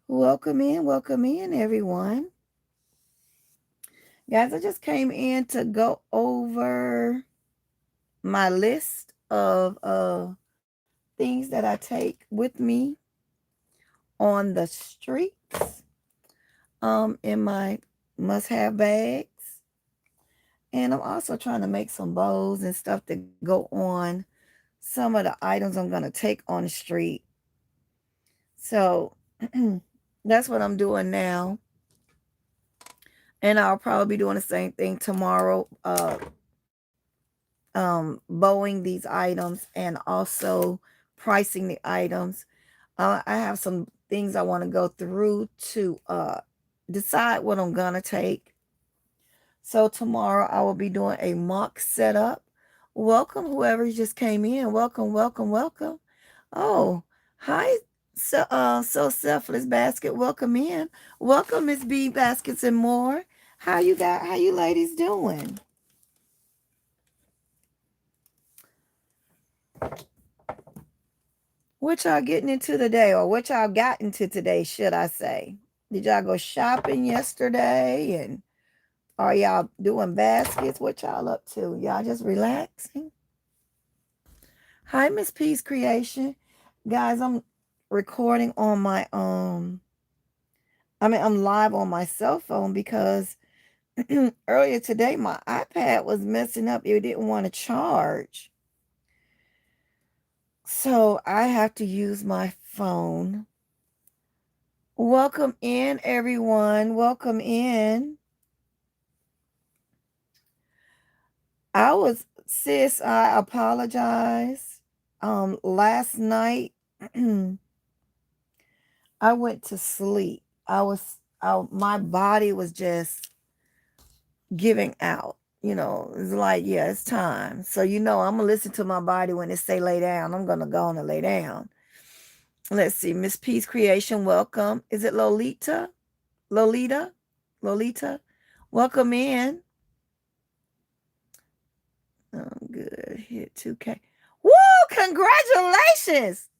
Welcome in, everyone. Guys, I just came in to go over my list of things that I take with me on the streets, in my must-have bags. And I'm also trying to make some bows and stuff to go on some of the items I'm gonna take on the street. So that's what I'm doing now. And I'll probably be doing the same thing tomorrow. Bowing these items and also pricing the items. I have some things I want to go through to decide what I'm gonna take. So tomorrow I will be doing a mock setup. Welcome, whoever just came in. Welcome, welcome, welcome. Oh, hi, so selfless basket. Welcome in. Welcome, Miss B Baskets and more. How you ladies doing? What y'all getting into today, or what y'all got into today, should I say? Did y'all go shopping yesterday, and are y'all doing baskets? What y'all up to? Y'all just relaxing? Hi, Miss Peace Creation. Guys, I'm recording on my I'm live on my cell phone because earlier today my iPad was messing up. It didn't want to charge. So I have to use my phone. Welcome in, everyone. Welcome in. I apologize. Last night I went to sleep. My body was just giving out. It's like, yeah, it's time. So I'm gonna listen to my body when it say lay down. I'm gonna go on and lay down. Let's see, Miss Peace Creation, welcome. Is it Lolita? Lolita? Lolita? Welcome in. Good. Hit 2K. Woo! Congratulations,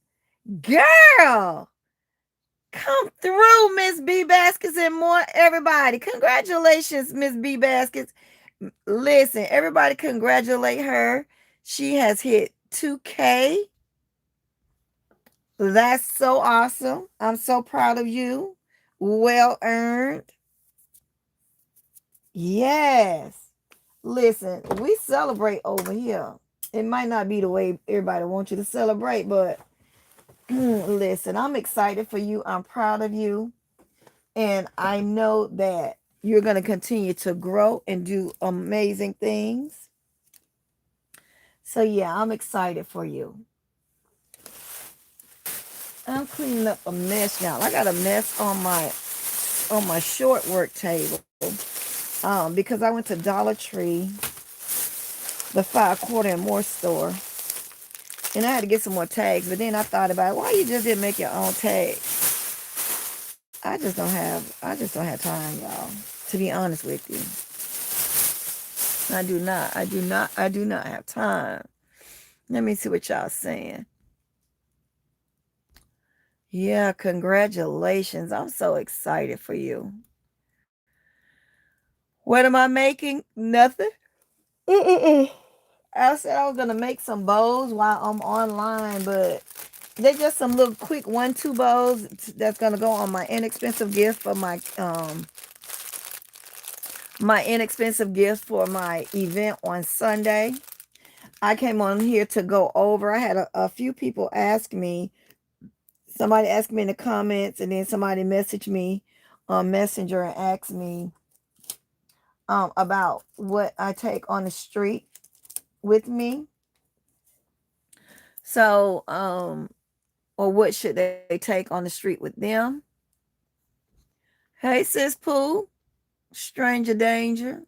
girl. Come through, Miss B Baskets and more. Everybody, congratulations, Miss B Baskets. Listen, everybody, congratulate her. She has hit 2K. That's so awesome. I'm so proud of you. Well earned. Yes. Listen, we celebrate over here. It might not be the way everybody wants you to celebrate, but listen, I'm excited for you. I'm proud of you. And I know that you're going to continue to grow and do amazing things. So yeah, I'm excited for you. I'm cleaning up a mess now. I got a mess on my short work table. Because I went to Dollar Tree, the 5 quarter and more store, and I had to get some more tags. But then I thought about it, why you just didn't make your own tags? I just don't have time, y'all. To be honest with you, I do not have time. Let me see what y'all saying. Yeah, congratulations. I'm so excited for you. What am I making? Nothing. I said I was gonna make some bows while I'm online, but they're just some little quick 1-2 bows that's gonna go on my inexpensive gift for my event on Sunday. I came on here to go over. I had a few people ask me. Somebody asked me in the comments, and then somebody messaged me on Messenger and asked me about what I take on the street with me. So, or what should they take on the street with them? Hey, sis Pooh, stranger danger.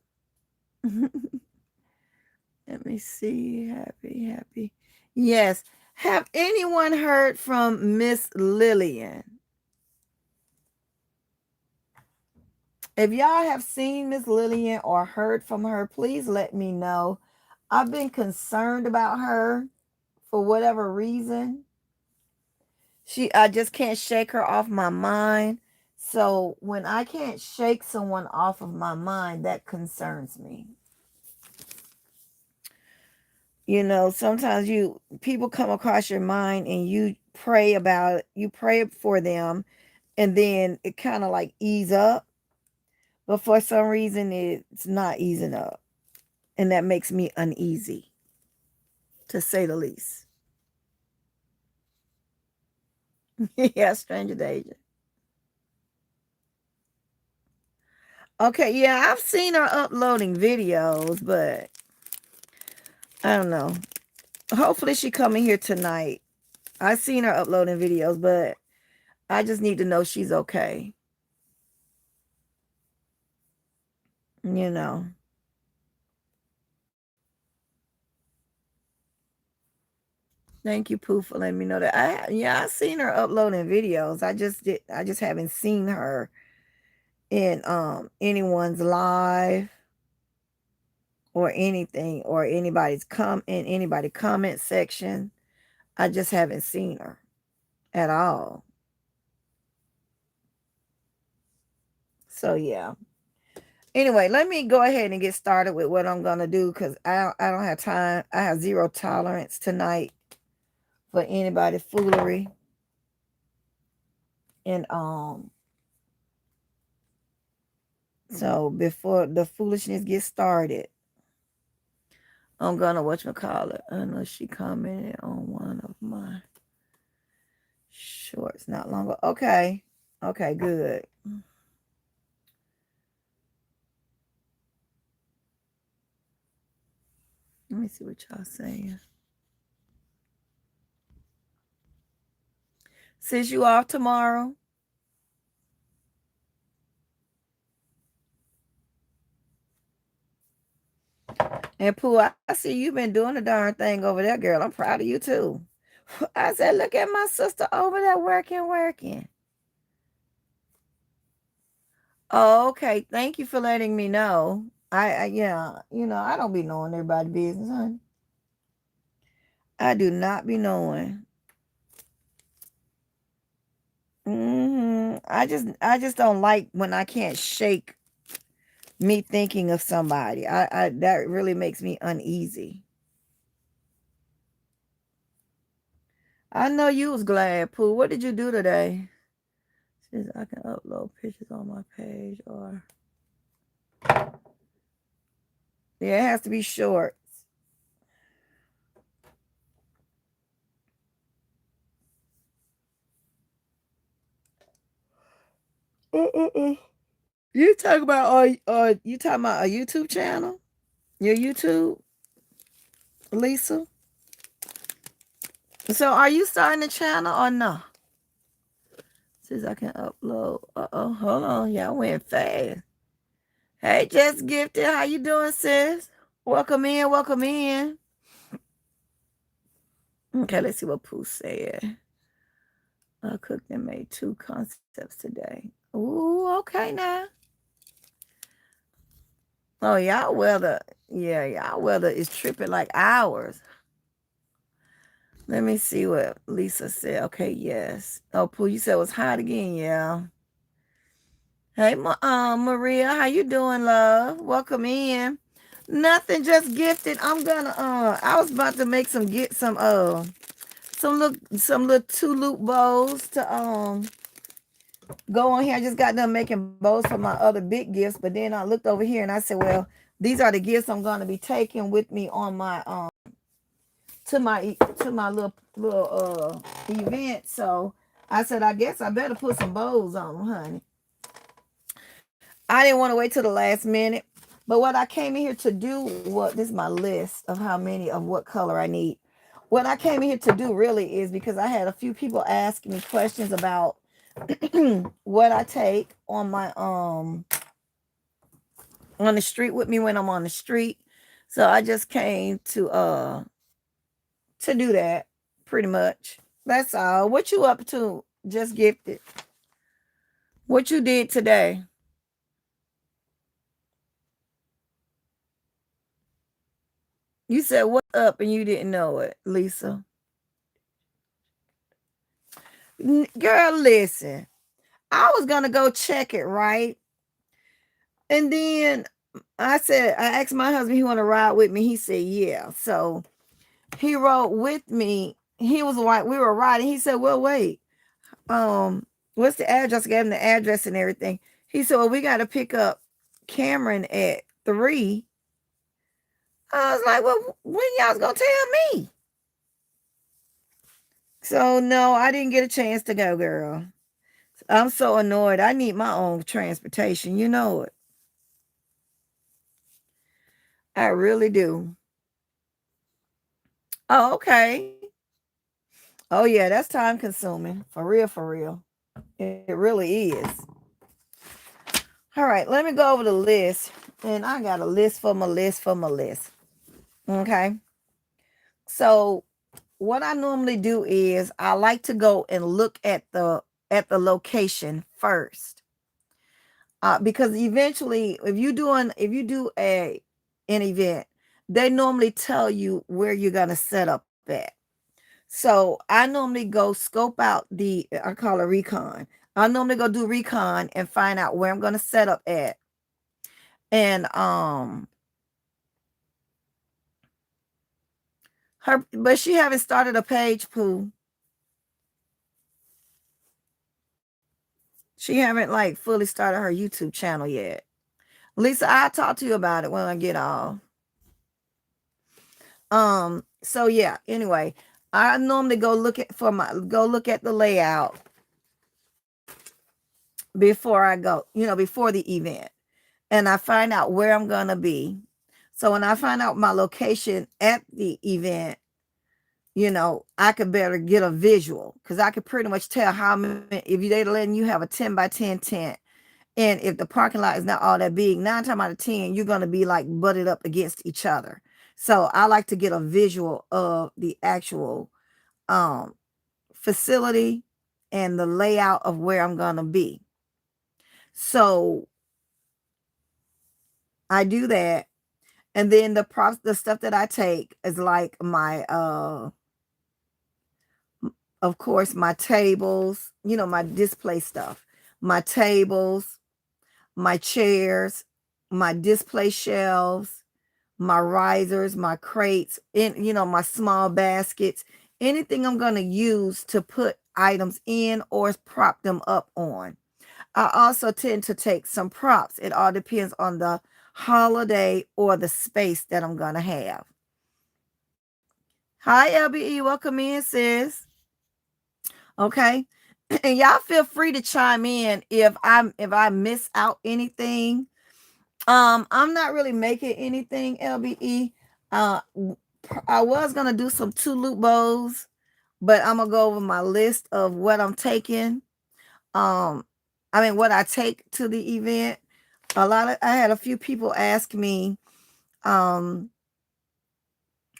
Let me see. Happy. Yes. Have anyone heard from Miss Lillian? If y'all have seen Miss Lillian or heard from her, please let me know. I've been concerned about her for whatever reason. I just can't shake her off my mind. So when I can't shake someone off of my mind, that concerns me. You know, sometimes you people come across your mind and you pray about it, you pray for them, and then it kind of like ease up, but for some reason it's not easing up, and that makes me uneasy, to say the least. Yeah, stranger danger. Okay, yeah, I've seen her uploading videos, but I don't know. Hopefully she coming here tonight. I seen her uploading videos, but I just need to know she's okay. You know. Thank you, Pooh, for letting me know that. I seen her uploading videos. I just haven't seen her in anyone's live or anything, or anybody's in anybody comment section. I just haven't seen her at all. So yeah. Anyway, let me go ahead and get started with what I'm gonna do, because I don't have time. I have zero tolerance tonight for anybody foolery. And so before the foolishness gets started, I'm gonna whatchamacallit. I know she commented on one of my shorts not long ago. Okay. Okay, good. Let me see what y'all saying. Since you off tomorrow. And Pooh, I see you've been doing the darn thing over there, girl. I'm proud of you too. I said, look at my sister over there working. Oh, okay. Thank you for letting me know. Yeah, I don't be knowing everybody's business, honey. I do not be knowing. I just don't like when I can't shake me thinking of somebody. I that really makes me uneasy. I know you was glad, Pooh. What did you do today? Says I can upload pictures on my page, or yeah, it has to be short. Mm-mm-mm. You talking about you talking about a YouTube channel? Your YouTube, Lisa? So are you starting a channel or no? Says I can upload. Uh-oh, hold on. Y'all went fast. Hey, Just Gifted. How you doing, sis? Welcome in, welcome in. Okay, let's see what Pooh said. I cooked and made 2 concepts today. Ooh, okay now. Oh, y'all weather is tripping like ours. Let me see what Lisa said. Okay, yes. Oh, Pooh, you said it was hot again, yeah. Hey, Maria, how you doing, love? Welcome in. Nothing, just gifted. I'm gonna I was about to make some little 2 loop bowls to go on here. I just got done making bowls for my other big gifts, but then I looked over here and I said, well, these are the gifts I'm gonna be taking with me on my to my little event. So I said, I guess I better put some bows on them, honey. I didn't want to wait till the last minute. But what I came in here to do, this is my list of how many of what color I need. What I came in here to do really is because I had a few people asking me questions about what I take on my on the street with me when I'm on the street. So I just came to do that pretty much. That's all. What you up to? Just gifted. What you did today? You said what's up and you didn't know it, Lisa. Girl, listen. I was gonna go check it, right? And then I asked my husband he want to ride with me. He said, yeah. So he rode with me. He was like, we were riding. He said, well, wait, what's the address? I gave him the address and everything. He said, well, we got to pick up Cameron at 3. I was like, well, when y'all's gonna tell me? So no, I didn't get a chance to go, girl. I'm so annoyed. I need my own transportation. You know it. I really do. Oh, okay. Oh yeah, that's time consuming. For real, for real. It really is. All right, let me go over the list. And I got a list for my list for my list. Okay. So what I normally do is I like to go and look at the location first. Because eventually if you do an event, they normally tell you where you're gonna set up at. So I normally go scope out I call it recon. I normally go do recon and find out where I'm gonna set up at. And but she haven't started a page, Pooh. She haven't like fully started her YouTube channel yet. Lisa, I'll talk to you about it when I get off. So yeah, anyway, I normally go look at the layout before I go, before the event. And I find out where I'm gonna be. So when I find out my location at the event, I could better get a visual because I could pretty much tell how many, if they're letting you have a 10 by 10 tent. And if the parking lot is not all that big, 9 times out of 10, you're going to be like butted up against each other. So I like to get a visual of the actual facility and the layout of where I'm going to be. So I do that. And then the stuff that I take is like of course, my tables, my display stuff, my tables, my chairs, my display shelves, my risers, my crates, and my small baskets, anything I'm going to use to put items in or prop them up on. I also tend to take some props. It all depends on the holiday or the space that I'm going to have. Hi, LBE. Welcome in, sis. Okay. And y'all feel free to chime in if I miss out anything. I'm not really making anything, LBE. I was gonna do some 2 loop bows, but I'm gonna go over my list of what I'm taking. What I take to the event. I had a few people ask me,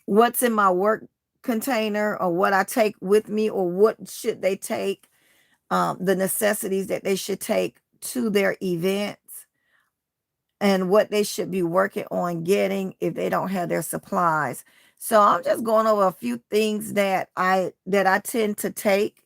what's in my work container or what I take with me or what should they take, the necessities that they should take to their events and what they should be working on getting if they don't have their supplies. So I'm just going over a few things that I tend to take.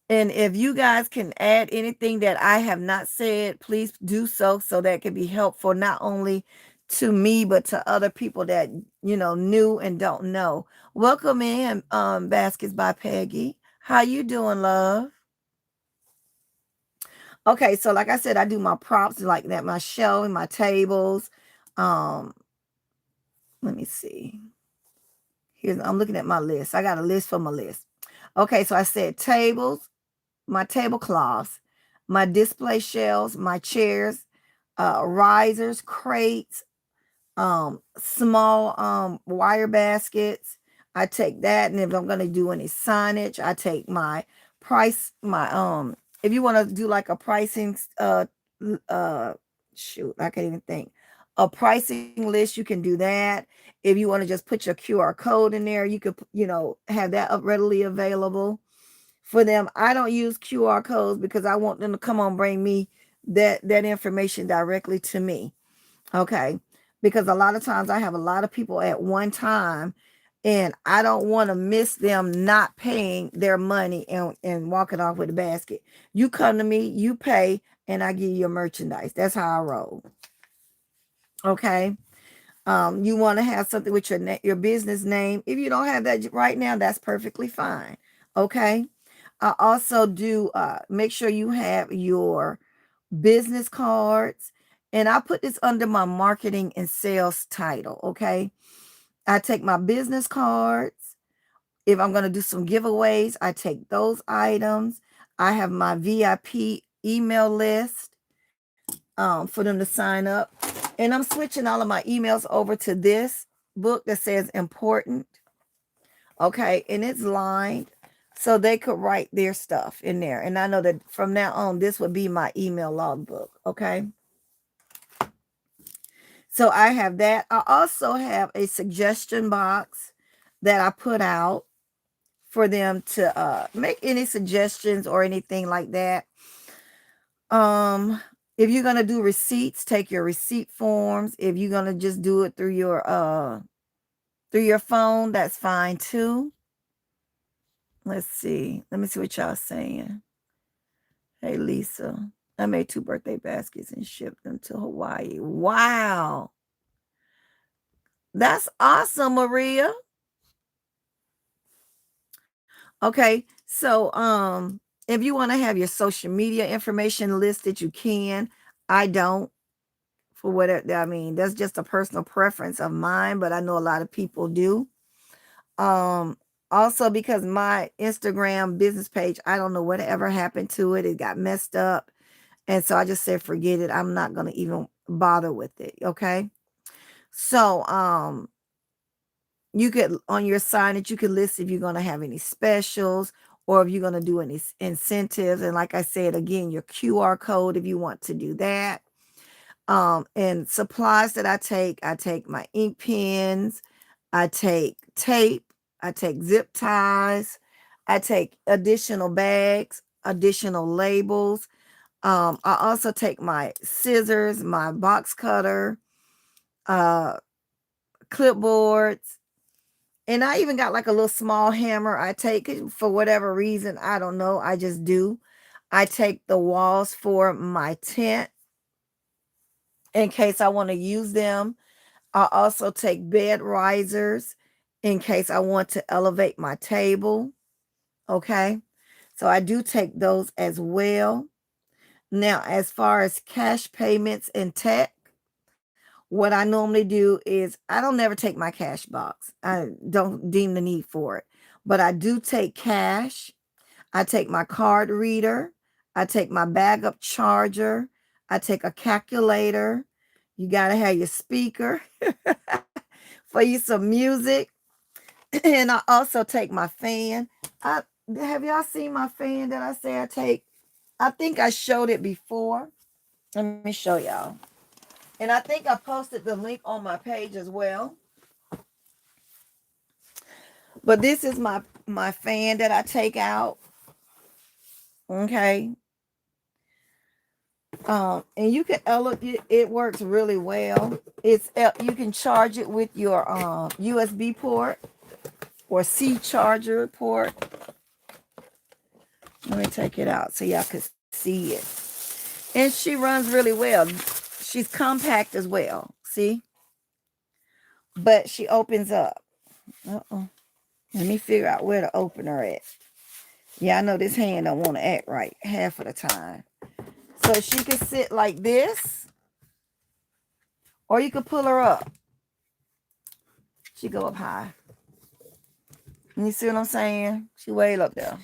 And if you guys can add anything that I have not said, please do so that can be helpful not only to me but to other people that new and don't know. Welcome in, Baskets by Peggy. How you doing, love? Okay, so like I said, I do my props like that, my shelf and my tables. Um, let me see. I'm looking at my list. I got a list for my list. Okay, so I said tables, my tablecloths, my display shelves, my chairs, risers, crates, small wire baskets. I take that, and if I'm gonna do any signage, I take my if you want to do like a pricing shoot, I can't even think. A pricing list, you can do that. If you want to just put your QR code in there, you could have that up readily available for them. I don't use QR codes because I want them to come on, bring me that information directly to me. Okay. Because a lot of times I have a lot of people at one time And I don't want to miss them not paying their money and walking off with a basket. You come to me, you pay, and I give you your merchandise. That's how I roll. Okay. You want to have something with your business name. If you don't have that right now, that's perfectly fine. Okay. I also do make sure you have your business cards. And I put this under my marketing and sales title. Okay. I take my business cards. If I'm going to do some giveaways, I take those items. I have my VIP email list for them to sign up. And I'm switching all of my emails over to this book that says important. Okay. And it's lined so they could write their stuff in there. And I know that from now on, this would be my email logbook. Okay. So I have that. I also have a suggestion box that I put out for them to make any suggestions or anything like that. If you're gonna do receipts, take your receipt forms. If you're gonna just do it through your phone, that's fine too. Let's see. Let me see what y'all saying. Hey Lisa, I made 2 birthday baskets and shipped them to Hawaii. Wow. That's awesome, Maria. Okay. So if you want to have your social media information listed, you can. I don't. For whatever, I mean, that's just a personal preference of mine, but I know a lot of people do. Also because my Instagram business page, I don't know whatever happened to it. It got messed up. And so I just said, forget it. I'm not going to even bother with it. Okay. So, you could, on your signage, you could list if you're going to have any specials or if you're going to do any incentives. And like I said, again, your QR code, if you want to do that. And supplies that I take my ink pens, I take tape, I take zip ties, I take additional bags, additional labels. I also take my scissors, my box cutter, clipboards, and I even got like a little small hammer I take for whatever reason. I don't know. I just do. I take the walls for my tent in case I want to use them. I also take bed risers in case I want to elevate my table. Okay. So I do take those as well. Now, as far as cash payments and tech, what I normally do is I don't never take my cash box. I don't deem the need for it. But I do take cash. I take my card reader. I take my backup charger. I take a calculator. You got to have your speaker for you some music. And I also take my fan. Have y'all seen my fan that I say I take? I think I showed it before. Let me show y'all. And I think I posted the link on my page as well. But this is my fan that I take out. Okay. And you can it works really well. You can charge it with your USB port or C charger port. Let me take it out so y'all can see it. And she runs really well. She's compact as well. See? But she opens up. Uh-oh. Let me figure out where to open her at. Yeah, I know this hand don't want to act right half of the time. So she can sit like this. Or you could pull her up. She go up high. You see what I'm saying? She way up there.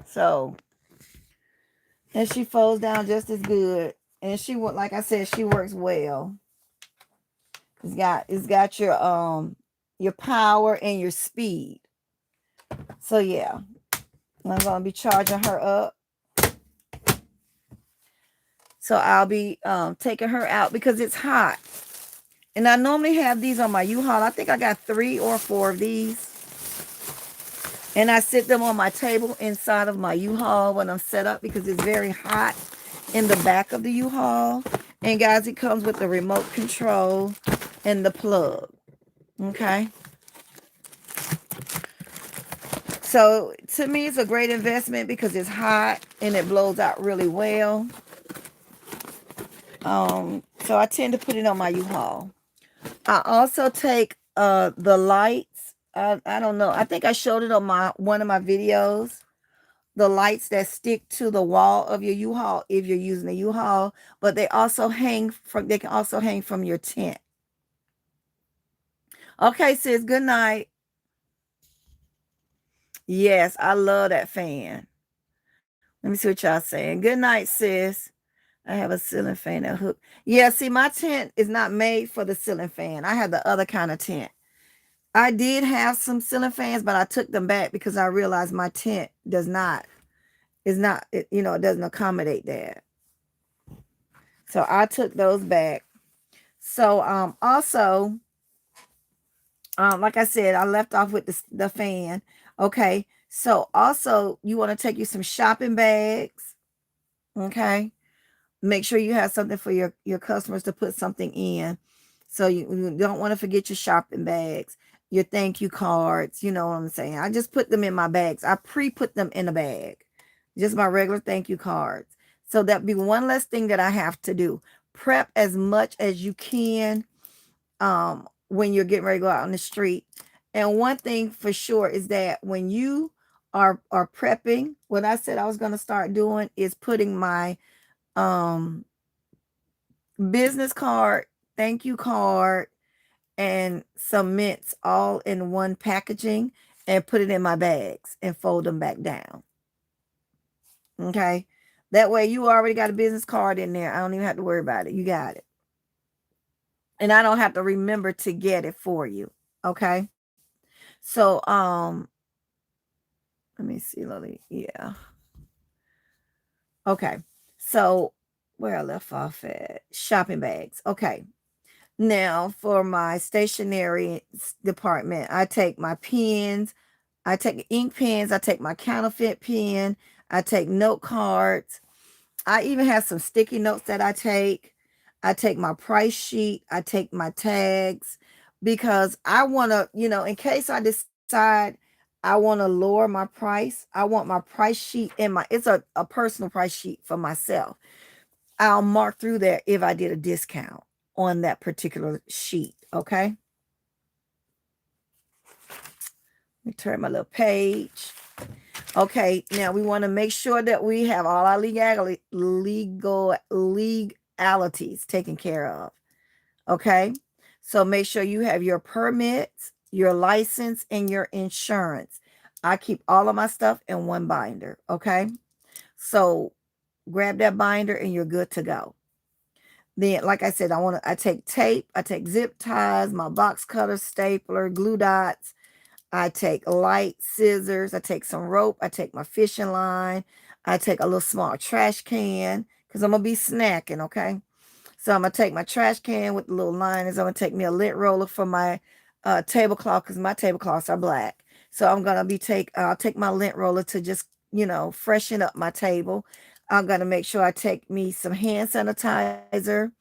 So, and she folds down just as good. And she, like I said, she works well. It's got your power and your speed. So yeah, I'm gonna be charging her up. So I'll be taking her out because it's hot. And I normally have these on my U-Haul. I think I got 3 or 4 of these. And I sit them on my table inside of my U-Haul when I'm set up because it's very hot in the back of the U-Haul. And guys, it comes with the remote control and the plug. Okay. So to me, it's a great investment because it's hot and it blows out really well. So I tend to put it on my U-Haul. I also take the lights. I don't know. I think I showed it on my one of my videos. The lights that stick to the wall of your U-Haul if you're using a U-Haul, but they can also hang from your tent. Okay, sis, good night. Yes, I love that fan. Let me see what y'all saying. Good night, sis. I have a ceiling fan that hook. Yeah, see, my tent is not made for the ceiling fan. I have the other kind of tent. I did have some ceiling fans, but I took them back because I realized my tent it doesn't accommodate that. So I took those back. So also like I said, I left off with the fan. Okay. So also you want to take you some shopping bags. Okay. Make sure you have something for your customers to put something in. So you don't want to forget your shopping bags, your thank you cards. You know what I'm saying? I just put them in my bags. I pre-put them in a bag. Just my regular thank you cards. So that'd be one less thing that I have to do. Prep as much as you can when you're getting ready to go out on the street. And one thing for sure is that when you are prepping, what I said I was going to start doing is putting my um business card, thank you card, and some mints all in one packaging and put it in my bags and fold them back down. Okay. That way you already got a business card in there. I don't even have to worry about it. You got it. And I don't have to remember to get it for you. Okay. So let me see, Lily. Yeah. Okay. So where I left off at shopping bags. Okay. Now, for my stationery department, I take my pens, I take ink pens, I take my counterfeit pen, I take note cards. I even have some sticky notes that I take. I take my price sheet, I take my tags because I want to, in case I decide I want to lower my price, I want my price sheet in it's a personal price sheet for myself. I'll mark through there if I did a discount on that particular sheet. Okay. Let me turn my little page. Okay. Now we want to make sure that we have all our legalities taken care of. Okay. So make sure you have your permits, your license, and your insurance. I keep all of my stuff in one binder. Okay. So grab that binder and you're good to go. Then, like I said, I take tape, I take zip ties, my box cutter, stapler, glue dots. I take light scissors, I take some rope, I take my fishing line, I take a little small trash can because I'm gonna be snacking, okay? So I'm gonna take my trash can with the little liners. I'm gonna take me a lint roller for my tablecloth because my tablecloths are black. So I'll take my lint roller to just freshen up my table. I'm gonna make sure I take me some hand sanitizer,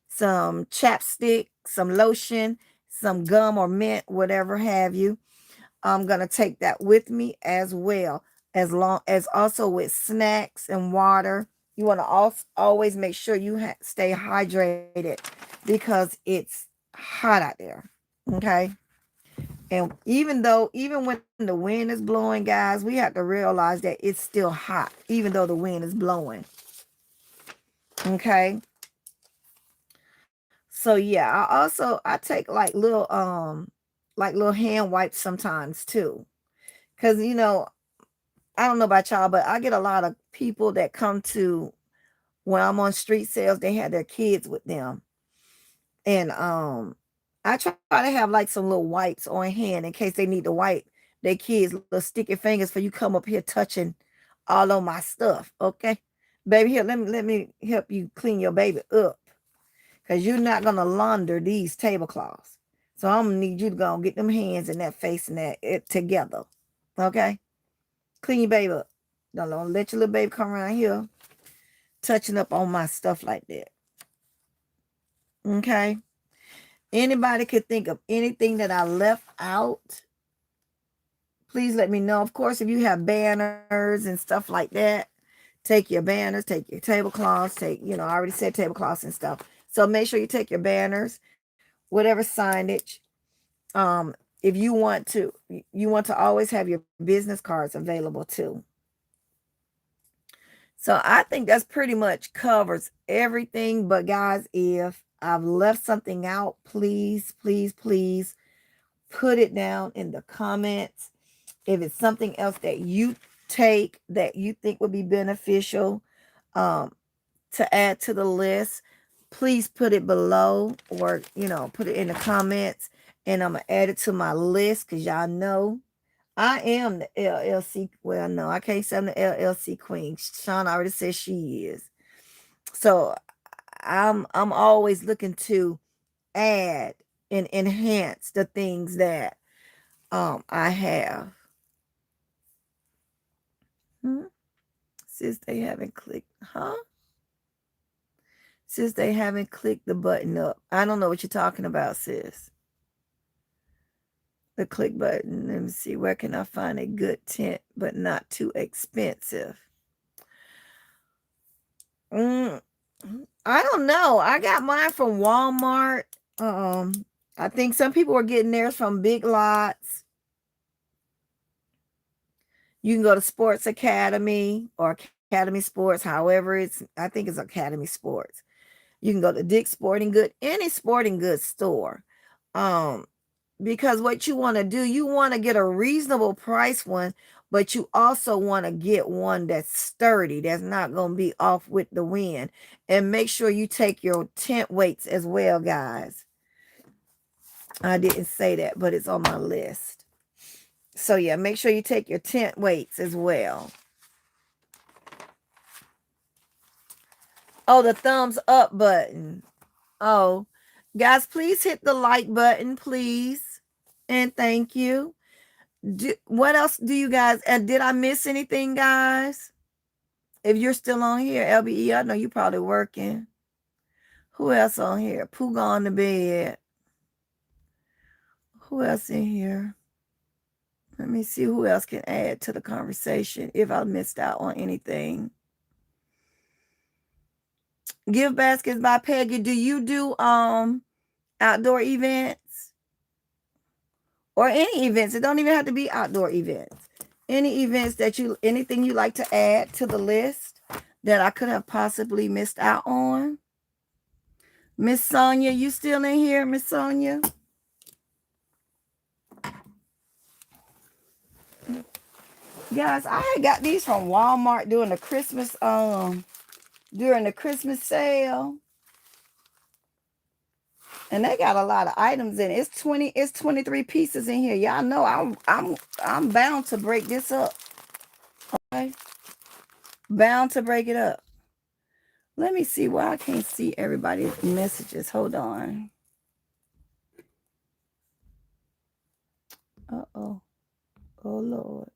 some chapstick, some lotion, some gum or mint, whatever have you. I'm going to take that with me as well, as long as also with snacks and water. You want to also always make sure you stay hydrated because it's hot out there. Okay. And even when the wind is blowing, guys, we have to realize that it's still hot, even though the wind is blowing. Okay. So yeah, I take like little hand wipes sometimes too. Cause I don't know about y'all, but I get a lot of people that come to when I'm on street sales, they have their kids with them. And I try to have like some little wipes on hand in case they need to wipe their kids' little sticky fingers for you come up here touching all on my stuff. Okay. Baby, here, let me help you clean your baby up. Because you're not going to launder these tablecloths. So I'm going to need you to go and get them hands and that face and it together. Okay? Clean your baby up. Don't let your little baby come around here touching up on my stuff like that. Okay? Anybody could think of anything that I left out, please let me know. Of course, if you have banners and stuff like that, take your banners, take your tablecloths, take, I already said tablecloths and stuff. So make sure you take your banners, whatever signage. Um, if you want to always have your business cards available too. So I think that's pretty much covers everything. But guys, if I've left something out, please, please, please put it down in the comments. If it's something else that you take that you think would be beneficial um, to add to the list, please put it below, or put it in the comments, and I'm gonna add it to my list, because y'all know I am the LLC. Well, no, I can't say I'm the LLC queen. Sean already said she is. So I'm always looking to add and enhance the things that I have. Since they haven't clicked, Since they haven't clicked the button up. I don't know what you're talking about, sis. The click button. Let me see. Where can I find a good tent but not too expensive? I don't know. I got mine from Walmart. I think some people were getting theirs from Big Lots. You can go to Sports Academy or Academy Sports, however I think it's Academy Sports. You can go to Dick's Sporting Good, any sporting goods store. Because what you want to do, you want to get a reasonable price one, but you also want to get one that's sturdy, that's not going to be off with the wind. And make sure you take your tent weights as well, guys. I didn't say that, but it's on my list. So yeah, make sure you take your tent weights as well. Oh, the thumbs up button. Oh, guys, please hit the like button, please. And thank you. What else do you guys, and did I miss anything, guys? If you're still on here, LBE, I know you're probably working. Who else on here? Pooh gone to bed. Who else in here? Let me see who else can add to the conversation if I missed out on anything. Gift Baskets by Peggy. Do you do outdoor events? Or any events? It don't even have to be outdoor events. Any events anything you like to add to the list that I could have possibly missed out on? Miss Sonia, you still in here, Miss Sonia? Guys, I got these from Walmart during the Christmas sale. And they got a lot of items in it. It's 23 pieces in here. Y'all know I'm bound to break this up. Okay? Bound to break it up. Let me see why I can't see everybody's messages. Hold on. Uh-oh. Oh, Lord.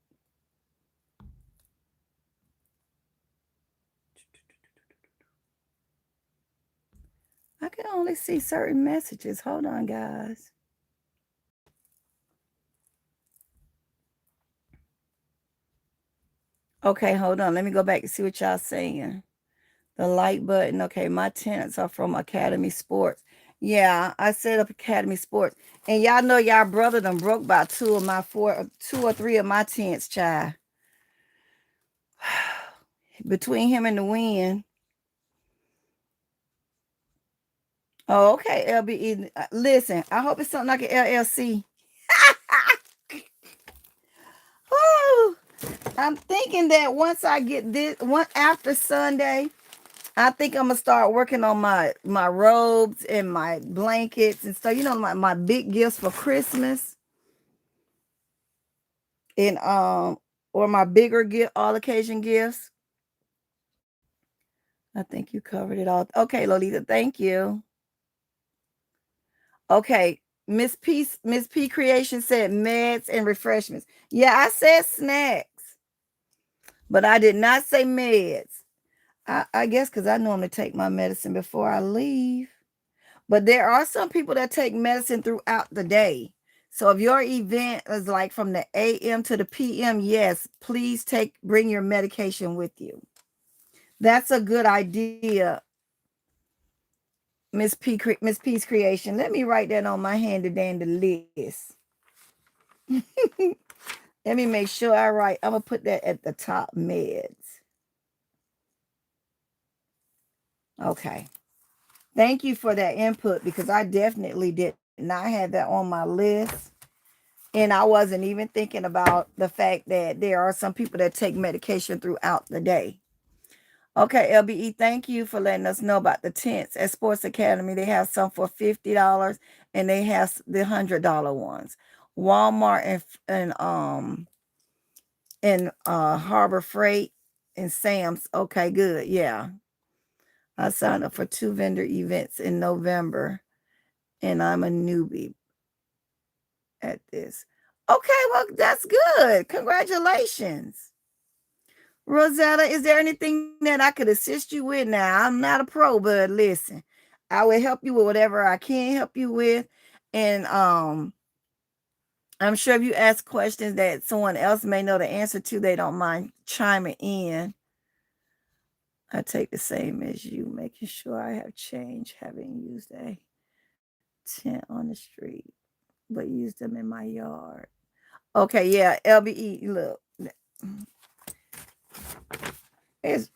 I can only see certain messages. Hold on, guys. Okay, hold on. Let me go back and see what y'all saying. The like button. Okay, my tents are from Academy Sports. Yeah, I set up Academy Sports. And y'all know y'all brother done broke by two or three of my tents, child. Between him and the wind. Oh, okay, LBE. Listen, I hope it's something like an LLC. Woo! I'm thinking that once I get this, after Sunday, I think I'm gonna start working on my robes and my blankets and stuff. My big gifts for Christmas, and or my bigger gift, all occasion gifts. I think you covered it all. Okay, Lolita, thank you. Okay, Miss P Creation said meds and refreshments. Yeah, I said snacks, but I did not say meds. I guess because I normally take my medicine before I leave. But there are some people that take medicine throughout the day. So if your event is like from the AM to the PM, yes, please bring your medication with you. That's a good idea, Miss Peace Creation. Let me write that on my handy dandy list. Let me make sure I write. I'm gonna put that at the top. Meds. Okay. Thank you for that input because I definitely did not have that on my list. And I wasn't even thinking about the fact that there are some people that take medication throughout the day. Okay, LBE, thank you for letting us know about the tents at Sports Academy. They have some for $50 and they have the $100 ones. Walmart and Harbor Freight and Sam's. Okay, good. Yeah. I signed up for 2 vendor events in November and I'm a newbie at this. Okay, well, that's good. Congratulations. Rosetta, is there anything that I could assist you with? Now, I'm not a pro, but listen, I will help you with whatever I can help you with. And I'm sure if you ask questions that someone else may know the answer to, they don't mind chiming in. I take the same as you, making sure I have change, having used a tent on the street, but use them in my yard. Okay, yeah, LBE, look. It's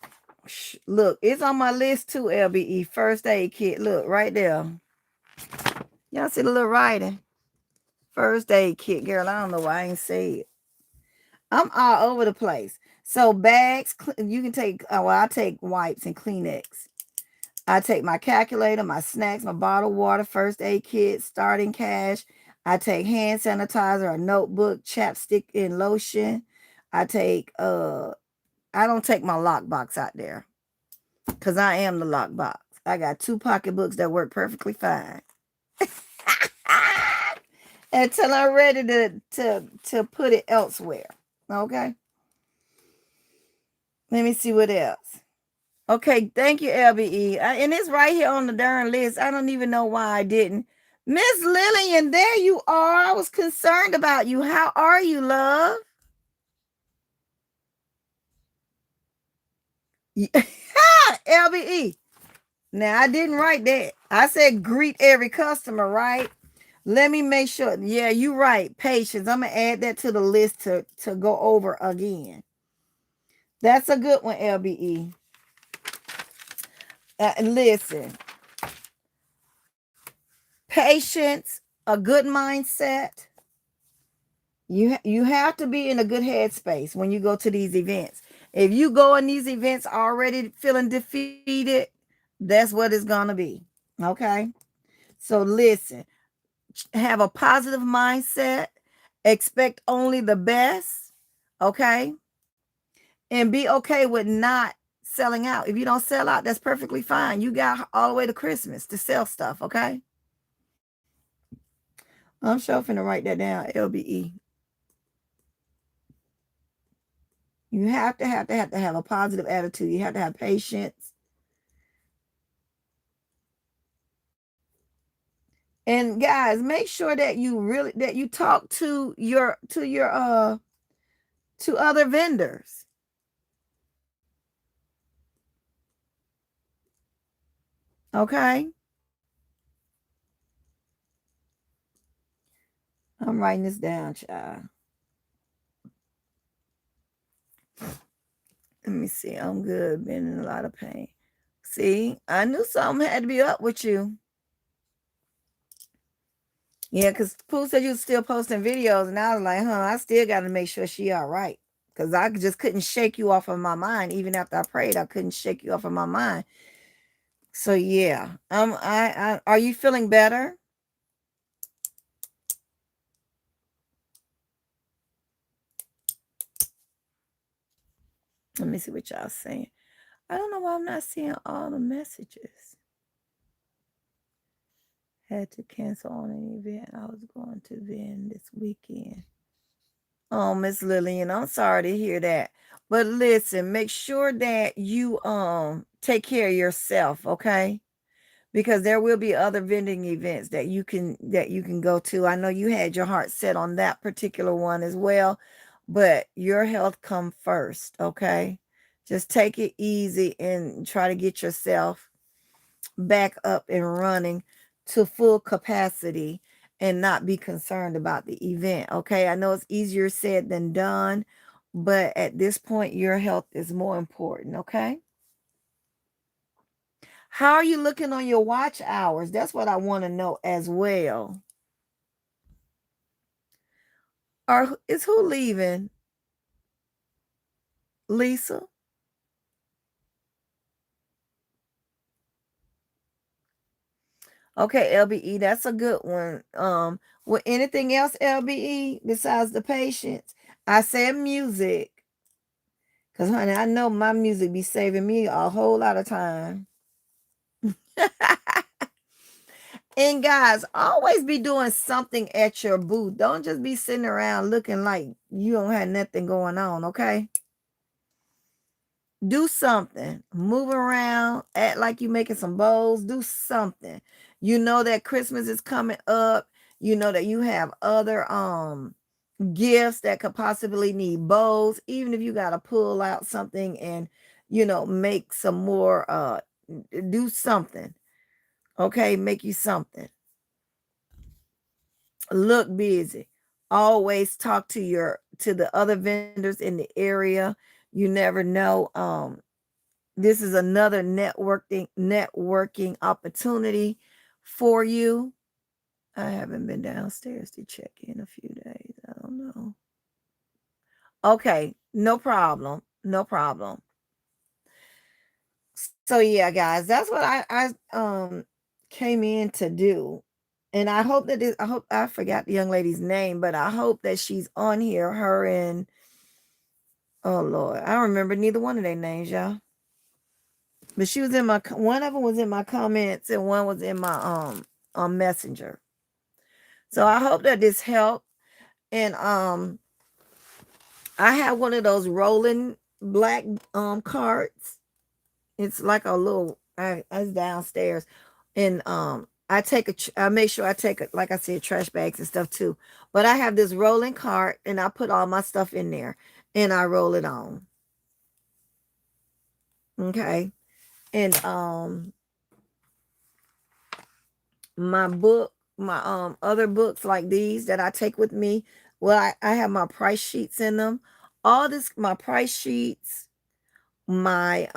look, it's on my list too, LBE. First aid kit. Look, right there. Y'all see the little writing? First aid kit, girl. I don't know why I ain't say it. I'm all over the place. So bags, you can take, well, I take wipes and Kleenex. I take my calculator, my snacks, my bottled water, first aid kit, starting cash. I take hand sanitizer, a notebook, chapstick, and lotion. I take, I don't take my lockbox out there because I am the lockbox. I got 2 pocketbooks that work perfectly fine. Until I'm ready to put it elsewhere. Okay. Let me see what else. Okay, thank you, LBE. And it's right here on the darn list. I don't even know why I didn't. Miss Lillian, there you are. I was concerned about you. How are you, love? LBE. Now, I didn't write that. I said greet every customer, right? Let me make sure. Yeah, you're right. Patience. I'm going to add that to the list to go over again. That's a good one, LBE. Listen. Patience, a good mindset. You have to be in a good headspace when you go to these events. If you go in these events already feeling defeated, that's what it's going to be. Okay? So listen, have a positive mindset, expect only the best, okay? And be okay with not selling out. If you don't sell out, that's perfectly fine. You got all the way to Christmas to sell stuff, okay? I'm sure finna write that down, LBE. You have to have a positive attitude. You have to have patience. And guys, make sure that you talk to your to other vendors. Okay? I'm writing this down, child. Let me see. I'm good. Been in a lot of pain. See, I knew something had to be up with you. Yeah, because Pooh said you was still posting videos, and I was like, I still got to make sure she all right. Because I just couldn't shake you off of my mind. Even after I prayed, I couldn't shake you off of my mind. So yeah. I are you feeling better? Let me see what y'all saying. I don't know why I'm not seeing all the messages. Had to cancel on an event I was going to then this weekend. Oh, Miss Lillian, I'm sorry to hear that. But listen, make sure that you take care of yourself, okay? because there will be other vending events that you can go to. I know you had your heart set on that particular one as well, but your health come first, okay? Just take it easy and try to get yourself back up and running to full capacity and not be concerned about the event, okay? I know it's easier said than done, but at this point your health is more important, okay? How are you looking on your watch hours? That's what I want to know as well. Or is who leaving? Lisa? Okay, LBE, that's a good one. With anything else, LBE, besides the patients? I said music. Because, honey, I know my music be saving me a whole lot of time. And guys, always be doing something at your booth. Don't just be sitting around looking like you don't have nothing going on, okay? Do something. Move around. Act like you making some bowls. Do something. You know that Christmas is coming up. You know that you have other gifts that could possibly need bowls. Even if you got to pull out something and make some more do something. Okay, make you something. Look busy. Always talk to the other vendors in the area. You never know. This is another networking opportunity for you. I haven't been downstairs to check in a few days. I don't know. Okay, no problem. No problem. So yeah, guys, that's what I came in to do. And I hope that I hope I forgot the young lady's name, but I hope that she's on here. Her and oh Lord, I don't remember neither one of their names, y'all. But she was in my one of them was in my comments and one was in my on Messenger. So I hope that this helped. And I have one of those rolling black carts. It's like a little I was downstairs. And I make sure I take like I said, trash bags and stuff too. But I have this rolling cart and I put all my stuff in there and I roll it on. Okay. And my other books like these that I take with me, well, I have my price sheets in them. All this, my price sheets, my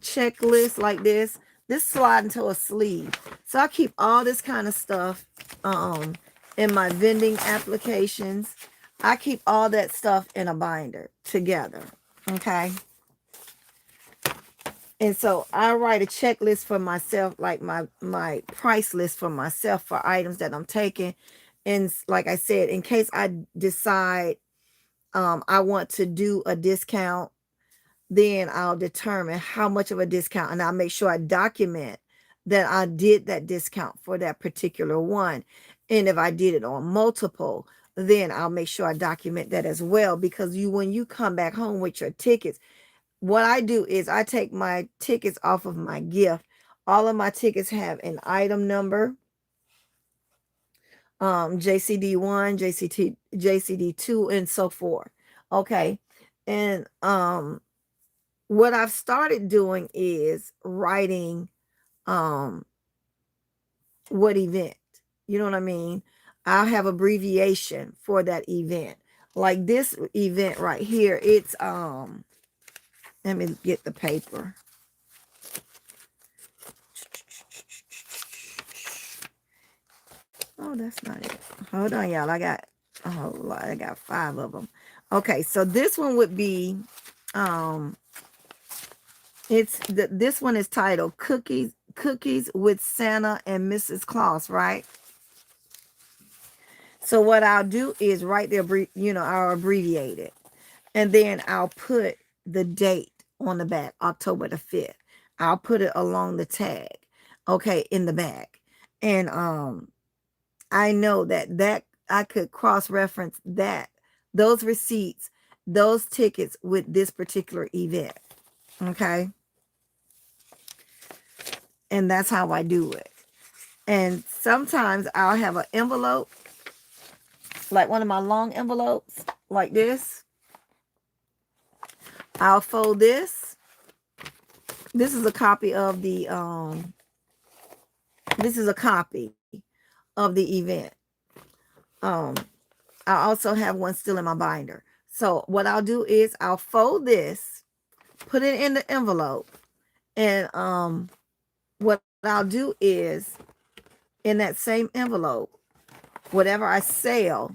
checklist like this slide into a sleeve. So I keep all this kind of stuff in my vending applications. I keep all that stuff in a binder together. Okay. And so I write a checklist for myself, like my price list for myself for items that I'm taking. And like I said, in case I decide I want to do a discount, then I'll determine how much of a discount, and I'll make sure I document that I did that discount for that particular one. And if I did it on multiple, then I'll make sure I document that as well, because when you come back home with your tickets, what I do is I take my tickets off of my gift. All of my tickets have an item number, JCD1, JCD2, and so forth. Okay. And what I've started doing is writing what event. You know what I mean? I'll have abbreviation for that event. Like this event right here, it's let me get the paper. Oh, that's not it. Hold on, y'all. I got a whole lot. I got 5 of them. Okay, so this one would be this one is titled Cookies with Santa and Mrs. Claus, right? So what I'll do is write I'll abbreviate it. And then I'll put the date on the back, October the 5th. I'll put it along the tag, okay, in the back. And I know that I could cross-reference those receipts, those tickets with this particular event, okay? And that's how I do it. And sometimes I'll have an envelope, like one of my long envelopes, like this. I'll fold this. This is a copy of the this is a copy of the event. Um, I also have one still in my binder. So what I'll do is I'll fold this, put it in the envelope, and what I'll do is in that same envelope, whatever I sell,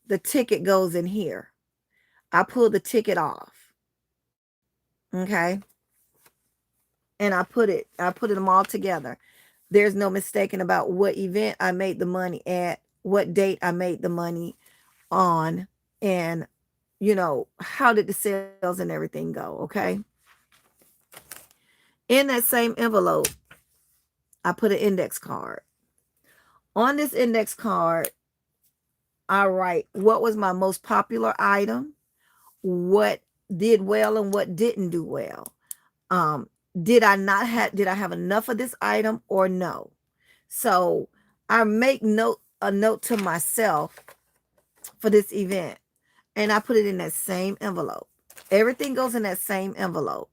the ticket goes in here. I pull the ticket off. Okay. And I put them all together. There's no mistaking about what event I made the money at, what date I made the money on, and how did the sales and everything go, okay? In that same envelope, I put an index card. On this index card, I write what was my most popular item, what did well and what didn't do well. Um, did I have enough of this item or no? So I make a note to myself for this event, and I put it in that same envelope. Everything goes in that same envelope.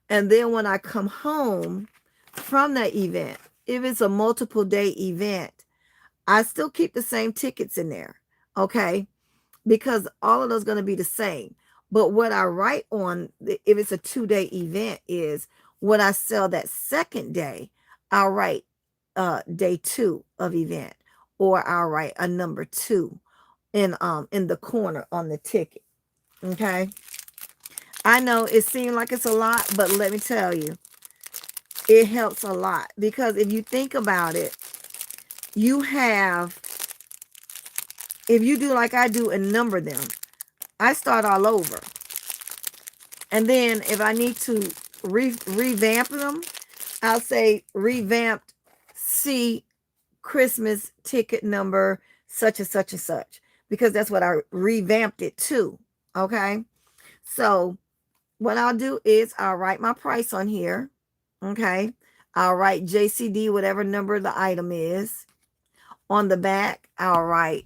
And then when I come home from that event, if it's a multiple day event, I still keep the same tickets in there, okay? Because all of those going to be the same. But what I write on, if it's a 2-day event, is what I sell that second day. I'll write day 2 of event, or I'll write a number 2 in the corner on the ticket. Okay. I know it seems like it's a lot, but let me tell you, it helps a lot, because if you think about it, you have, if you do like I do and number them, I start all over. And then if I need to revamp them, I'll say revamped C Christmas ticket number such and such and such, because that's what I revamped it to. Okay. So what I'll do is I'll write my price on here. Okay. I'll write JCD, whatever number the item is. On the back, I'll write,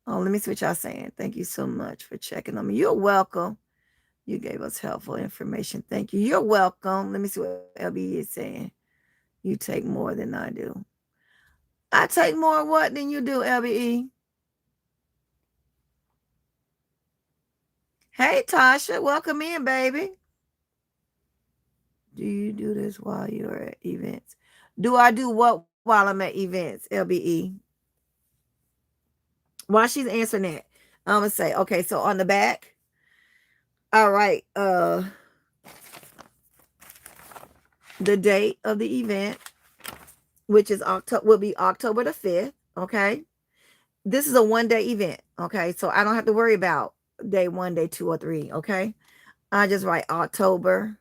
oh, let me see what y'all saying. Thank you so much for checking on me. You're welcome. You gave us helpful information. Thank you. You're welcome. Let me see what LB is saying. You take more than I do. I take more what than you do, LBE? Hey, Tasha. Welcome in, baby. Do you do this while you're at events? Do I do what while I'm at events, LBE? While she's answering that, I'm going to say, okay, so on the back, all right, the date of the event, which is will be October the 5th. Okay. This is a 1-day event. Okay. So I don't have to worry about day 1, day 2, or 3. Okay. I just write October.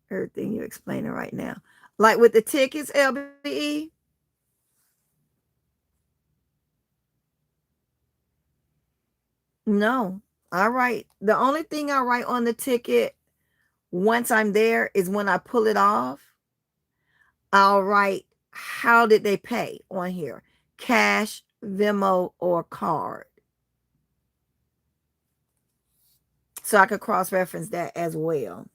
Everything you're explaining right now. Like with the tickets, LBE. No. I write, the only thing I write on the ticket once I'm there is when I pull it off, I'll write how did they pay on here, cash, Venmo, or card. So I could cross-reference that as well.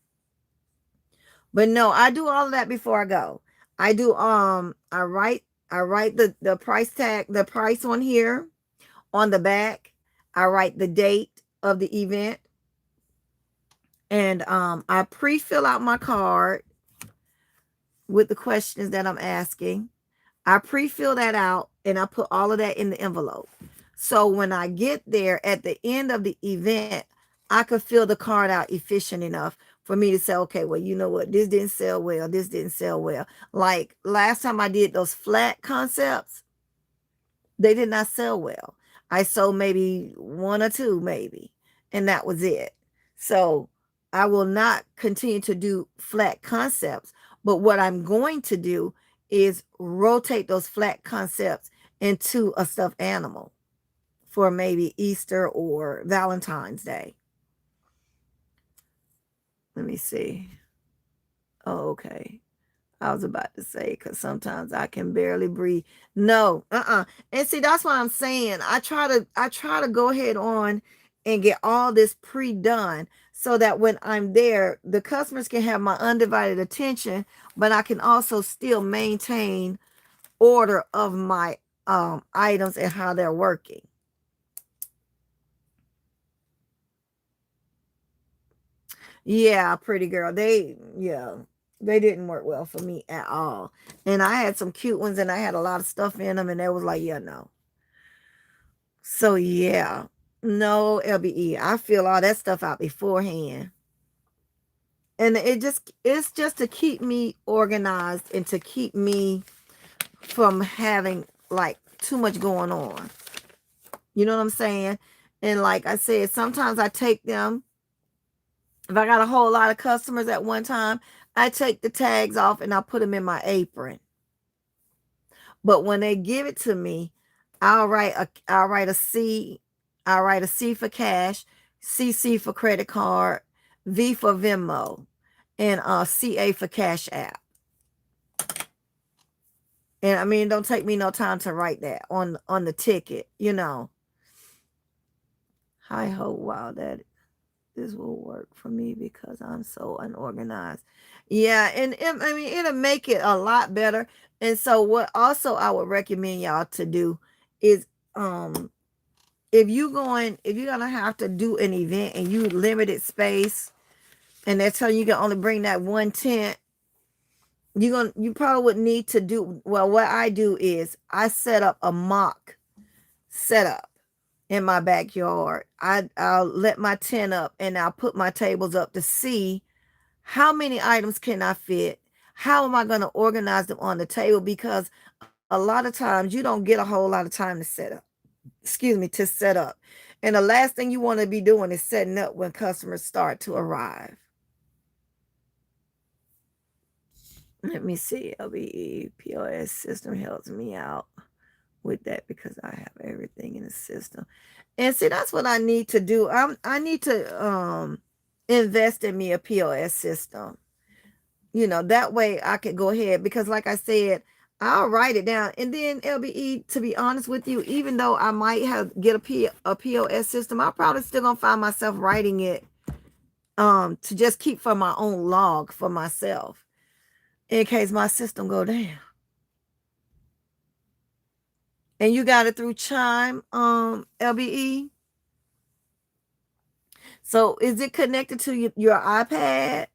But no, I do all of that before I go. I do I write the price tag, the price on here. On the back, I write the date of the event. And I pre-fill out my card with the questions that I'm asking. I pre-fill that out and I put all of that in the envelope. So when I get there at the end of the event, I could fill the card out efficient enough for me to say, okay, well, you know what? This didn't sell well. This didn't sell well. Like last time I did those flat concepts, they did not sell well. I sold maybe 1 or 2, maybe, and that was it. So I will not continue to do flat concepts. But what I'm going to do is rotate those flat concepts into a stuffed animal for maybe Easter or Valentine's Day. Let me see. Oh, okay. I was about to say, because sometimes I can barely breathe. No, And see, that's what I'm saying. I try to go ahead on and get all this pre-done so that when I'm there, the customers can have my undivided attention, but I can also still maintain order of my items and how they're working. Yeah, pretty girl. They didn't work well for me at all. And I had some cute ones and I had a lot of stuff in them and they was like, yeah, no. So yeah. No, LBE. I feel all that stuff out beforehand. And it's just to keep me organized and to keep me from having like too much going on. You know what I'm saying? And like I said, sometimes I take them. If I got a whole lot of customers at one time, I take the tags off and I put them in my apron. But when they give it to me, I'll write a C, I'll write a C for cash, CC for credit card, V for Venmo, and CA for Cash App. And I mean, it don't take me no time to write that on the ticket, you know. I hope wow that this will work for me because I'm so unorganized. Yeah, and I mean it'll make it a lot better. And so what also I would recommend y'all to do is if you're gonna have to do an event and you limited space and they're telling you can only bring that one tent, you probably would need to do well. What I do is I set up a mock setup in my backyard. I'll let my tent up and I'll put my tables up to see how many items can I fit? How am I going to organize them on the table? Because a lot of times you don't get a whole lot of time to set up. Excuse me, to set up. And the last thing you want to be doing is setting up when customers start to arrive. Let me see. LBE POS system helps me out with that because I have everything in the system. And see, that's what I need to do. I need to invest in me a POS system. You know, that way I could go ahead because like I said, I'll write it down. And then LBE, to be honest with you, even though I might have get a POS system, I'm probably still gonna find myself writing it to just keep for my own log for myself in case my system go down. And you got it through Chime, LBE. So is it connected to your iPad?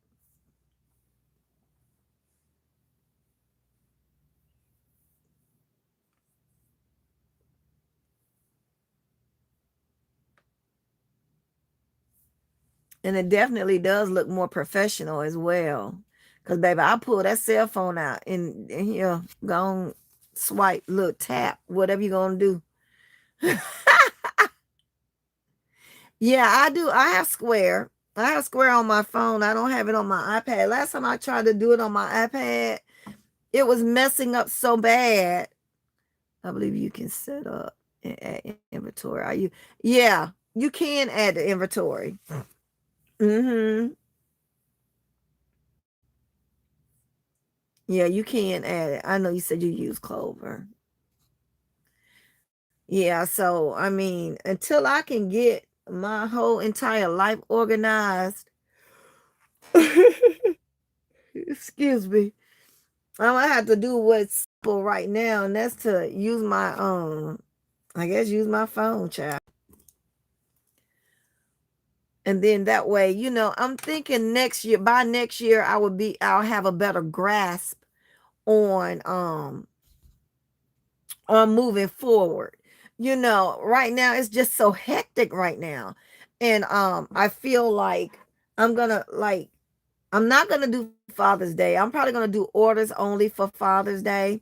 And it definitely does look more professional as well. Cause baby, I pull that cell phone out and here go on swipe, look, tap, whatever you're gonna do. Yeah, I do. I have Square. I have Square on my phone. I don't have it on my iPad. Last time I tried to do it on my iPad, it was messing up so bad. I believe you can set up and add inventory. Are you? Yeah, you can add the inventory. Mm-hmm. Yeah, you can add it. I know you said you use Clover. Yeah, so I mean, until I can get my whole entire life organized, excuse me, I'm gonna have to do what's simple right now, and that's to use my I guess use my phone, child. And then that way, you know, I'm thinking next year, by next year, I'll have a better grasp on moving forward. You know, right now it's just so hectic right now. And I feel like I'm gonna like I'm not gonna do Father's Day. I'm probably gonna do orders only for Father's Day.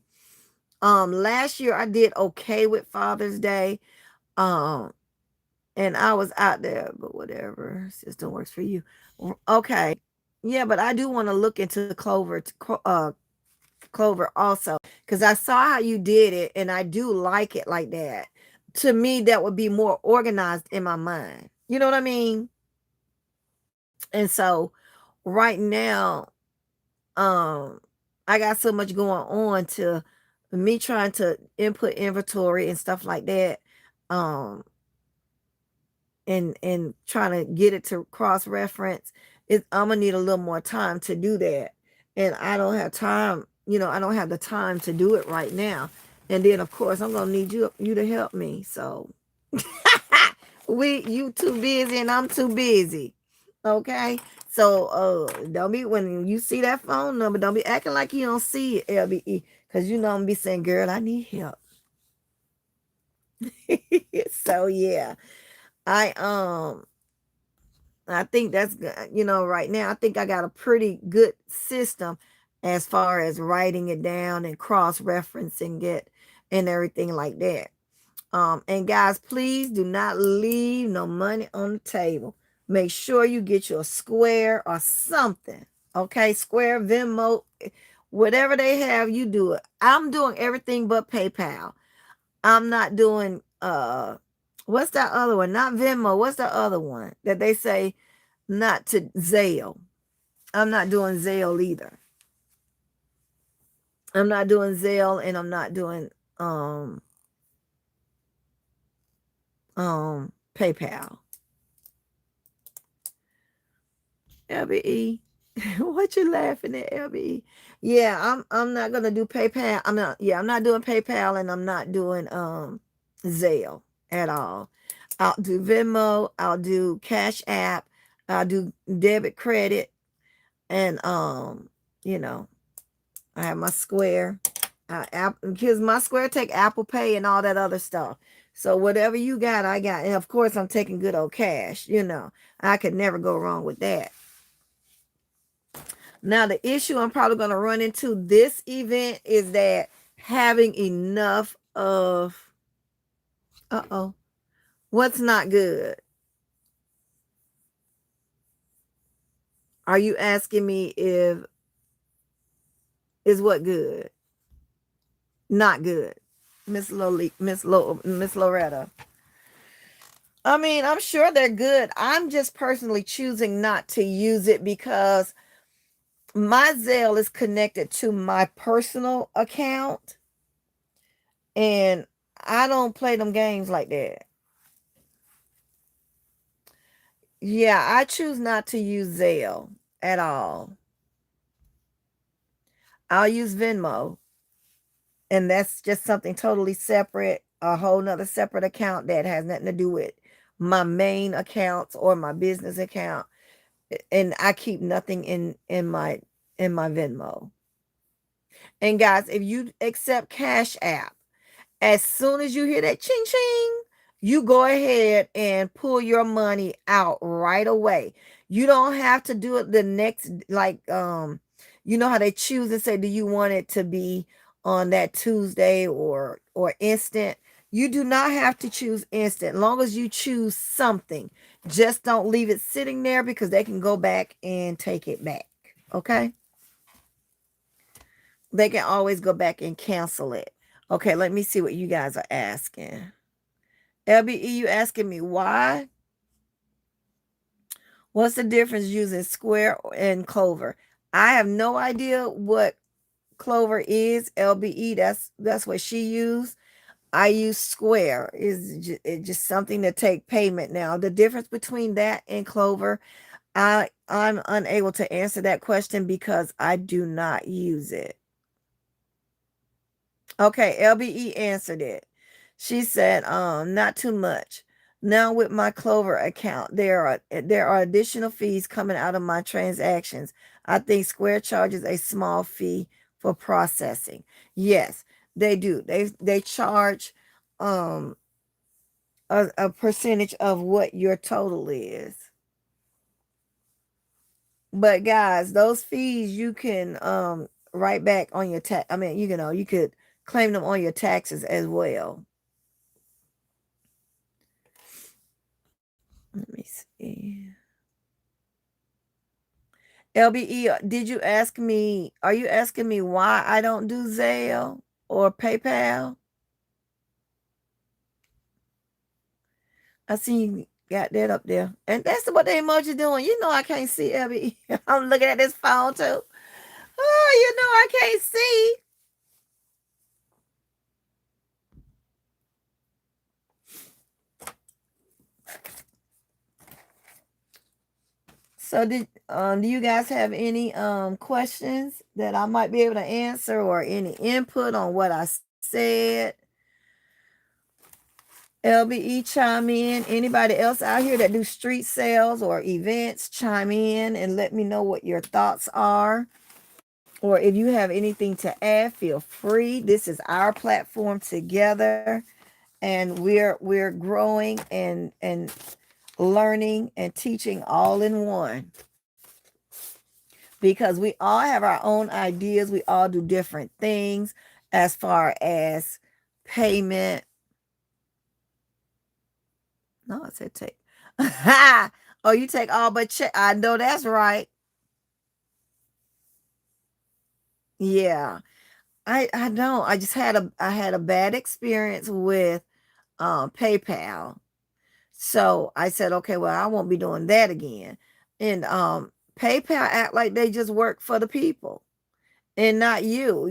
Last year I did okay with Father's Day. Um, and I was out there, but whatever. System works for you. Okay. Yeah, but I do want to look into Clover also because I saw how you did it and I do like it like that. To me, that would be more organized in my mind. You know what I mean? And so right now, um, I got so much going on to me trying to input inventory and stuff like that. Um, and trying to get it to cross reference, I'm gonna need a little more time to do that, and I don't have time. I don't have the time to do it right now. And then of course I'm gonna need you to help me. So you too busy and I'm too busy. Okay. So don't be, when you see that phone number, don't be acting like you don't see it, LBE, because I'm gonna be saying, girl, I need help. So yeah, I I think that's good. Right now, I think I got a pretty good system as far as writing it down and cross-referencing it and everything like that. And guys, please do not leave no money on the table. Make sure you get your Square or something. Okay, Square, Venmo, whatever they have, you do it. I'm doing everything but PayPal. I'm not doing what's that other one? Not Venmo. What's the other one that they say not to? Zelle. I'm not doing Zelle either. I'm not doing Zelle, and I'm not doing PayPal. LBE. What you laughing at, LBE? Yeah, I'm not gonna do PayPal. I'm not doing PayPal, and I'm not doing Zelle at all. I'll do Venmo, I'll do Cash App, I'll do debit credit, and you know, I have my Square. Because my Square take Apple Pay and all that other stuff. So whatever you got, I got. And of course I'm taking good old cash, I could never go wrong with that. Now, the issue I'm probably going to run into this event is that having enough of, what's not good? Are you asking me if, is what good? Not good. Miss Loretta. I mean, I'm sure they're good. I'm just personally choosing not to use it because my Zelle is connected to my personal account, and I don't play them games like that. Yeah, I choose not to use Zelle at all. I'll use Venmo, and that's just something totally separate, a whole nother separate account that has nothing to do with my main accounts or my business account. And I keep nothing in my Venmo. And guys, if you accept Cash App, as soon as you hear that ching ching, you go ahead and pull your money out right away. You don't have to do it the next, like, how they choose and say, do you want it to be on that Tuesday or instant? You do not have to choose instant. As long as you choose something, just don't leave it sitting there because they can go back and take it back. Okay? They can always go back and cancel it. Okay, let me see what you guys are asking. LBE, you asking me why? What's the difference using Square and Clover? I have no idea what Clover is. LBE, that's what she used. I use Square. It's just something to take payment now. The difference between that and Clover, I'm unable to answer that question because I do not use it. Okay, LBE answered it. She said, not too much. Now with my Clover account, there are additional fees coming out of my transactions. I think Square charges a small fee for processing. Yes, they do. They charge a percentage of what your total is. But guys, those fees you can write back on your tax. I mean, you could claim them on your taxes as well. Let me see. LBE, are you asking me why I don't do Zelle or PayPal? I see you got that up there. And that's what the emoji doing. I can't see LBE. I'm looking at this phone too. Oh, I can't see. So do you guys have any questions that I might be able to answer or any input on what I said? LBE chime in. Anybody else out here that do street sales or events, chime in and let me know what your thoughts are. Or if you have anything to add, feel free. This is our platform together, and we're growing and learning and teaching all in one, because we all have our own ideas. We all do different things as far as payment. No, I said take. Oh, you take all but check. I know that's right. Yeah. I don't. I had a bad experience with PayPal. So I said, okay, well, I won't be doing that again. And PayPal act like they just work for the people and not you.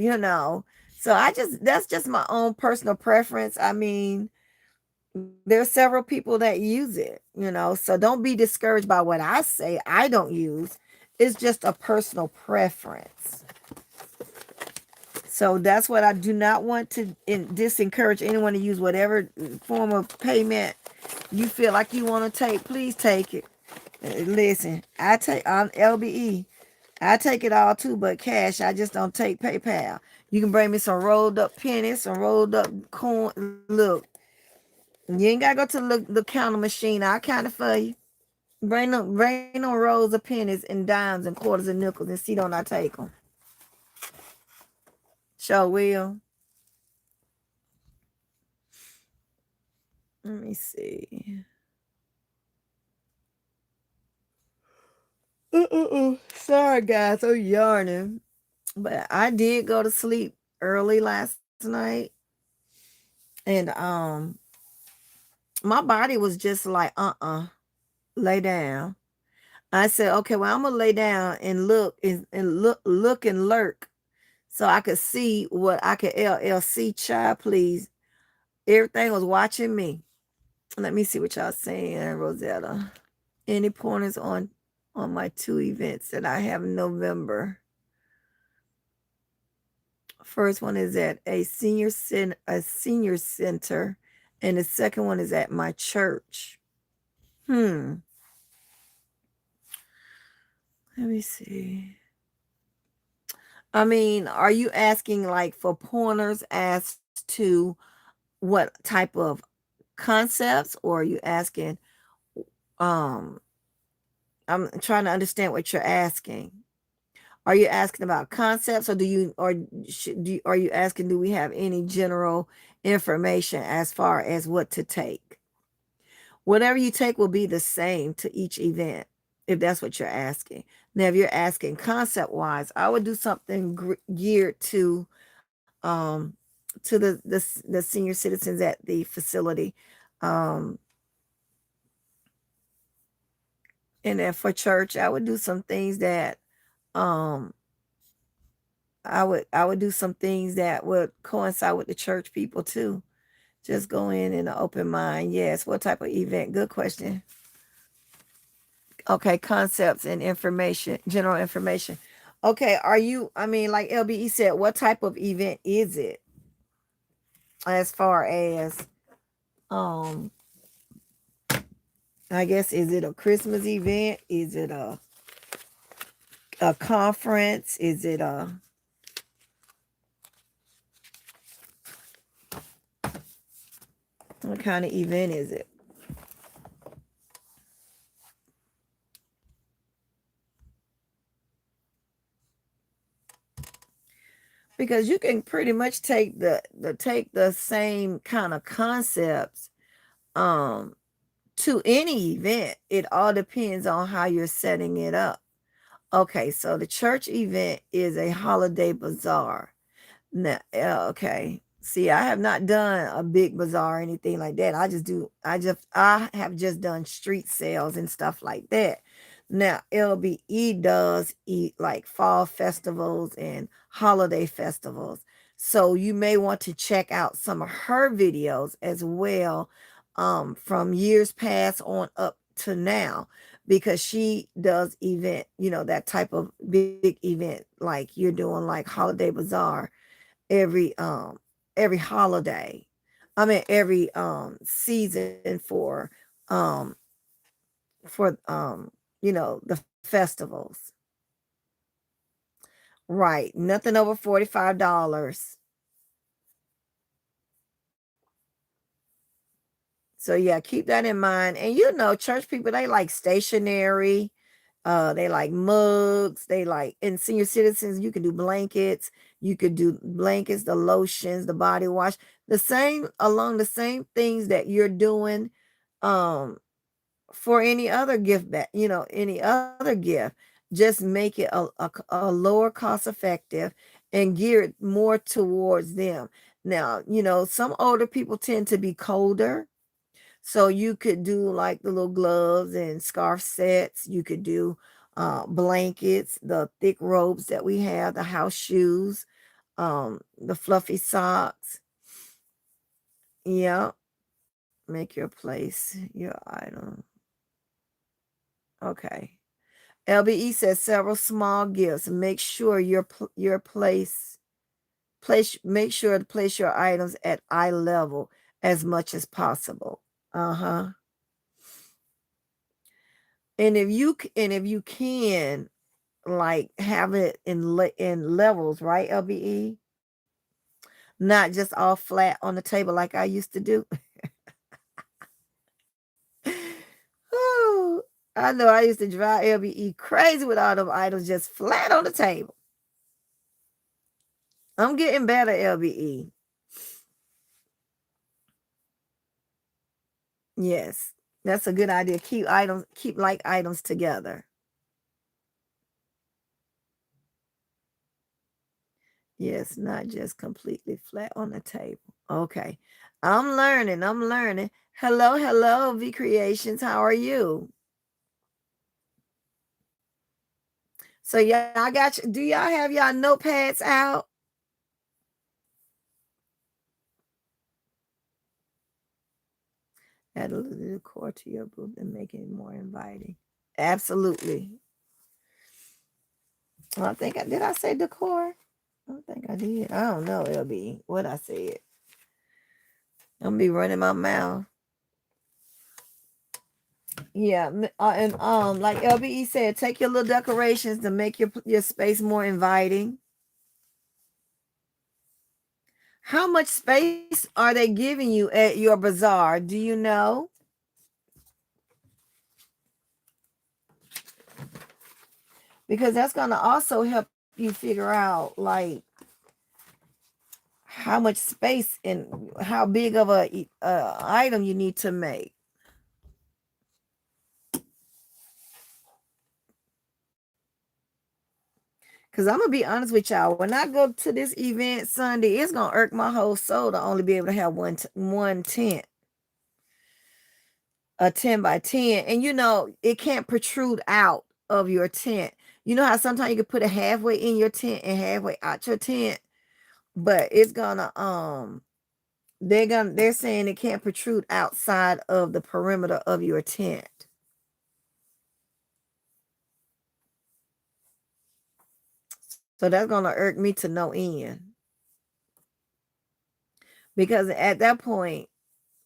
So that's just my own personal preference. I mean, there's several people that use it. So don't be discouraged by what I say. I don't use. It's just a personal preference. So that's what I do not want to disencourage anyone to use whatever form of payment you feel like you want to take. Please take it. Listen, I'm LBE. I take it all too, but cash. I just don't take PayPal. You can bring me some rolled up pennies, some rolled up coin. Look, you ain't gotta go to the counter machine. I'll count it for you. Bring them rolls of pennies and dimes and quarters and nickels and see don't I take them. Sure will. Let me see. Sorry, guys. I'm yarning. But I did go to sleep early last night. And my body was just like, lay down. I said, okay, well, I'm gonna lay down and look and lurk so I could see what I could LLC, child, please. Everything was watching me. Let me see what y'all saying, Rosetta. Any pointers on my 2 events that I have in November? First one is at a senior center, and the second one is at my church. Let me see. I mean, are you asking like for pointers as to what type of concepts, or are you asking I'm trying to understand what you're asking. Are you asking about concepts, or are you asking, do we have any general information as far as what to take? Whatever you take will be the same to each event, if that's what you're asking. Now, if you're asking concept wise, I would do something geared um to the senior citizens at the facility. Um and then for church, I would do some things that um I would do some things that would coincide with the church people too. Just go in an open mind. Yes. What type of event? Good question. Okay, concepts and information, general information. Okay, I mean, like LBE said, what type of event is it? As far as um I guess, is it a Christmas event? Is it a conference? Is it what kind of event is it? Because you can pretty much take the same kind of concepts um to any event. It all depends on how you're setting it up. Okay, so the church event is a holiday bazaar. Now, okay. See, I have not done a big bazaar or anything like that. I have just done street sales and stuff like that. Now, LBE does eat like fall festivals and holiday festivals. So you may want to check out some of her videos as well, from years past on up to now, because she does event, that type of big event like you're doing like holiday bazaar every holiday. I mean every season um for the festivals. Right. Nothing over $45. So yeah, keep that in mind. And church people, they like stationery, they like mugs, they like, and senior citizens, you can do blankets, the lotions, the body wash, along the same things that you're doing um for any other gift any other gift. Just make it a lower cost effective and gear it more towards them. Now, some older people tend to be colder, so you could do like the little gloves and scarf sets. You could do blankets, the thick robes that we have, the house shoes, the fluffy socks. Yeah, make your place your item. Okay. LBE says several small gifts. Make sure your make sure to place your items at eye level as much as possible. Uh-huh. And if you can, like, have it in levels, right, LBE? Not just all flat on the table like I used to do. Oh, I know I used to drive LBE crazy with all them items just flat on the table. I'm getting better, LBE. Yes, that's a good idea. Keep like items together. Yes, not just completely flat on the table. Okay. I'm learning. I'm learning. Hello, hello, V Creations. How are you? So y'all got you. Do y'all have y'all notepads out? Add a little decor to your booth and make it more inviting. Absolutely. Well, did I say decor? I don't think I did. I don't know, LB. What I said. I'm gonna be running my mouth. Yeah, and like LBE said, take your little decorations to make your space more inviting. How much space are they giving you at your bazaar? Do you know? Because that's gonna also help you figure out like how much space and how big of a item you need to make. Cause I'm gonna be honest with y'all. When I go to this event Sunday, it's gonna irk my whole soul to only be able to have one tent, a 10 by 10, and it can't protrude out of your tent. You know how sometimes you can put it halfway in your tent and halfway out your tent, but it's gonna they're saying it can't protrude outside of the perimeter of your tent. So that's gonna irk me to no end. Because at that point,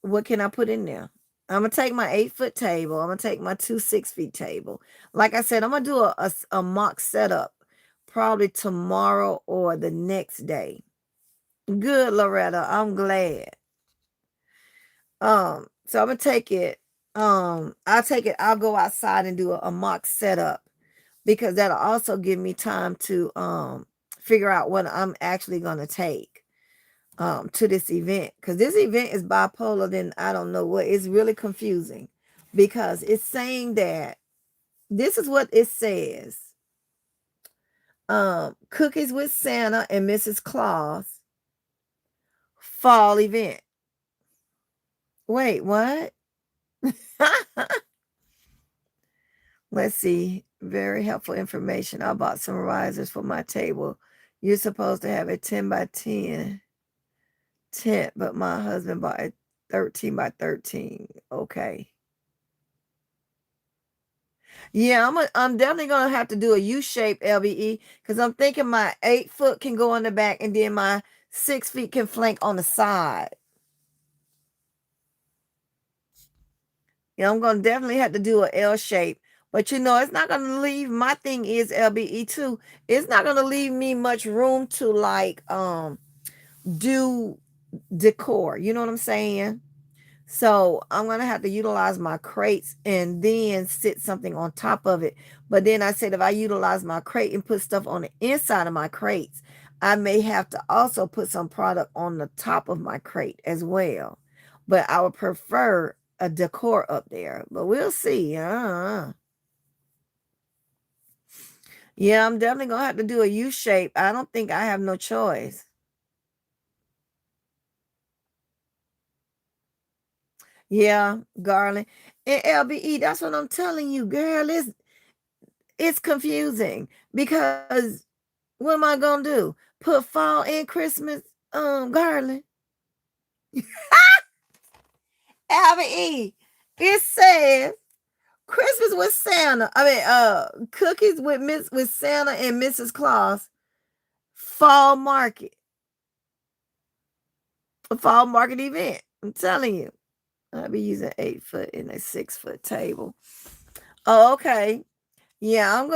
what can I put in there? I'm gonna take my 8-foot table. I'm gonna take my 2 6-feet table. Like I said, I'm gonna do a mock setup probably tomorrow or the next day. Good, Loretta. I'm glad. So I'm gonna take it. I'll take it. I'll go outside and do a mock setup because that'll also give me time to figure out what I'm actually gonna take to this event, because this event is bipolar. Then I don't know what. It's really confusing because it's saying that this is what it says. Cookies with Santa and Mrs. Claus fall event. Wait, what? Let's see. Very helpful information. I bought some risers for my table. You're supposed to have a 10 by 10 tent, but my husband bought a 13 by 13. Okay. Yeah, I'm definitely gonna have to do a U shape LBE because I'm thinking my 8 foot can go on the back and then my 6 feet can flank on the side. Yeah, I'm gonna definitely have to do a L shape. But it's not gonna leave my thing is LBE too. It's not gonna leave me much room to like do decor. You know what I'm saying? So I'm gonna have to utilize my crates and then sit something on top of it. But then I said if I utilize my crate and put stuff on the inside of my crates, I may have to also put some product on the top of my crate as well. But I would prefer a decor up there. But we'll see. Yeah, I'm definitely gonna have to do a U shape. I don't think I have no choice. Yeah, Garland. And LBE, that's what I'm telling you, girl. It's confusing because what am I gonna do? Put fall and Christmas garland. LBE. It says Christmas with Santa. I mean cookies with Santa and Mrs. Claus. Fall market. A fall market event. I'm telling you. I'll be using 8 foot in a 6 foot table. Oh, okay. Yeah,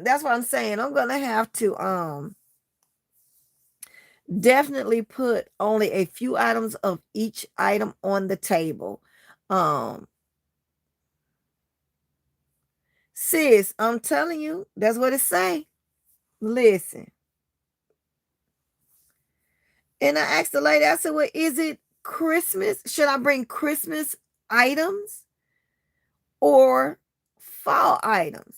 that's what I'm saying. I'm gonna have to definitely put only a few items of each item on the table. Um sis, I'm telling you, that's what it say. Listen. And I asked the lady, I said, well, is it Christmas? Should I bring Christmas items or fall items?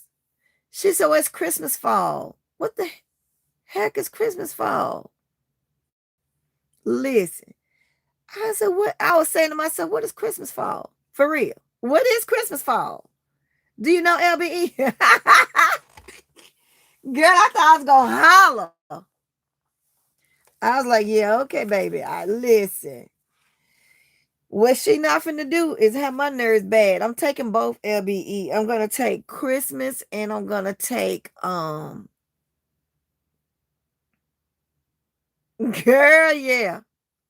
She said, well, it's Christmas fall. What the heck is Christmas fall? Listen, I said, what? I was saying to myself, what is Christmas fall? For real. What is Christmas fall? Do you know LBE? Girl, I thought I was going to holler. I was like, yeah, okay, baby. I listen. What she not finna do is have my nerves bad. I'm taking both LBE. I'm gonna take Christmas and I'm gonna take girl, yeah.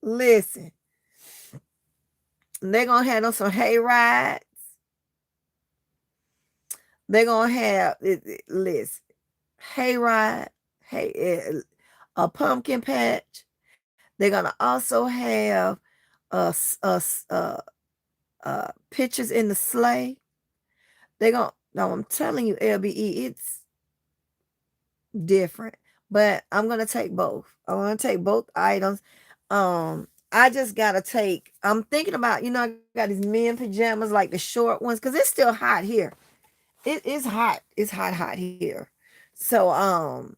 Listen, they're gonna have them some hay rides. They're gonna have listen, hay ride, a pumpkin patch. They're gonna also have pictures in the sleigh. They're gonna no, I'm telling you, LBE, it's different. But I'm gonna take both. I want to take both items. I just gotta take. I'm thinking about, I got these men pajamas, like the short ones, because it's still hot here. It is hot. It's hot here. So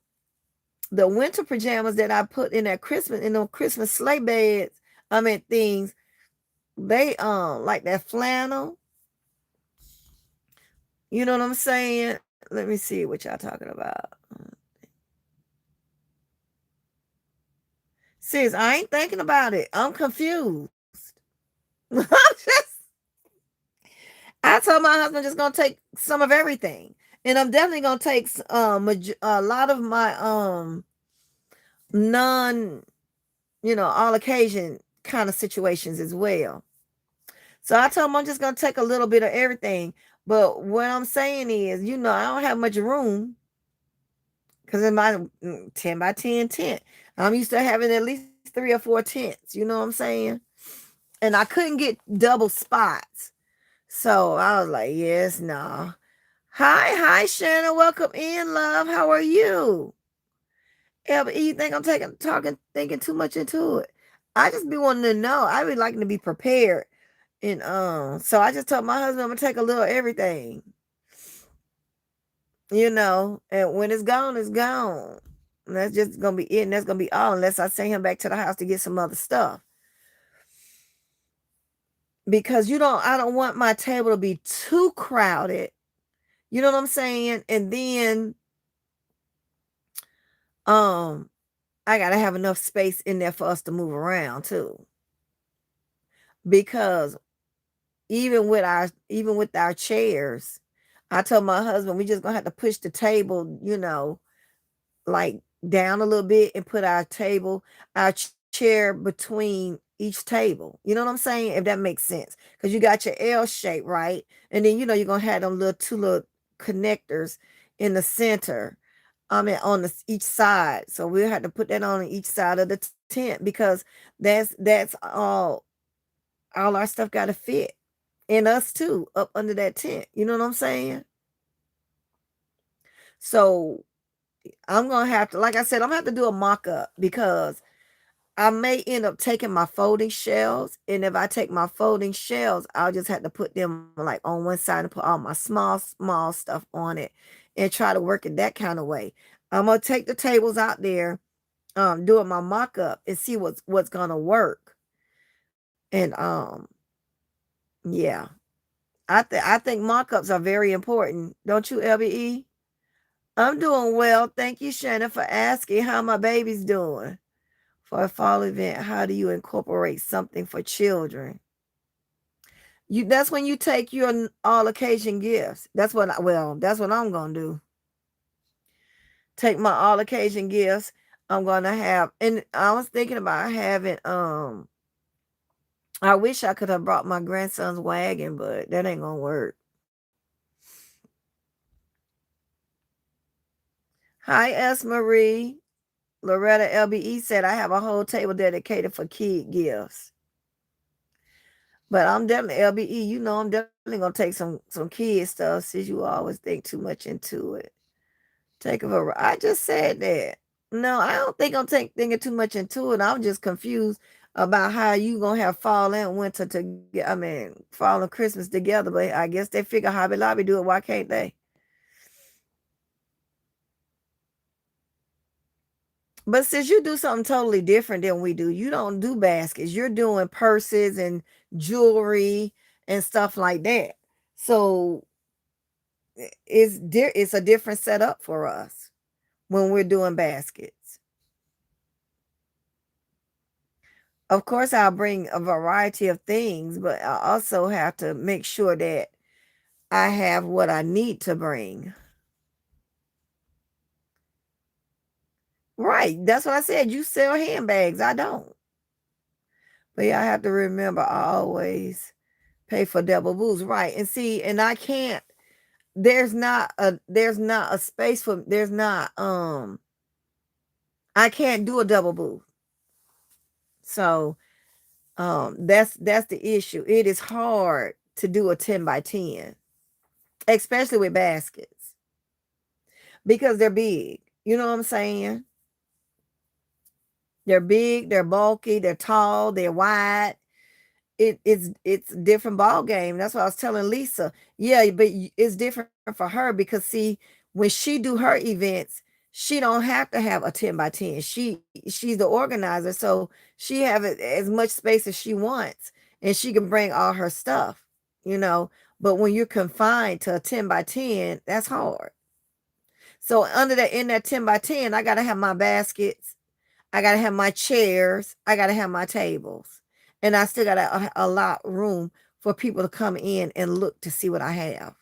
the winter pajamas that I put in those Christmas sleigh beds, I mean things, they like that flannel. You know what I'm saying? Let me see what y'all talking about. Sis, I ain't thinking about it. I'm confused. I told my husband just gonna take some of everything, and I'm definitely gonna take a lot of my non, all occasion kind of situations as well. So I told him I'm just gonna take a little bit of everything. But what I'm saying is, I don't have much room because in my 10 by 10 tent, I'm used to having at least 3 or 4 tents. You know what I'm saying? And I couldn't get double spots. So I was like, yes, no. Hi, Shannon. Welcome in, love. How are you? Yeah, but you think I'm thinking too much into it. I just be wanting to know. I be liking to be prepared. And so I just told my husband I'm gonna take a little everything. And when it's gone, it's gone. And that's just gonna be it, and that's gonna be all unless I send him back to the house to get some other stuff. Because I don't want my table to be too crowded. You know what I'm saying? And then um I gotta have enough space in there for us to move around too. Because even with our chairs, I told my husband we just gonna have to push the table, like down a little bit and put our chair between each table. You know what I'm saying? If that makes sense. Because you got your L shape, right? And then you're gonna have them little two little connectors in the center. I mean on each side. So we'll have to put that on each side of the tent because that's all our stuff gotta fit. And us too, up under that tent. You know what I'm saying? So I'm gonna have to, like I said, I'm gonna have to do a mock up because I may end up taking my folding shelves, and if I take my folding shelves, I'll just have to put them like on one side and put all my small stuff on it, and try to work it that kind of way. I'm gonna take the tables out there, doing my mock up and see what's gonna work. And yeah, I think mock ups are very important, don't you, LBE? I'm doing well, thank you, Shannon, for asking how my baby's doing. For a fall event, how do you incorporate something for children? That's when you take your all occasion gifts. That's what I'm gonna do. Take my all occasion gifts. I'm gonna have, and I was thinking about having I wish I could have brought my grandson's wagon, but that ain't gonna work. Hi, S. Marie. Loretta LBE said I have a whole table dedicated for kid gifts. But I'm definitely LBE, I'm definitely gonna take some kid stuff since you always think too much into it. I just said that. No, I don't think I'm thinking too much into it. I'm just confused about how you gonna have fall and winter fall and Christmas together. But I guess they figure Hobby Lobby do it. Why can't they? But since you do something totally different than we do, you don't do baskets. You're doing purses and jewelry and stuff like that. So it's a different setup for us when we're doing baskets. Of course, I'll bring a variety of things, but I also have to make sure that I have what I need to bring. Right. That's what I said. You sell handbags. I don't. But yeah, I have to remember I always pay for double booze. Right. And see, and I can't, there's not a space for, there's not, I can't do a double booth. So that's the issue. It is hard to do a 10 by 10, especially with baskets, because they're big. You know what I'm saying? They're big, they're bulky, they're tall, they're wide. It's a different ball game. That's what I was telling Lisa. Yeah, but it's different for her because see, when she do her events, she don't have to have a 10 by 10. She's the organizer, so she have as much space as she wants, and she can bring all her stuff, you know. But when you're confined to a 10 by 10, that's hard. So in that 10 by 10, I gotta have my baskets, I gotta have my chairs, I gotta have my tables, and I still gotta allow room for people to come in and look to see what I have.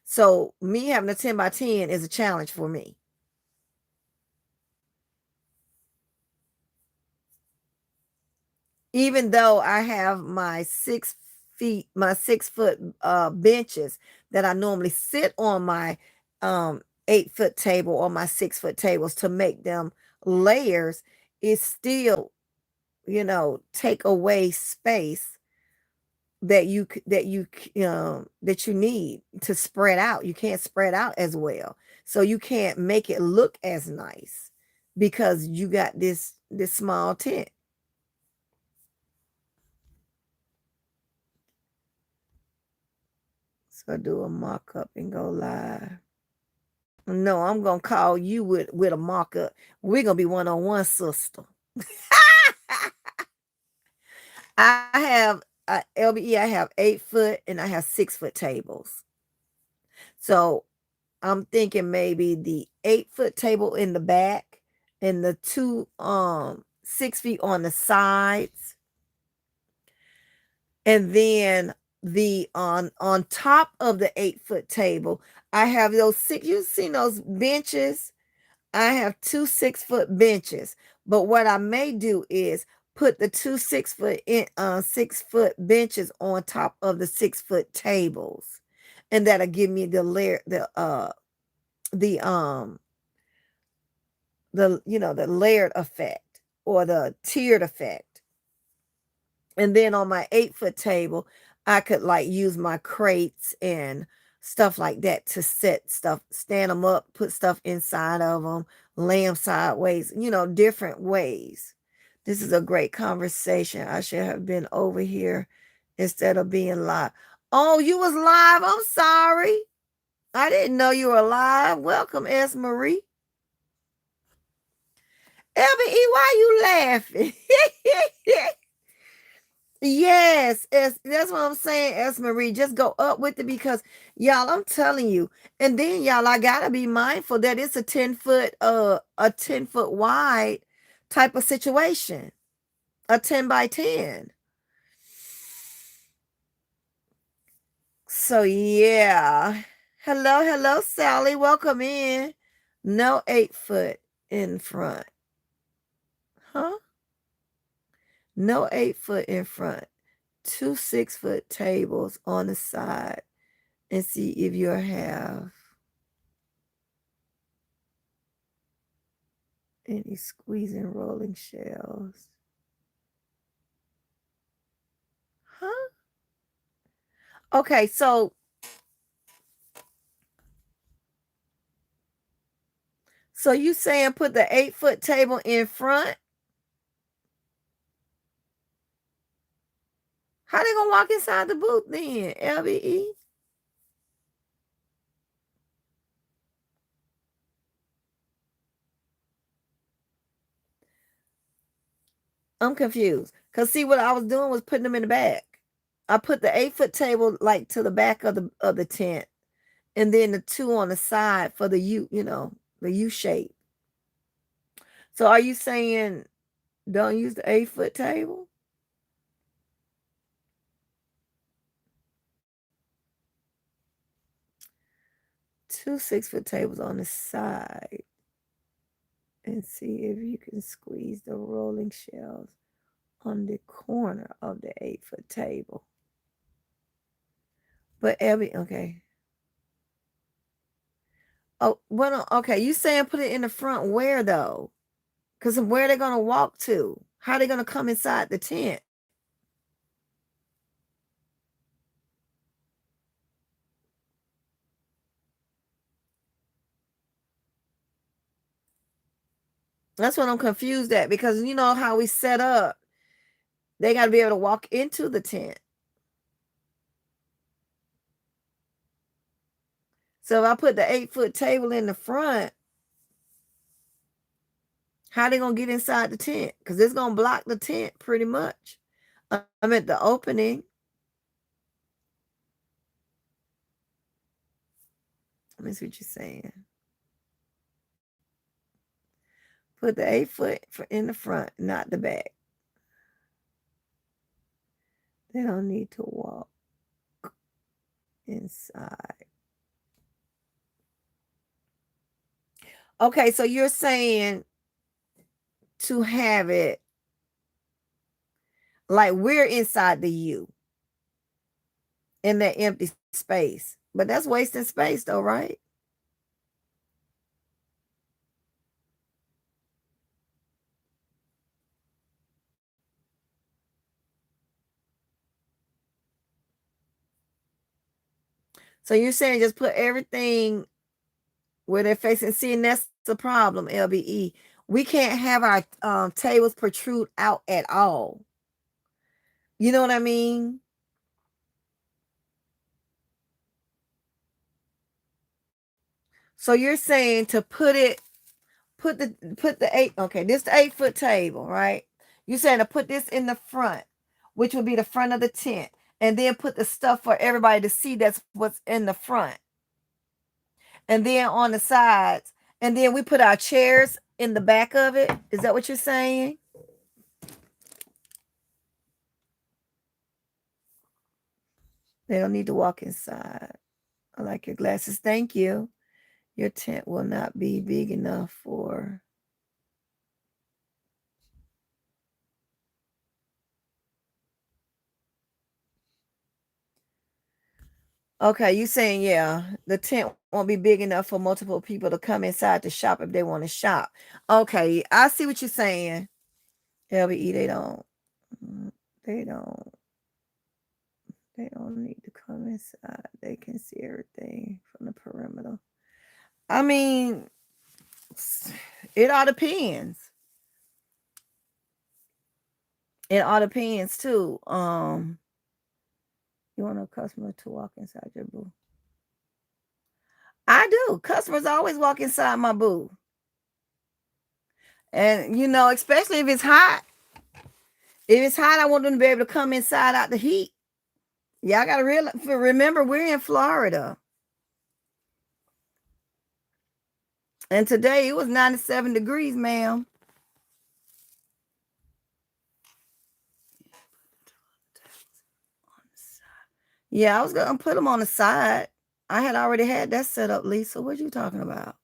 So me having a 10 by 10 is a challenge for me. Even though I have my 6 foot benches that I normally sit on my 8 foot table or my 6 foot tables to make them layers, it still, take away space that you need to spread out. You can't spread out as well. So you can't make it look as nice because you got this small tent. So do a mock up and go live. No, I'm gonna call you with a mock up. We're gonna be one on one, sister. I have LBE, I have 8-foot and I have 6-foot tables. So I'm thinking maybe the 8-foot table in the back and the two 6 feet on the sides. And then the on top of the 8-foot table, I have those you've seen those benches. I have 2 6-foot benches. But what I may do is put the 2 6-foot benches on top of the 6-foot tables. And that'll give me the layer, the the layered effect or the tiered effect. And then on my 8-foot table, I could like use my crates and stuff like that to set stuff, stand them up, put stuff inside of them, lay them sideways, different ways. This is a great conversation. I should have been over here instead of being live. Oh, you was live. I'm sorry. I didn't know you were live. Welcome, S. Marie. LBE, why you laughing? Yes, that's what I'm saying, S. Marie. Just go up with it because y'all, I'm telling you. And then y'all, I gotta be mindful that it's a 10-foot, a 10-foot wide type of situation. A 10 by 10. So yeah. Hello, Sally. Welcome in. No 8-foot in front. Huh? No 8-foot in front. 2 6-foot tables on the side. And see if you have any squeezing rolling shells. Huh? Okay, so you saying put the 8-foot table in front? How they gonna walk inside the booth then, LBE? I'm confused. Cause see what I was doing was putting them in the back. I put the 8-foot table like to the back of the tent, and then the 2 on the side for the the U shape. So are you saying don't use the 8-foot table? Two 6-foot tables on the side, and see if you can squeeze the rolling shells on the corner of the 8-foot table. But okay. Oh, well, okay. You saying put it in the front where though? Because where they gonna walk to? How they gonna come inside the tent? That's what I'm confused at, because you know how we set up. They got to be able to walk into the tent. So if I put the 8-foot table in the front, how they gonna get inside the tent? Because it's gonna block the tent pretty much. I'm at the opening. Let me see what you're saying. Put the 8-foot in the front, not the back. They don't need to walk inside. Okay, so you're saying to have it like we're inside the U in that empty space. But that's wasting space though, right? So you're saying just put everything where they're facing. See, and that's the problem, LBE. We can't have our tables protrude out at all. You know what I mean? So you're saying to put the 8, okay, this the 8-foot table, right? You're saying to put this in the front. which would be the front of the tent, and then put the stuff for everybody to see that's what's in the front. And then on the sides, and then we put our chairs in the back of it. Is that what you're saying? They don't need to walk inside. I like your glasses. Thank you. Your tent will not be big enough for... Okay, you saying, yeah, the tent won't be big enough for multiple people to come inside to shop if they want to shop. Okay, I see what you're saying. LBE, they don't need to come inside. They can see everything from the perimeter. I mean, it all depends. It all depends too. You want a customer to walk inside your booth? I do. Customers always walk inside my booth. And, you know, especially if it's hot. If it's hot, I want them to be able to come inside out the heat. Y'all got to remember, we're in Florida. And today it was 97 degrees, ma'am. Yeah, I was going to put them on the side. I had already had that set up, Lisa. What you talking about?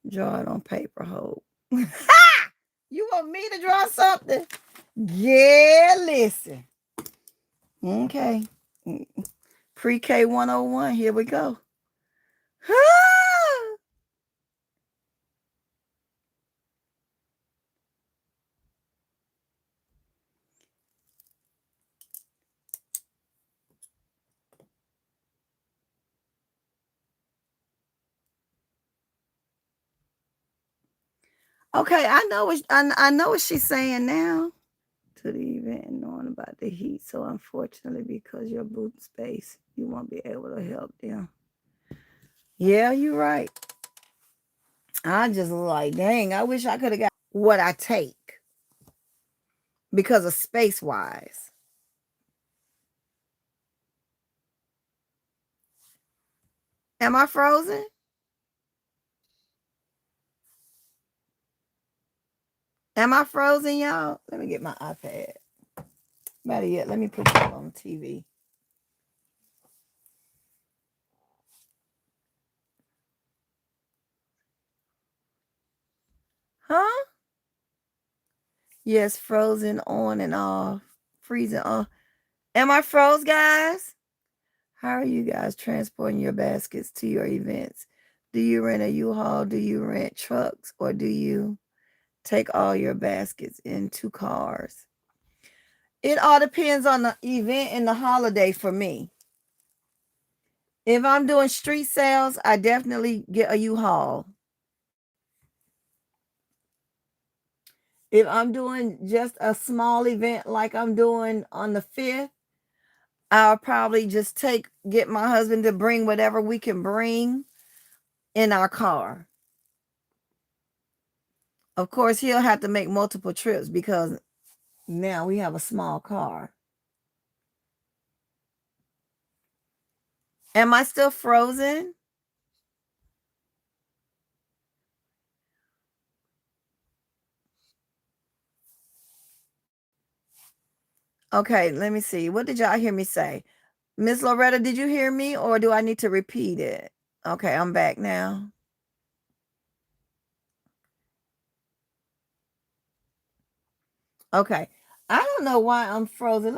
Draw it on paper, Hope. You want me to draw something? Yeah, listen. Okay. Pre-K 101. Here we go. Okay, I know what she's saying now. To the event and knowing about the heat. So unfortunately, because your booth space, you won't be able to help them. Yeah, you're right. I just like, dang, I wish I could have got what I take because of space wise. Am I frozen? Am I frozen, y'all? Let me get my iPad. Better yet, let me put that on TV. Huh? Yes, frozen on and off. Freezing off. Am I froze, guys? How are you guys transporting your baskets to your events? Do you rent a U-Haul? Do you rent trucks? Or do you take all your baskets in 2 cars? It all depends on the event and the holiday for me. If I'm doing street sales, I definitely get a U-Haul. If I'm doing just a small event like I'm doing on the 5th, I'll probably just get my husband to bring whatever we can bring in our car. Of course, he'll have to make multiple trips because now we have a small car. Am I still frozen? Okay, let me see. What did y'all hear me say? Miss Loretta, did you hear me or do I need to repeat it? Okay, I'm back now. Okay. I don't know why I'm frozen.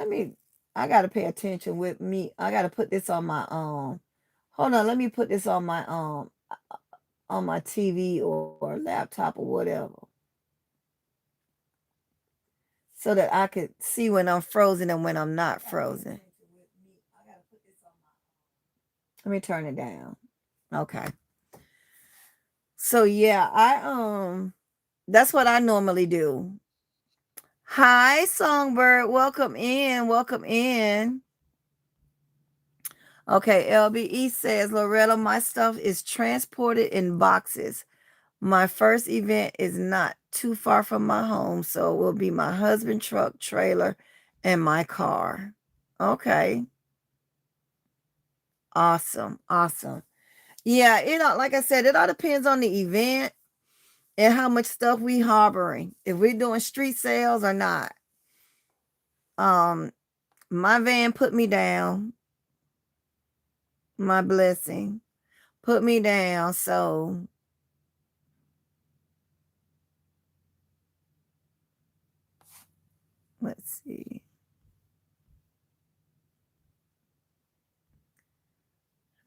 I got to pay attention with me. I got to put this on my hold on, let me put this on my TV or laptop or whatever. So that I could see when I'm frozen and when I'm not frozen. Let me turn it down. Okay. So yeah, that's what I normally do. Hi, Songbird. Welcome in. Welcome in. Okay, LBE says, Loretta, my stuff is transported in boxes. My first event is not too far from my home, so it will be my husband truck, trailer, and my car. Okay. Awesome. Awesome. Yeah, it all, like I said, it all depends on the event and how much stuff we harboring. If we're doing street sales or not. Um, my van put me down. My blessing put me down. So let's see.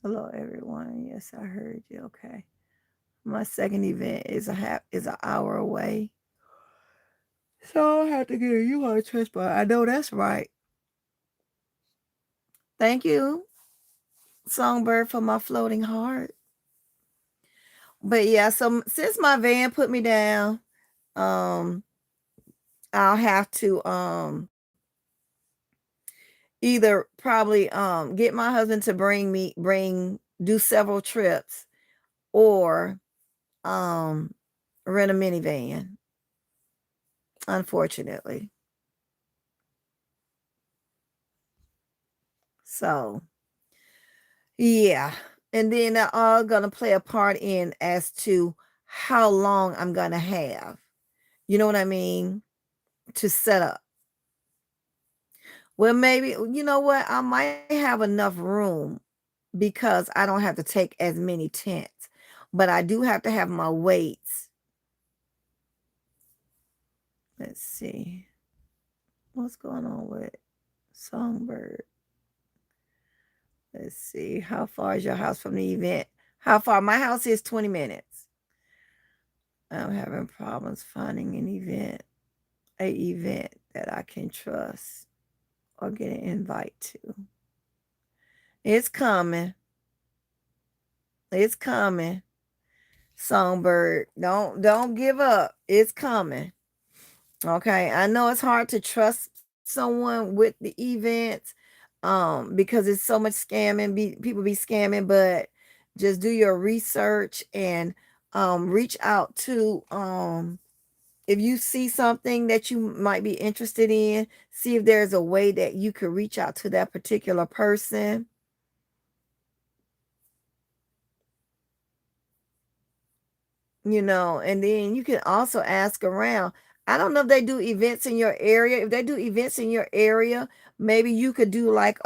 Hello, everyone. Yes, I heard you. Okay. My second event is an hour away. So I have to get a U-Haul transport. I know that's right. Thank you, Songbird, for my floating heart. But yeah, so since my van put me down, um, I'll have to either probably get my husband to do several trips or um rent a minivan, unfortunately. So yeah. And then they're all gonna play a part in as to how long I'm gonna have. You know what I mean? To set up. Well, maybe you know what? I might have enough room because I don't have to take as many tents. But I do have to have my weights. Let's see. What's going on with Songbird? Let's see. How far is your house from the event? How far? My house is 20 minutes. I'm having problems finding a event that I can trust or get an invite to. It's coming. It's coming. Songbird, don't give up. It's coming. Okay. I know it's hard to trust someone with the events because it's so much scamming, people be scamming, but just do your research and reach out to if you see something that you might be interested in, see if there's a way that you could reach out to that particular person. And then you can also ask around. I don't know if they do events in your area. If they do events in your area, maybe you could do like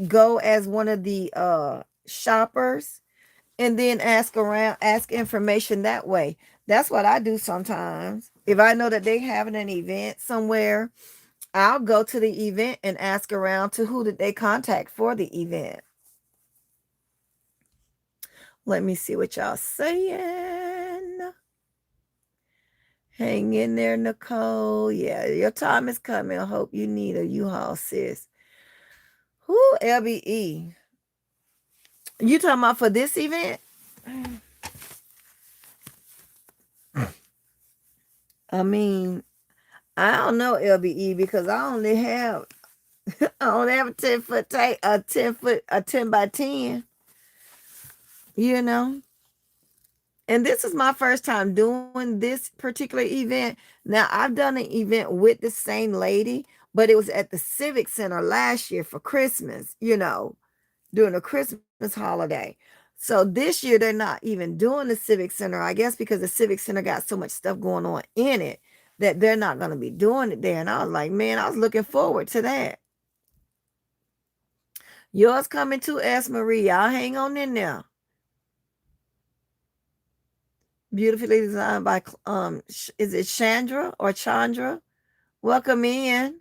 go as one of the shoppers and then ask around, ask information that way. That's what I do sometimes. If I know that they having an event somewhere, I'll go to the event and ask around to who did they contact for the event. Let me see what y'all saying. Hang in there, Nicole. Yeah, your time is coming. I hope you need a U-Haul, sis. Who LBE? You talking about for this event? I mean, I don't know LBE because I only have a 10-foot tank, a 10 by 10, you know. And this is my first time doing this particular event. Now, I've done an event with the same lady, but it was at the Civic Center last year for Christmas, during the Christmas holiday. So this year, they're not even doing the Civic Center, I guess, because the Civic Center got so much stuff going on in it that they're not going to be doing it there. And I was like, man, I was looking forward to that. Yours coming too, S. Marie. Y'all hang on in there. Beautifully designed by is it Chandra or Chandra? Welcome in.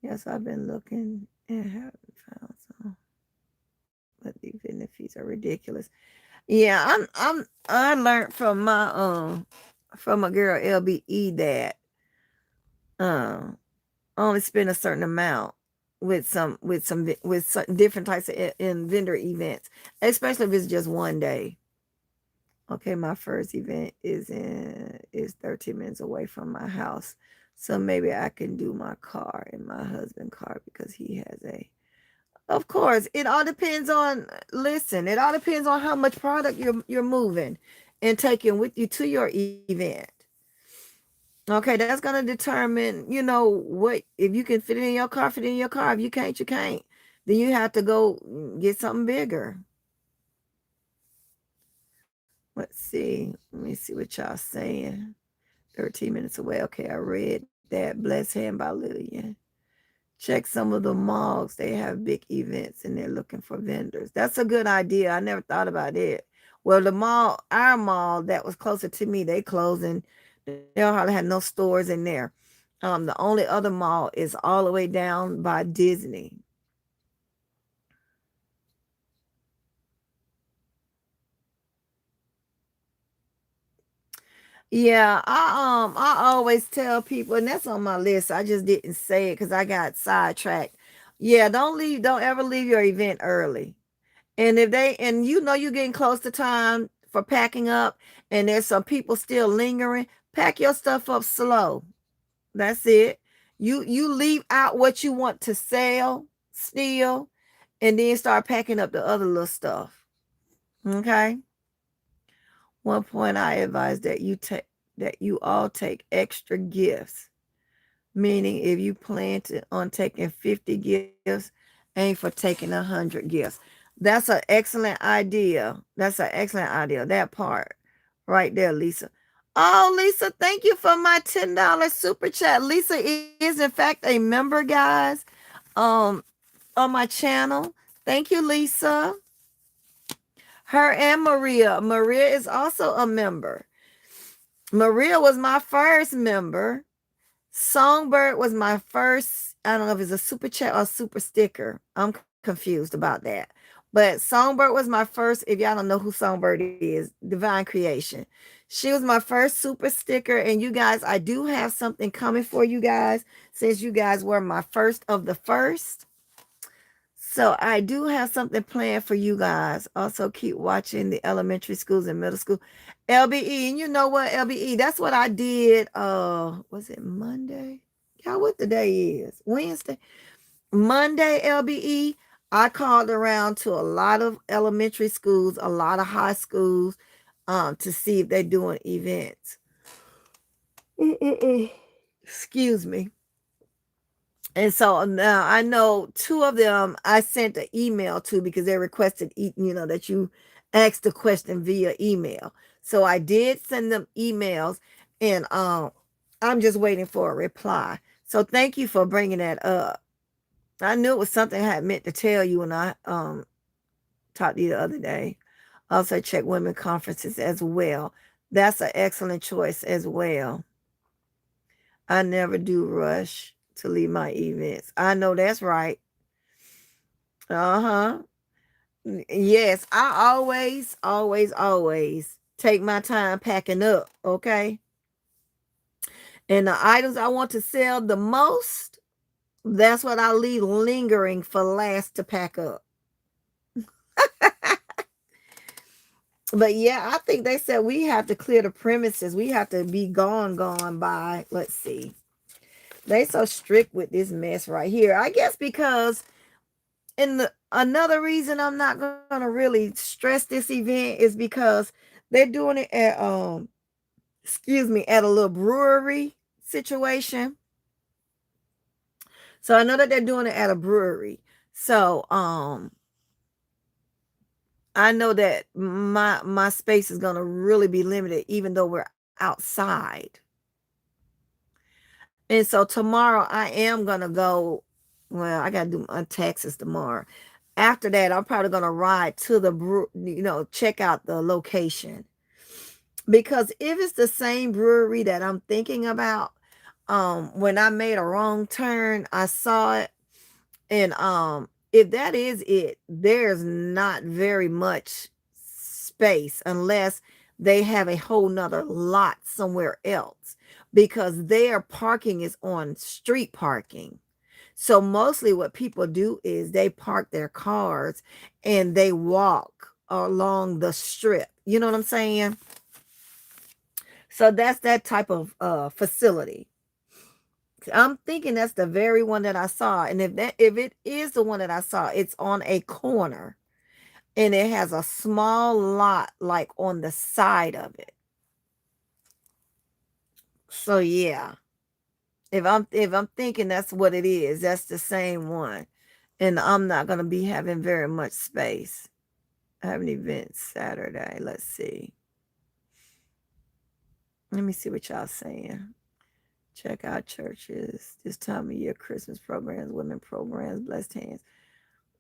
Yes, I've been looking and haven't found some, but the vending fees are ridiculous. Yeah, I learned from a girl LBE that um only spend a certain amount with some different types of in vendor events, especially if it's just one day. Okay, my first event is 13 minutes away from my house. So maybe I can do my car and my husband's car because he has a. Of course, it all depends on listen, it all depends on how much product you're moving and taking with you to your event. Okay, that's gonna determine, you know, what if you can fit it in your car, fit it in your car. If you can't, you can't. Then you have to go get something bigger. Let's see. Let me see what y'all saying. 13 minutes away. Okay, I read that. Blessed Hand by Lillian. Check some of the malls. They have big events and they're looking for vendors. That's a good idea. I never thought about it. Well, the mall, our mall that was closer to me, they closing. They don't hardly have no stores in there. The only other mall is all the way down by Disney. Yeah, I always tell people, and that's on my list. I just didn't say it because I got sidetracked. Yeah, don't ever leave your event early. And if they and you know you're getting close to time for packing up, and there's some people still lingering, pack your stuff up slow. That's it. You leave out what you want to sell, steal, and then start packing up the other little stuff. Okay. One point I advise that you all take extra gifts. Meaning if you plan on taking 50 gifts, aim for taking 100 gifts. That's an excellent idea. That's an excellent idea. That part right there, Lisa. Oh, Lisa, thank you for my $10 super chat. Lisa is in fact a member, guys. Um, on my channel. Thank you, Lisa. Her and Maria. Maria is also a member. Maria was my first member. Songbird was my first. I don't know if it's a super chat or super sticker. I'm confused about that. But Songbird was my first. If y'all don't know who Songbird is, Divine Creation. She was my first super sticker. And you guys, I do have something coming for you guys since you guys were my first of the first. So I do have something planned for you guys. Also, keep watching the elementary schools and middle school. LBE, and you know what, LBE, that's what I did. Was it Monday? Yeah, what the day is? Wednesday. Monday, LBE. I called around to a lot of elementary schools, a lot of high schools, to see if they're doing events. Excuse me. And so now I know two of them I sent an email to because they requested, that you ask the question via email. So I did send them emails, and I'm just waiting for a reply. So thank you for bringing that up. I knew it was something I had meant to tell you when I talked to you the other day. Also check women conferences as well. That's an excellent choice as well. I never do rush to leave my events. I know that's right. Uh-huh. Yes, I always take my time packing up, okay? And the items I want to sell the most, that's what I leave lingering for last to pack up. But yeah, I think they said we have to clear the premises. We have to be gone by, let's see. They so strict with this mess right here. I guess because another reason I'm not gonna really stress this event is because they're doing it at excuse me, at a little brewery situation. So I know that they're doing it at a brewery. So I know that my space is gonna really be limited, even though we're outside. And so tomorrow I am gonna go. Well, I gotta do my taxes tomorrow. After that, I'm probably gonna ride to the check out the location. Because if it's the same brewery that I'm thinking about, when I made a wrong turn, I saw it. And if that is it, there's not very much space unless they have a whole nother lot somewhere else, because their parking is on street parking. So mostly what people do is they park their cars and they walk along the strip. You know what I'm saying? So that's that type of facility. I'm thinking that's the very one that I saw. And if it is the one that I saw, it's on a corner and it has a small lot like on the side of it. So yeah, if I'm thinking that's what it is, that's the same one, and I'm not gonna be having very much space. I have an event Saturday. Let's see. Let me see what y'all saying. Check out churches this time of year, Christmas programs, women programs, blessed hands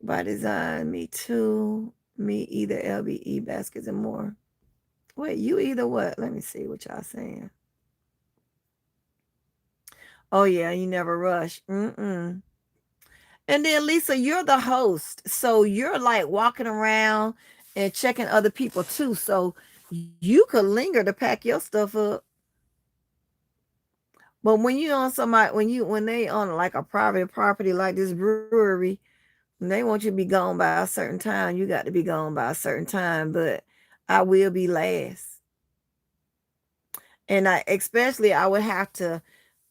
by design. Me too. Me either LBE baskets and more. Wait, you either what? Let me see what y'all saying. Oh yeah, you never rush. Mm-mm. And then Lisa, you're the host, so you're like walking around and checking other people too. So you could linger to pack your stuff up. But when you on somebody, when they on like a private property like this brewery, and they want you to be gone by a certain time, you got to be gone by a certain time. But I will be last. And I would have to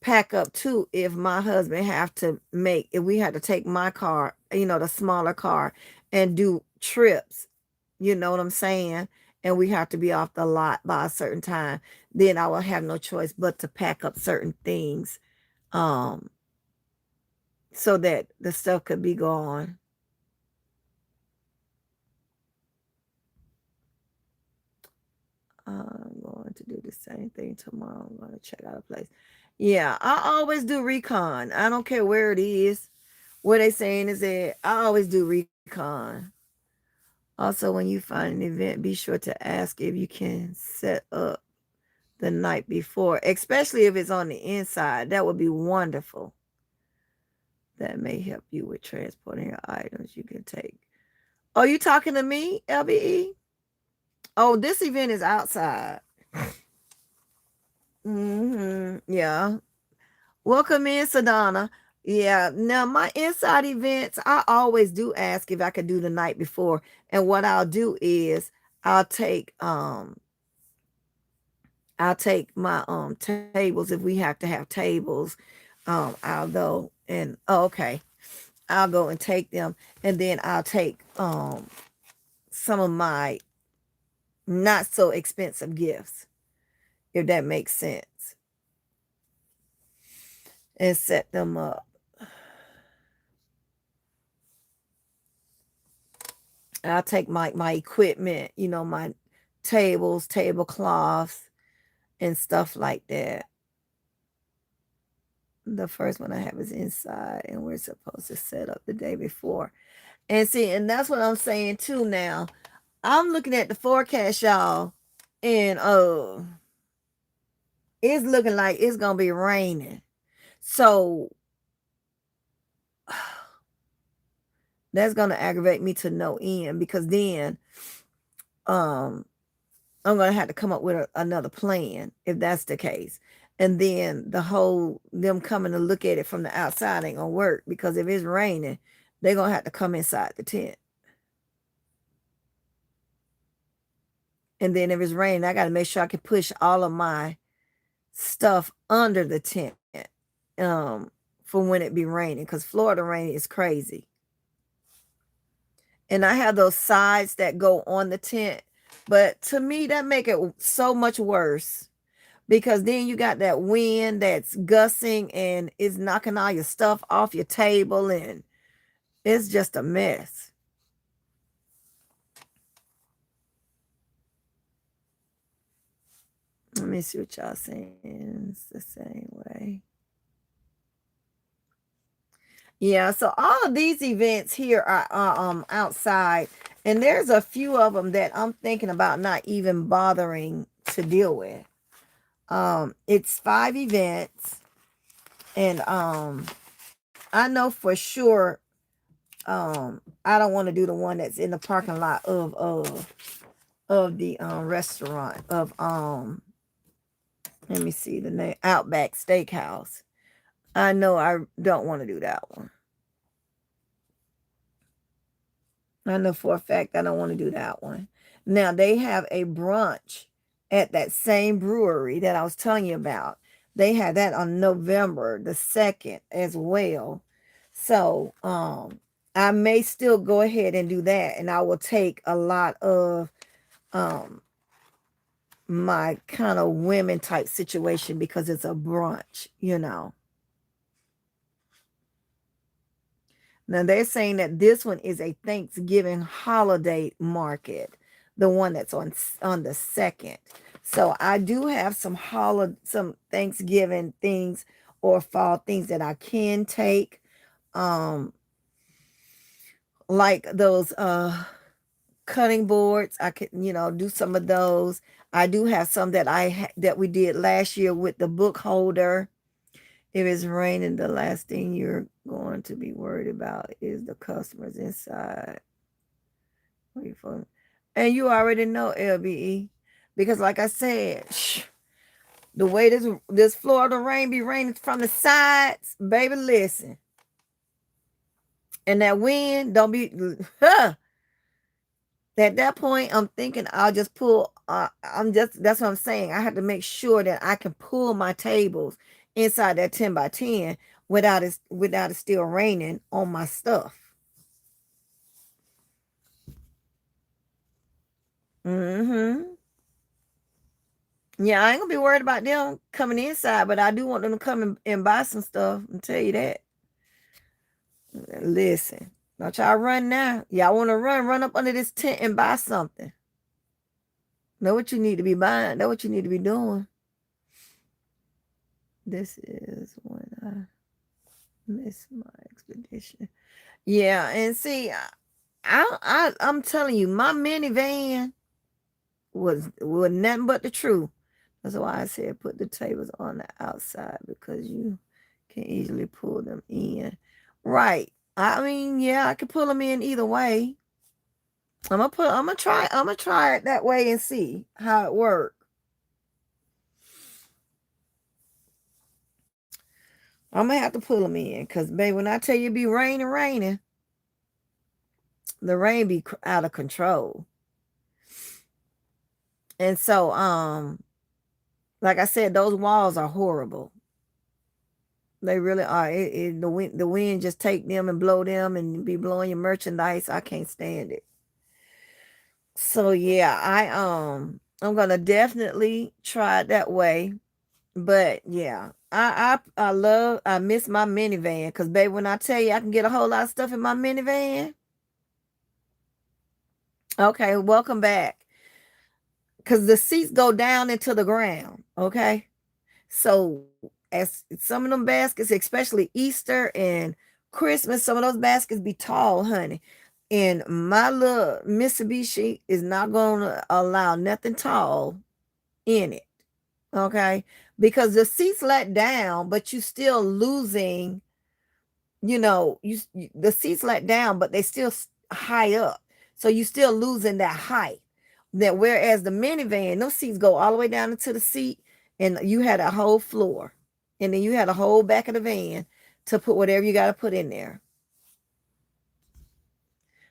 pack up too if my husband have to make, if we had to take my car, the smaller car, and do trips, you know what I'm saying? And we have to be off the lot by a certain time, then I will have no choice but to pack up certain things, um, so that the stuff could be gone. I'm going to do the same thing tomorrow. I'm going to check out a place. Yeah, I always do recon. I don't care where it is. What they saying is that I always do recon. Also, when you find an event, be sure to ask if you can set up the night before, especially if it's on the inside. That would be wonderful. That may help you with transporting your items you can take. Oh, you talking to me, LBE? Oh, this event is outside. Yeah. Welcome in, Sadana. Yeah. Now my inside events, I always do ask if I could do the night before. And what I'll do is I'll take um I'll take my tables if we have to have tables. I'll go and okay. I'll go and take them, and then I'll take some of my not so expensive gifts, if that makes sense, and set them up. I'll take my equipment, my tables, tablecloths, and stuff like that. The first one I have is inside, and we're supposed to set up the day before. And see, and that's what I'm saying too now. I'm looking at the forecast, y'all, and it's looking like it's gonna be raining. So that's gonna aggravate me to no end, because then um I'm gonna have to come up with another plan if that's the case. And then the whole them coming to look at it from the outside ain't gonna work, because if it's raining, they're gonna have to come inside the tent. And then if it's raining, I gotta make sure I can push all of my stuff under the tent, um, for when it be raining, because Florida rain is crazy. And I have those sides that go on the tent, but to me that make it so much worse, because then you got that wind that's gusting and it's knocking all your stuff off your table, and it's just a mess. Let me see what y'all saying. It's the same way. Yeah, so all of these events here are outside, and there's a few of them that I'm thinking about not even bothering to deal with. It's 5 events, and I know for sure I don't want to do the one that's in the parking lot of the restaurant of let me see the name, Outback Steakhouse. I know I don't want to do that one. I know for a fact I don't want to do that one. Now they have a brunch at that same brewery that I was telling you about. They had that on November the 2nd as well. So I may still go ahead and do that, and I will take a lot of um my kind of women type situation because it's a brunch, you know. Now they're saying that this one is a Thanksgiving holiday market, the one that's on the second. So I do have some Thanksgiving things or fall things that I can take, um, like those cutting boards. I could, do some of those. I do have some that that we did last year with the book holder. If it's raining, the last thing you're going to be worried about is the customers inside. And you already know, LBE, because like I said, the way this Florida rain be raining from the sides, baby, listen. And that wind, don't be, huh. At that point, I'm thinking I'll just pull. That's what I'm saying. I have to make sure that I can pull my tables inside that 10 by 10 without it still raining on my stuff. Mm-hmm. Yeah, I ain't gonna be worried about them coming inside, but I do want them to come and buy some stuff. I'll tell you that. Listen, don't y'all run now. Y'all want to run up under this tent and buy something. Know what you need to be buying. Know what you need to be doing. This is when I miss my expedition. Yeah, and see, I'm telling you, my minivan was nothing but the truth. That's why I said put the tables on the outside because you can easily pull them in. Right. I mean, yeah, I can pull them in either way. I'm gonna try it that way and see how it works. I'm gonna have to pull them in because, babe, when I tell you it be raining, the rain be out of control. And so, like I said, those walls are horrible. They really are. The wind just take them and blow them and be blowing your merchandise. I can't stand it. So yeah, I'm gonna definitely try it that way. But yeah, I miss my minivan because, baby, when I tell you I can get a whole lot of stuff in my minivan. Okay, welcome back. Because the seats go down into the ground. Okay. So as some of them baskets, especially Easter and Christmas, some of those baskets be tall, honey. And my little Mitsubishi is not going to allow nothing tall in it. Okay. Because the seats let down, but you still losing, the seats let down, but they still high up. So you still losing that height. That whereas the minivan, those seats go all the way down into the seat, and you had a whole floor, and then you had a whole back of the van to put whatever you got to put in there.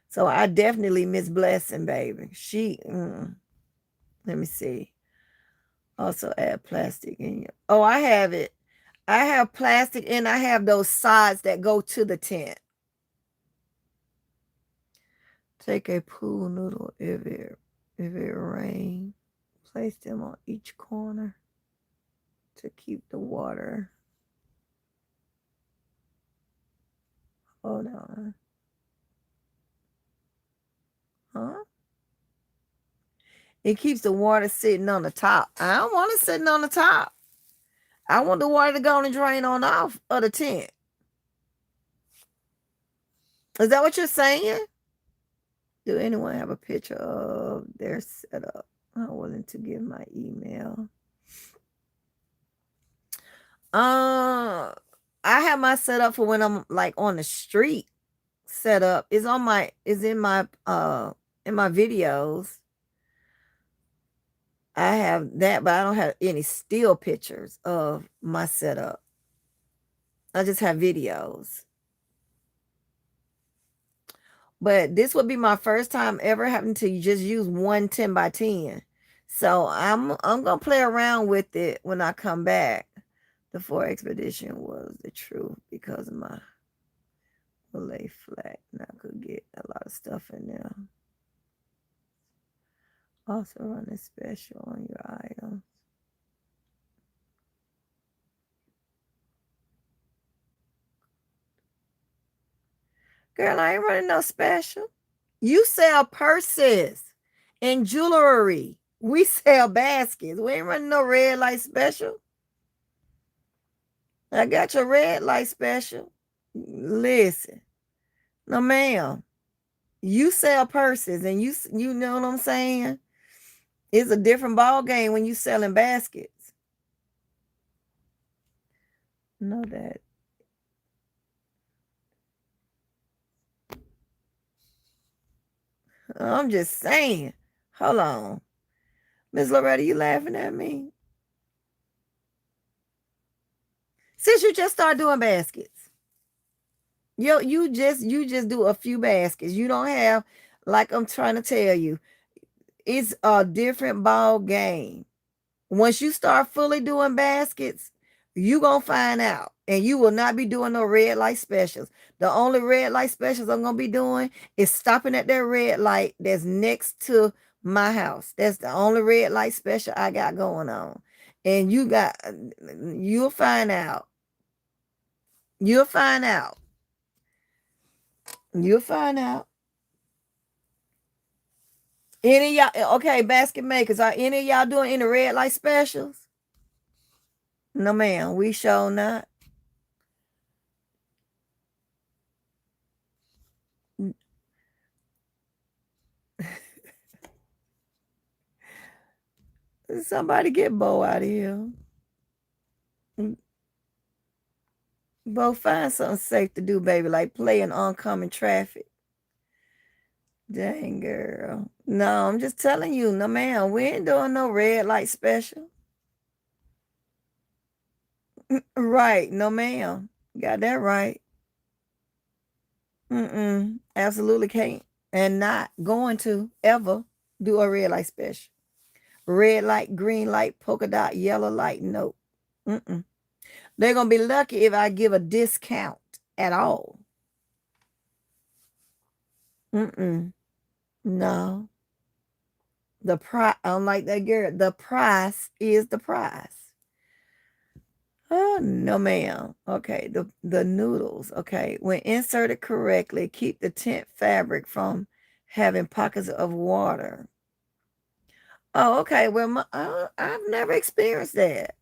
So I definitely miss Blessing, baby. Let me see. Also add plastic in your. Oh, I have it. I have plastic and I have those sides that go to the tent. Take a pool noodle if it rains. Place them on each corner to keep the water. Hold on. Huh? It keeps the water sitting on the top. I don't want it sitting on the top. I want the water to go and drain on off of the tent. Is that what you're saying? Do anyone have a picture of their setup? I'm willing to give my email. I have my setup for when I'm like on the street. Setup is in my videos. I have that, but I don't have any still pictures of my setup. I just have videos. But this would be my first time ever having to just use one 10 by 10. So I'm gonna play around with it when I come back. The 4 expedition was the truth because of my lay flat and I could get a lot of stuff in there. Also run a special on your items. Girl, I ain't running no special. You sell purses and jewelry. We sell baskets. We ain't running no red light special. I got your red light special. Listen, no ma'am. You sell purses, and you know what I'm saying? It's a different ball game when you selling baskets. Know that. I'm just saying. Hold on. Miss Loretta, you laughing at me? Since you just started doing baskets. You just do a few baskets. You don't have, like I'm trying to tell you, it's a different ball game. Once you start fully doing baskets, you gonna find out. And you will not be doing no red light specials. The only red light specials I'm gonna be doing is stopping at that red light that's next to my house. That's the only red light special I got going on. And you'll find out. You'll find out. You'll find out. Any of y'all, okay, basket makers, are any of y'all doing any red light specials? No, ma'am, we sure not. Somebody get Bo out of here. Bo, find something safe to do, baby, like play in oncoming traffic. Dang, girl. No, I'm just telling you, no, ma'am, we ain't doing no red light special. Right, no, ma'am. Got that right. Absolutely can't. And not going to ever do a red light special. Red light, green light, polka dot, yellow light. No. Mm-mm. They're going to be lucky if I give a discount at all. No. The price, unlike that girl, the price is the price. Oh, no, ma'am. Okay. The noodles. Okay. When inserted correctly, keep the tent fabric from having pockets of water. Oh, okay. Well, I've never experienced that.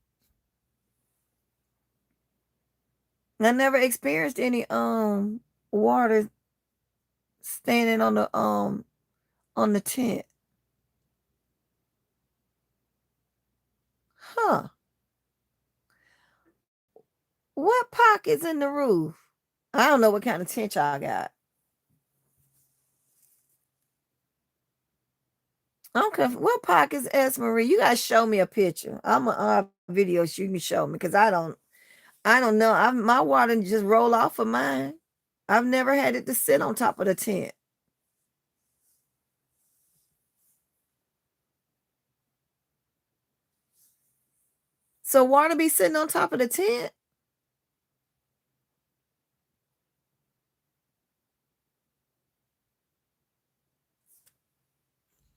I never experienced any water standing on the tent. Huh. What pockets in the roof? I don't know what kind of tent y'all got. Okay, what pockets, S. Marie? You guys show me a picture. I'm a video so you can show me because I don't know. My water just roll off of mine. I've never had it to sit on top of the tent. So water be sitting on top of the tent?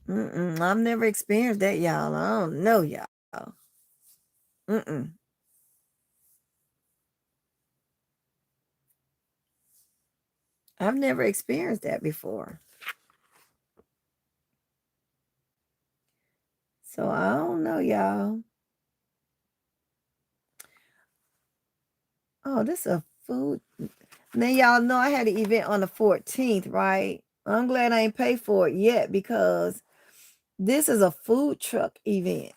I've never experienced that, y'all. I don't know, y'all. Mm-mm. I've never experienced that before. So I don't know, y'all. Oh, this is a food. Now y'all know I had an event on the 14th, right? I'm glad I ain't paid for it yet because this is a food truck event.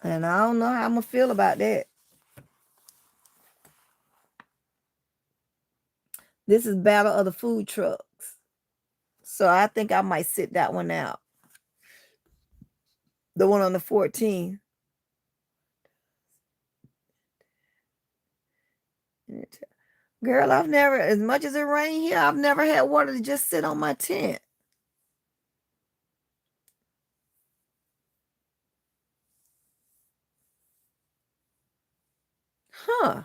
And I don't know how I'm gonna feel about that. This is Battle of the Food Trucks. So I think I might sit that one out. The one on the 14th. Girl, I've never, as much as it rained here, I've never had water to just sit on my tent. Huh.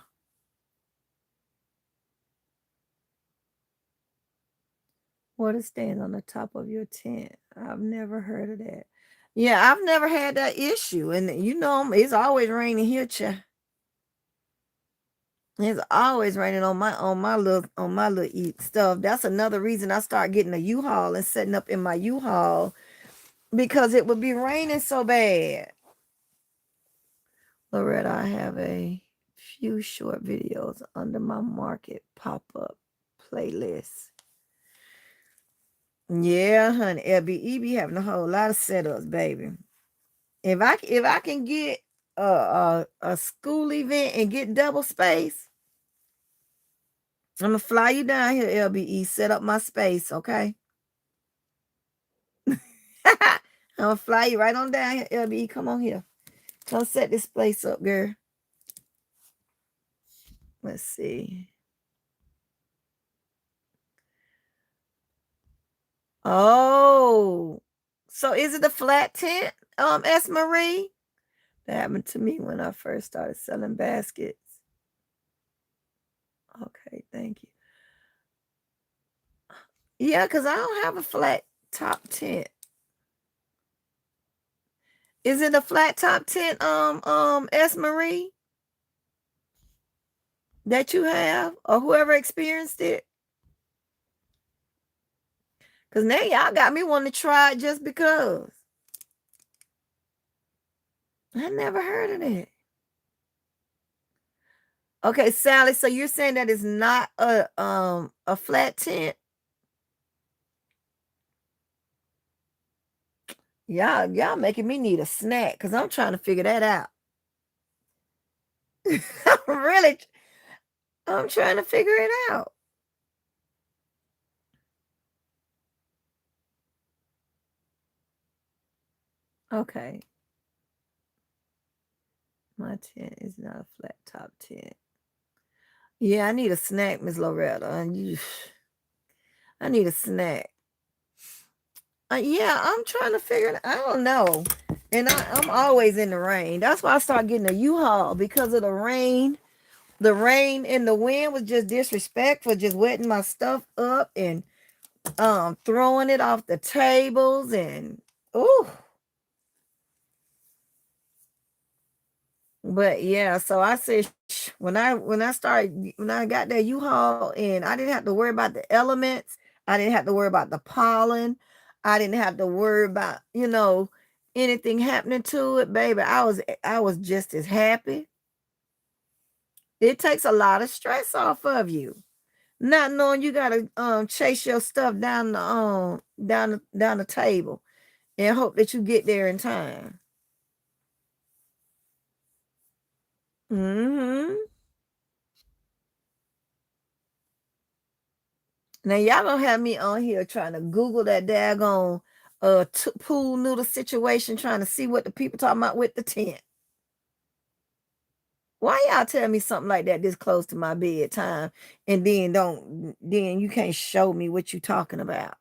Water stands on the top of your tent. I've never heard of that. Yeah, I've never had that issue. And you know, it's always raining here, child. It's always raining on my little eat stuff. That's another reason I start getting a U-Haul and setting up in my U-Haul because it would be raining so bad. Loretta, I have a few short videos under my market pop-up playlist. Yeah, honey, LBE be having a whole lot of setups, baby. If I can get a school event and get double space, I'm gonna fly you down here, LBE. Set up my space, okay? I'm gonna fly you right on down here, LBE. Come on here. Come set this place up, girl. Let's see. Oh, so is it a flat tent, S. Marie? That happened to me when I first started selling baskets. Okay, thank you. Yeah, because I don't have a flat top tent. Is it a flat top tent, S. Marie, that you have, or whoever experienced it? Because now y'all got me wanting to try it just because. I never heard of that. Okay, Sally, so you're saying that it's not a flat tent? Y'all making me need a snack because I'm trying to figure that out. Really, I'm trying to figure it out. Okay. My tent is not a flat top tent. Yeah, I need a snack, Miss Loretta. I need a snack. Yeah, I'm trying to figure it out. I don't know. And I'm always in the rain. That's why I started getting a U-Haul because of the rain. The rain and the wind was just disrespectful, just wetting my stuff up and throwing it off the tables and ooh. But yeah, so I said when I got that U-Haul and I didn't have to worry about the elements, I didn't have to worry about the pollen, I didn't have to worry about, anything happening to it, baby. I was just as happy. It takes a lot of stress off of you. Not knowing you gotta chase your stuff down the table and hope that you get there in time. Mm-hmm. Now y'all gonna have me on here trying to Google that daggone pool noodle situation, trying to see what the people talking about with the tent. Why y'all tell me something like that this close to my bedtime, and then you can't show me what you talking about?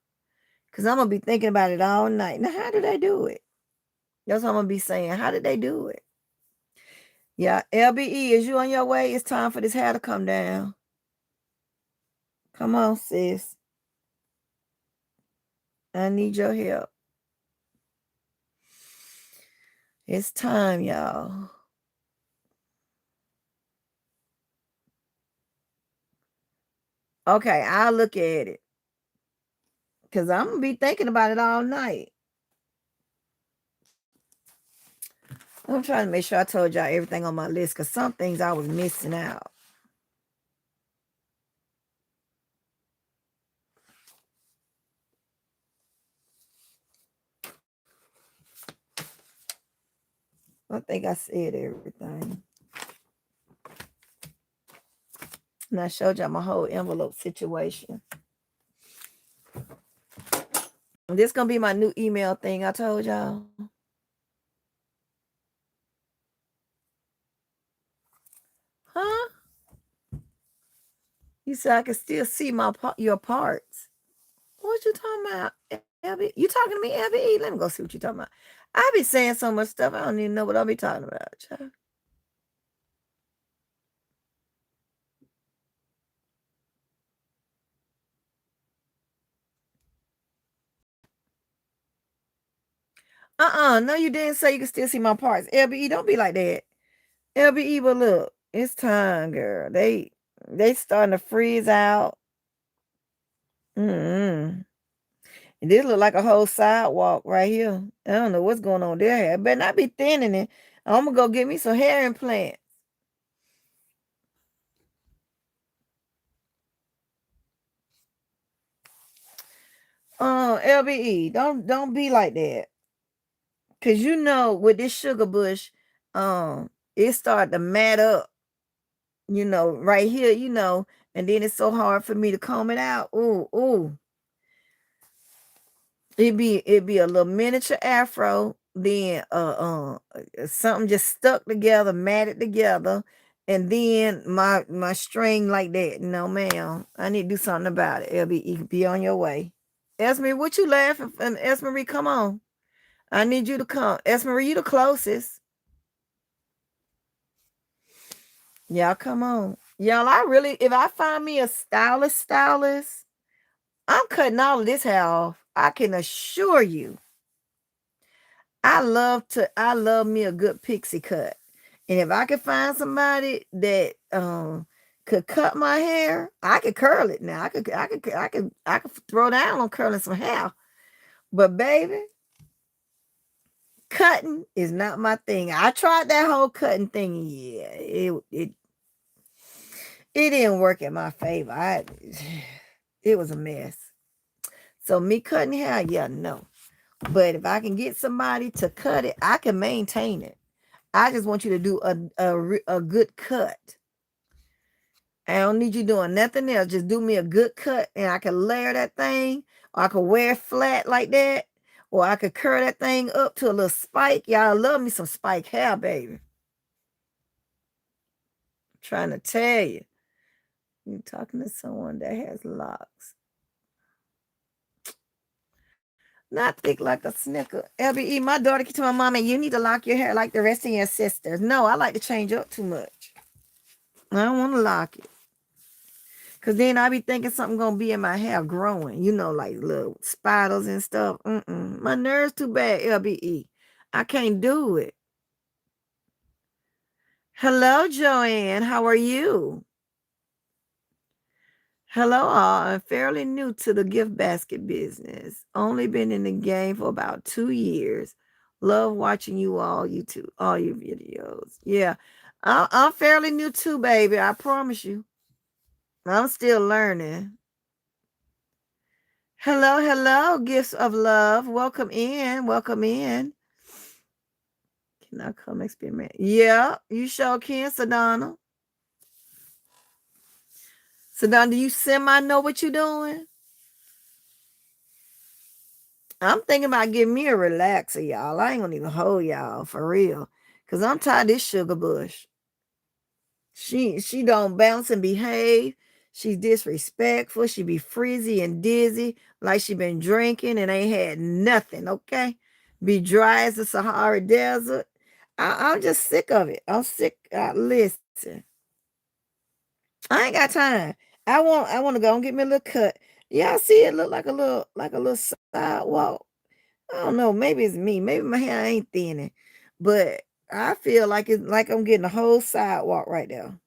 Cause I'm gonna be thinking about it all night. Now, how did they do it? That's what I'm gonna be saying. How did they do it? Yeah, LBE, is you on your way? It's time for this hair to come down. Come on, sis. I need your help. It's time, y'all. Okay, I'll look at it. Because I'm going to be thinking about it all night. I'm trying to make sure I told y'all everything on my list because some things I was missing out. I think I said everything. And I showed y'all my whole envelope situation. This going to be my new email thing I told y'all. Huh? You said I can still see your parts. What you talking about, Abby? You talking to me, Abby? Let me go see what you talking about. I be saying so much stuff, I don't even know what I'll be talking about, child. No, you didn't say you can still see my parts. LBE, don't be like that. LBE, but look, it's time, girl. They starting to freeze out. Mm-mm. And this look like a whole sidewalk right here. I don't know what's going on there. I better not be thinning it. I'm gonna go get me some hair implants. LBE, don't be like that. Cause you know with this sugar bush, it started to mat up, right here, and then it's so hard for me to comb it out. Ooh, ooh. It'd be a little miniature afro, then something just stuck together, matted together, and then my string like that. No, ma'am. I need to do something about it. You be on your way. Esme, what you laughing? And Esme, come on. I need you to come. Esme, you the closest. Y'all come on. Y'all, if I find me a stylist, I'm cutting all of this hair off. I can assure you. I love me a good pixie cut. And if I could find somebody that could cut my hair, I could curl it now. I could throw down on curling some hair. But baby, cutting is not my thing. I tried that whole cutting thing. Yeah, it didn't work in my favor. It was a mess. So me cutting hair, yeah, no. But if I can get somebody to cut it, I can maintain it. I just want you to do a good cut. I don't need you doing nothing else. Just do me a good cut, and I can layer that thing, or I could wear it flat like that, or I could curl that thing up to a little spike. Y'all love me some spike hair, baby. I'm trying to tell you. You're talking to someone that has locks. Not thick like a snicker. LBE, my daughter keeps telling my mama, you need to lock your hair like the rest of your sisters. No, I like to change up too much. I don't want to lock it. Because then I be thinking something going to be in my hair growing. Like little spiders and stuff. My nerves too bad, LBE. I can't do it. Hello, Joanne. How are you? Hello, all. I'm fairly new to the gift basket business. Only been in the game for about 2 years. Love watching all your videos. Yeah, I'm fairly new too, baby. I promise you. I'm still learning. Hello, hello, gifts of love. Welcome in. Welcome in. Can I come experiment? Yeah, you sure can, Sedona. Sedona, do you semi know what you're doing? I'm thinking about getting me a relaxer, y'all. I ain't gonna even hold y'all for real. Cause I'm tired of this sugar bush. She don't bounce and behave. She's disrespectful. She be frizzy and dizzy, like she been drinking and ain't had nothing, okay? Be dry as the Sahara Desert. I'm just sick of it. I'm sick. Listen, I ain't got time. I want to go and get me a little cut. Yeah, I see it look like a little sidewalk. I don't know. Maybe it's me. Maybe my hair ain't thinning, but I feel like it's like I'm getting a whole sidewalk right there.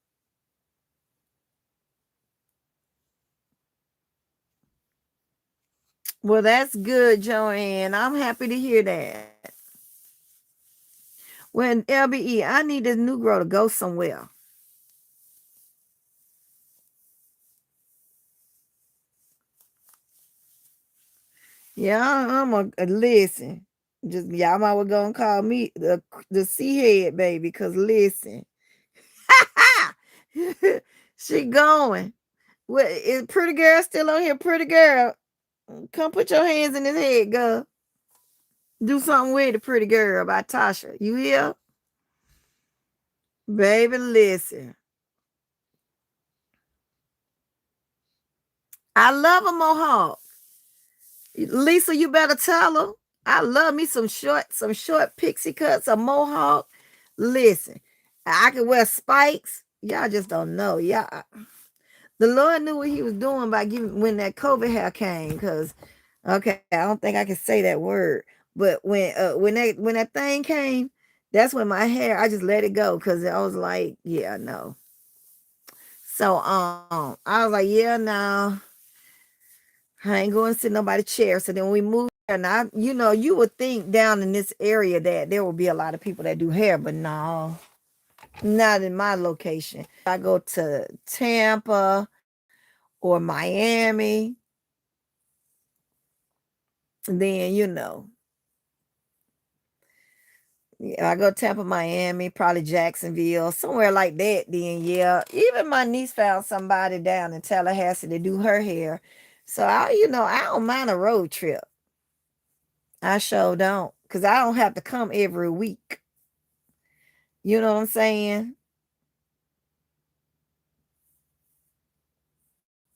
Well, that's good, Joanne. I'm happy to hear that. When LBE, I need this new girl to go somewhere. Yeah, I'm a listen. Just y'all might well gonna call me the sea head baby, cause listen, she going. What is pretty girl still on here? Pretty girl, come put your hands in his head, girl. Do something with the pretty girl by Tasha. You hear? Baby, listen. I love a mohawk. Lisa, you better tell her. I love me some short pixie cuts, a mohawk. Listen, I can wear spikes. Y'all just don't know. Yeah, the Lord knew what He was doing by giving when that COVID hair came. Cause, okay, I don't think I can say that word, But when that thing came, that's when my hair, I just let it go because I was like, yeah, no. So I was like, yeah, no, I ain't going to sit nobody chair. So then we moved there, and you would think down in this area that there would be a lot of people that do hair, but no, not in my location. I go to Tampa or Miami, then yeah, I go Tampa, Miami, probably Jacksonville, somewhere like that. Then yeah, even my niece found somebody down in Tallahassee to do her hair. So I don't mind a road trip. I sure don't, cause I don't have to come every week. You know what I'm saying?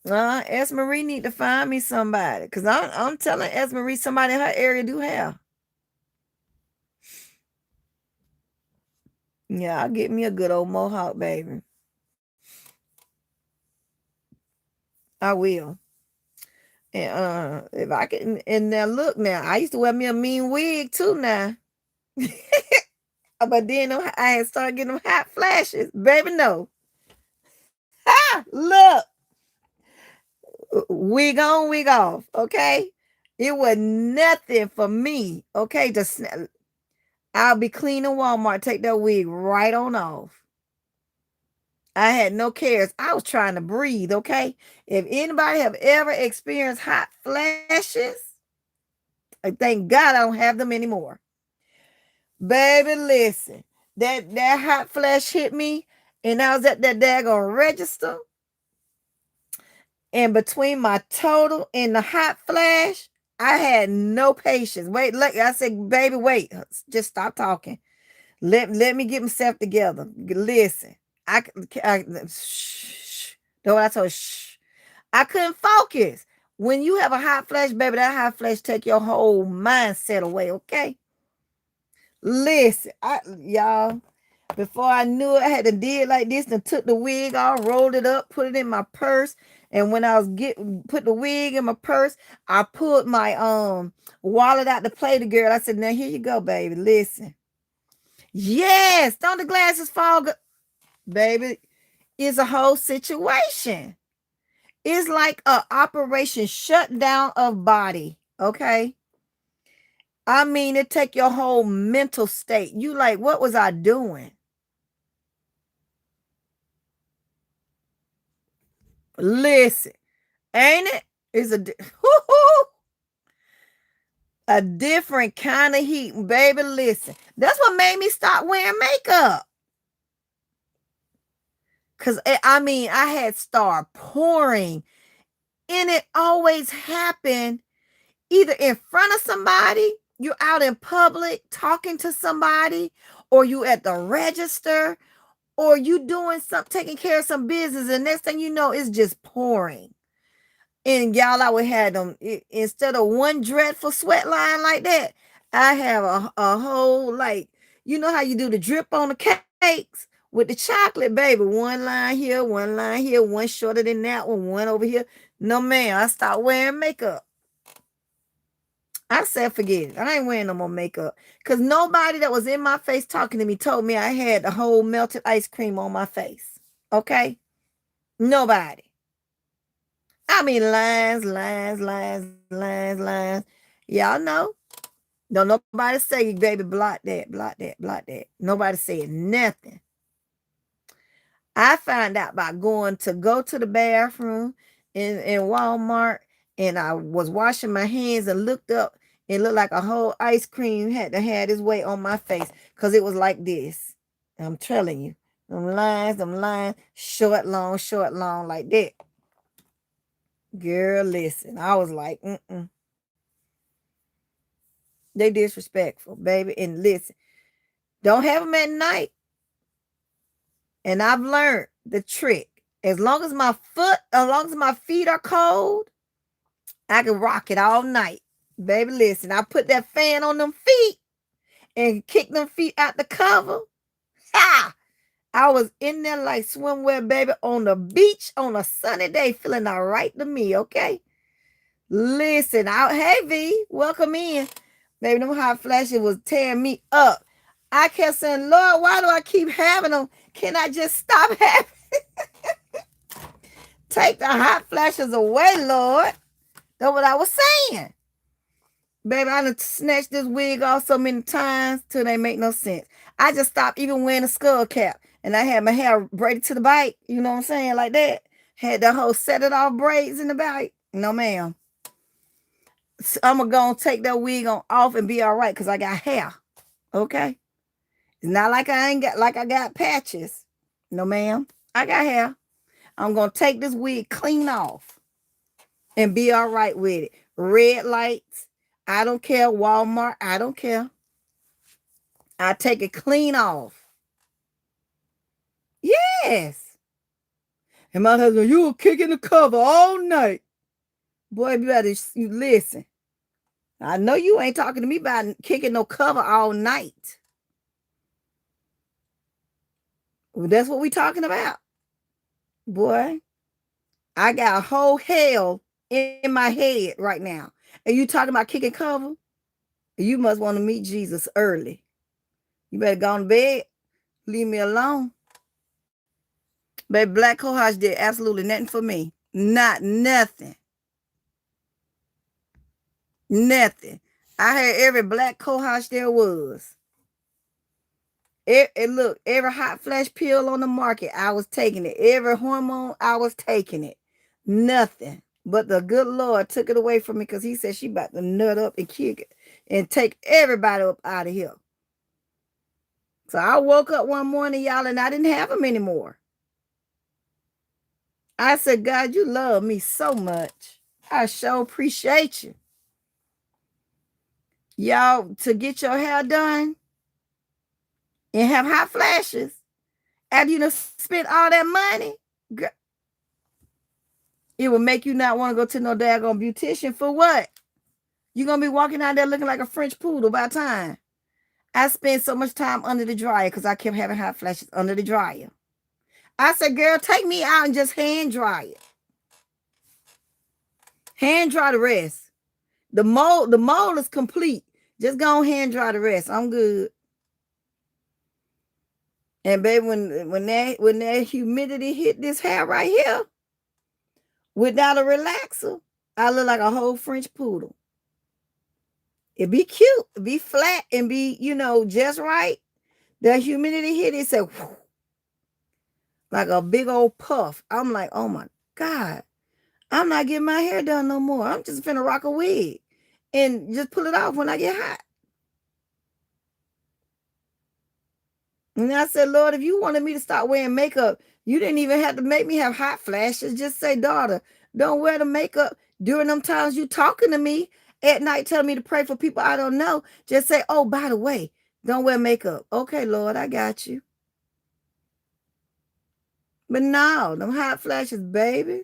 Esmery need to find me somebody, cause I'm telling Esmery somebody in her area do hair. Yeah, I'll get me a good old mohawk, baby. I will. And if I can, and now look, now I used to wear me a mean wig too. Now, but then I had started getting them hot flashes, baby. No, look, wig on, wig off. Okay, it was nothing for me. Okay, just I'll be cleaning Walmart, take that wig right on off. I had no cares. I was trying to breathe. Okay, if anybody have ever experienced hot flashes, I thank God I don't have them anymore. Baby, listen, that hot flash hit me, and I was at that daggone register, and between my total and the hot flash, I had no patience. Wait, look, I said, baby, wait, just stop talking. Let me get myself together. Listen, shh. Know what I told? Shh. I couldn't focus. When you have a hot flash, baby, that hot flash take your whole mindset away. Okay. Listen, y'all, before I knew it, I had to did like this and took the wig off, rolled it up, put it in my purse. And when I was put the wig in my purse, I pulled my wallet out to play the girl. I said, now here you go, baby. Listen. Yes, don't the glasses fall good? Baby, it's a whole situation. It's like a operation shutdown of body. Okay. I mean, it take your whole mental state. You like, what was I doing? Listen, ain't it? It's a different kind of heat, baby. Listen, that's what made me stop wearing makeup. Cause I mean, I had started pouring, and it always happened either in front of somebody, you're out in public talking to somebody, or you at the register, or you doing some taking care of some business, and next thing you know, it's just pouring. And y'all, I would have them instead of one dreadful sweat line like that. I have a whole, like, you know how you do the drip on the cakes with the chocolate, baby. One line here, one shorter than that one over here. No, man, I stopped wearing makeup. I said, forget it. I ain't wearing no more makeup. Because nobody that was in my face talking to me told me I had the whole melted ice cream on my face. Okay? Nobody. I mean, lines. Y'all know. Don't nobody say, baby, block that. Nobody said nothing. I found out by go to the bathroom in Walmart, and I was washing my hands and looked up, and looked like a whole ice cream had to have its way on my face because it was like this. I'm telling you, them lines, short, long, like that. Girl, listen, I was like, they disrespectful, baby. And listen, don't have them at night. And I've learned the trick. As long as my feet are cold, I can rock it all night. Baby, listen, I put that fan on them feet and kick them feet out the cover. Ha! I was in there like swimwear, baby, on the beach on a sunny day, feeling all right to me, okay? Listen, hey V, welcome in. Baby, them hot flashes was tearing me up. I kept saying, Lord, why do I keep having them? Can I just stop having? Take the hot flashes away, Lord. That's what I was saying. Baby, I done snatched this wig off so many times till they make no sense. I just stopped even wearing a skull cap. And I had my hair braided to the back. You know what I'm saying? Like that. Had the whole set it off braids in the back. No, ma'am. I'm going to go and take that wig on off and be all right because I got hair. Okay? It's not like I got patches. No, ma'am. I got hair. I'm going to take this wig clean off and be all right with it. Red lights. I don't care. Walmart. I don't care. I take it clean off. Yes. And my husband, you were kicking the cover all night. Boy, you better listen. I know you ain't talking to me about kicking no cover all night. Well, that's what we talking about. Boy, I got a whole hell in my head right now. And you talking about kicking cover? You must want to meet Jesus early. You better go to bed. Leave me alone. Baby, Black Cohosh did absolutely nothing for me. Not nothing. Nothing. I had every Black Cohosh there was. Look, every hot flash pill on the market, I was taking it. Every hormone, I was taking it. Nothing. But the good Lord took it away from me because he said she about to nut up and kick it and take everybody up out of here. So I woke up one morning, y'all, and I didn't have them anymore. I said, God, you love me so much. I sure appreciate you. Y'all, to get your hair done and have hot flashes after you done spent all that money, it will make you not want to go to no daggone beautician for what? You're going to be walking out there looking like a French poodle by time. I spent so much time under the dryer because I kept having hot flashes under the dryer. I said, girl, take me out and just hand dry it. Hand dry the rest. The mold is complete. Just go and hand dry the rest. I'm good. And baby, when that humidity hit this hair right here, without a relaxer, I look like a whole French poodle. It be cute, be flat, and be, just right. The humidity hit it, said, whoo, like a big old puff. I'm like, oh my God, I'm not getting my hair done no more. I'm just finna rock a wig and just pull it off when I get hot. And I said, Lord, if you wanted me to start wearing makeup, you didn't even have to make me have hot flashes. Just say, daughter, don't wear the makeup during them times you talking to me at night, telling me to pray for people I don't know. Just say, oh, by the way, don't wear makeup. Okay, Lord, I got you. But no, them hot flashes, baby.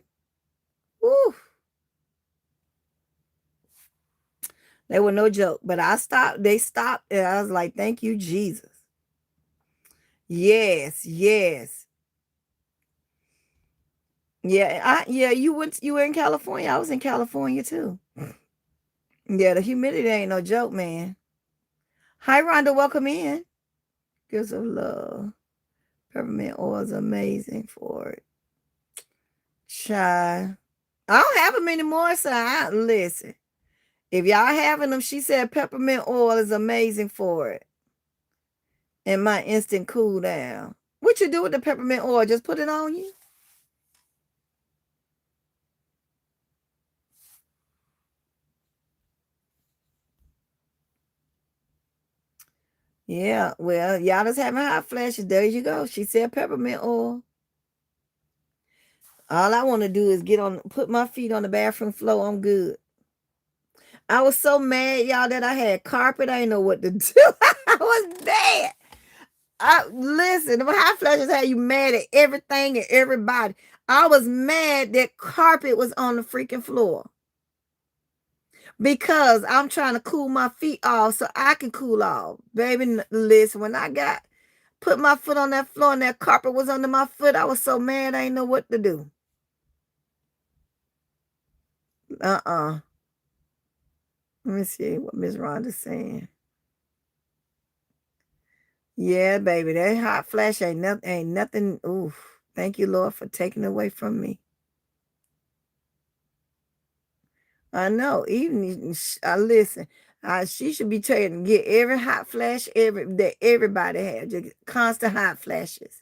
Woo. They were no joke. But I stopped. They stopped. And I was like, thank you, Jesus. Yes, yes. Yeah, you were in California. I was in California too. Yeah, the humidity ain't no joke, man. Hi, Rhonda, welcome in. Gifts of love. Peppermint oil is amazing for it. Child. I don't have them anymore, so listen. If y'all having them, she said peppermint oil is amazing for it. And my instant cool down. What you do with the peppermint oil? Just put it on you? Yeah, well, y'all just having hot flashes. There you go. She said peppermint oil. All I want to do is put my feet on the bathroom floor. I'm good. I was so mad, y'all, that I had carpet. I didn't know what to do. I was mad. Listen, the hot flashes had you mad at everything and everybody. I was mad that carpet was on the freaking floor. Because I'm trying to cool my feet off so I can cool off. Baby, listen, when I put my foot on that floor and that carpet was under my foot, I was so mad I didn't know what to do. Let me see what Miss Rhonda's saying. Yeah, baby, that hot flash ain't nothing. Oof. Thank you, Lord, for taking it away from me. I know. Even listen. She should be taking get every hot flash that everybody has, just constant hot flashes.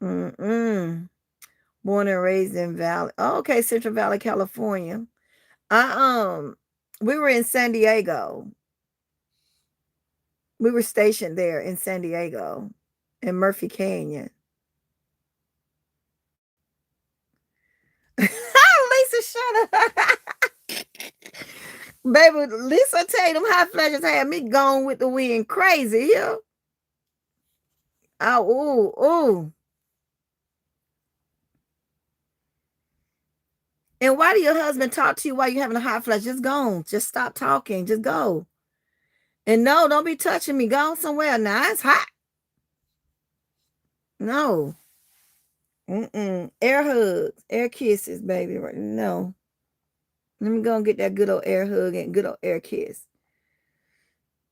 Mm-mm. Born and raised in Valley. Oh, okay, Central Valley, California. I we were in San Diego. We were stationed there in San Diego, in Murphy Canyon. Lisa, shut up. Baby, Lisa tell you them hot flashes had me going with the wind crazy, yeah. Oh, ooh, ooh. And why do your husband talk to you while you're having a hot flash? Just go. Just stop talking. Just go. And no, don't be touching me. Go somewhere. Now it's hot. No. Mm-mm. Air hugs, air kisses, baby. No. Let me go and get that good old air hug and good old air kiss.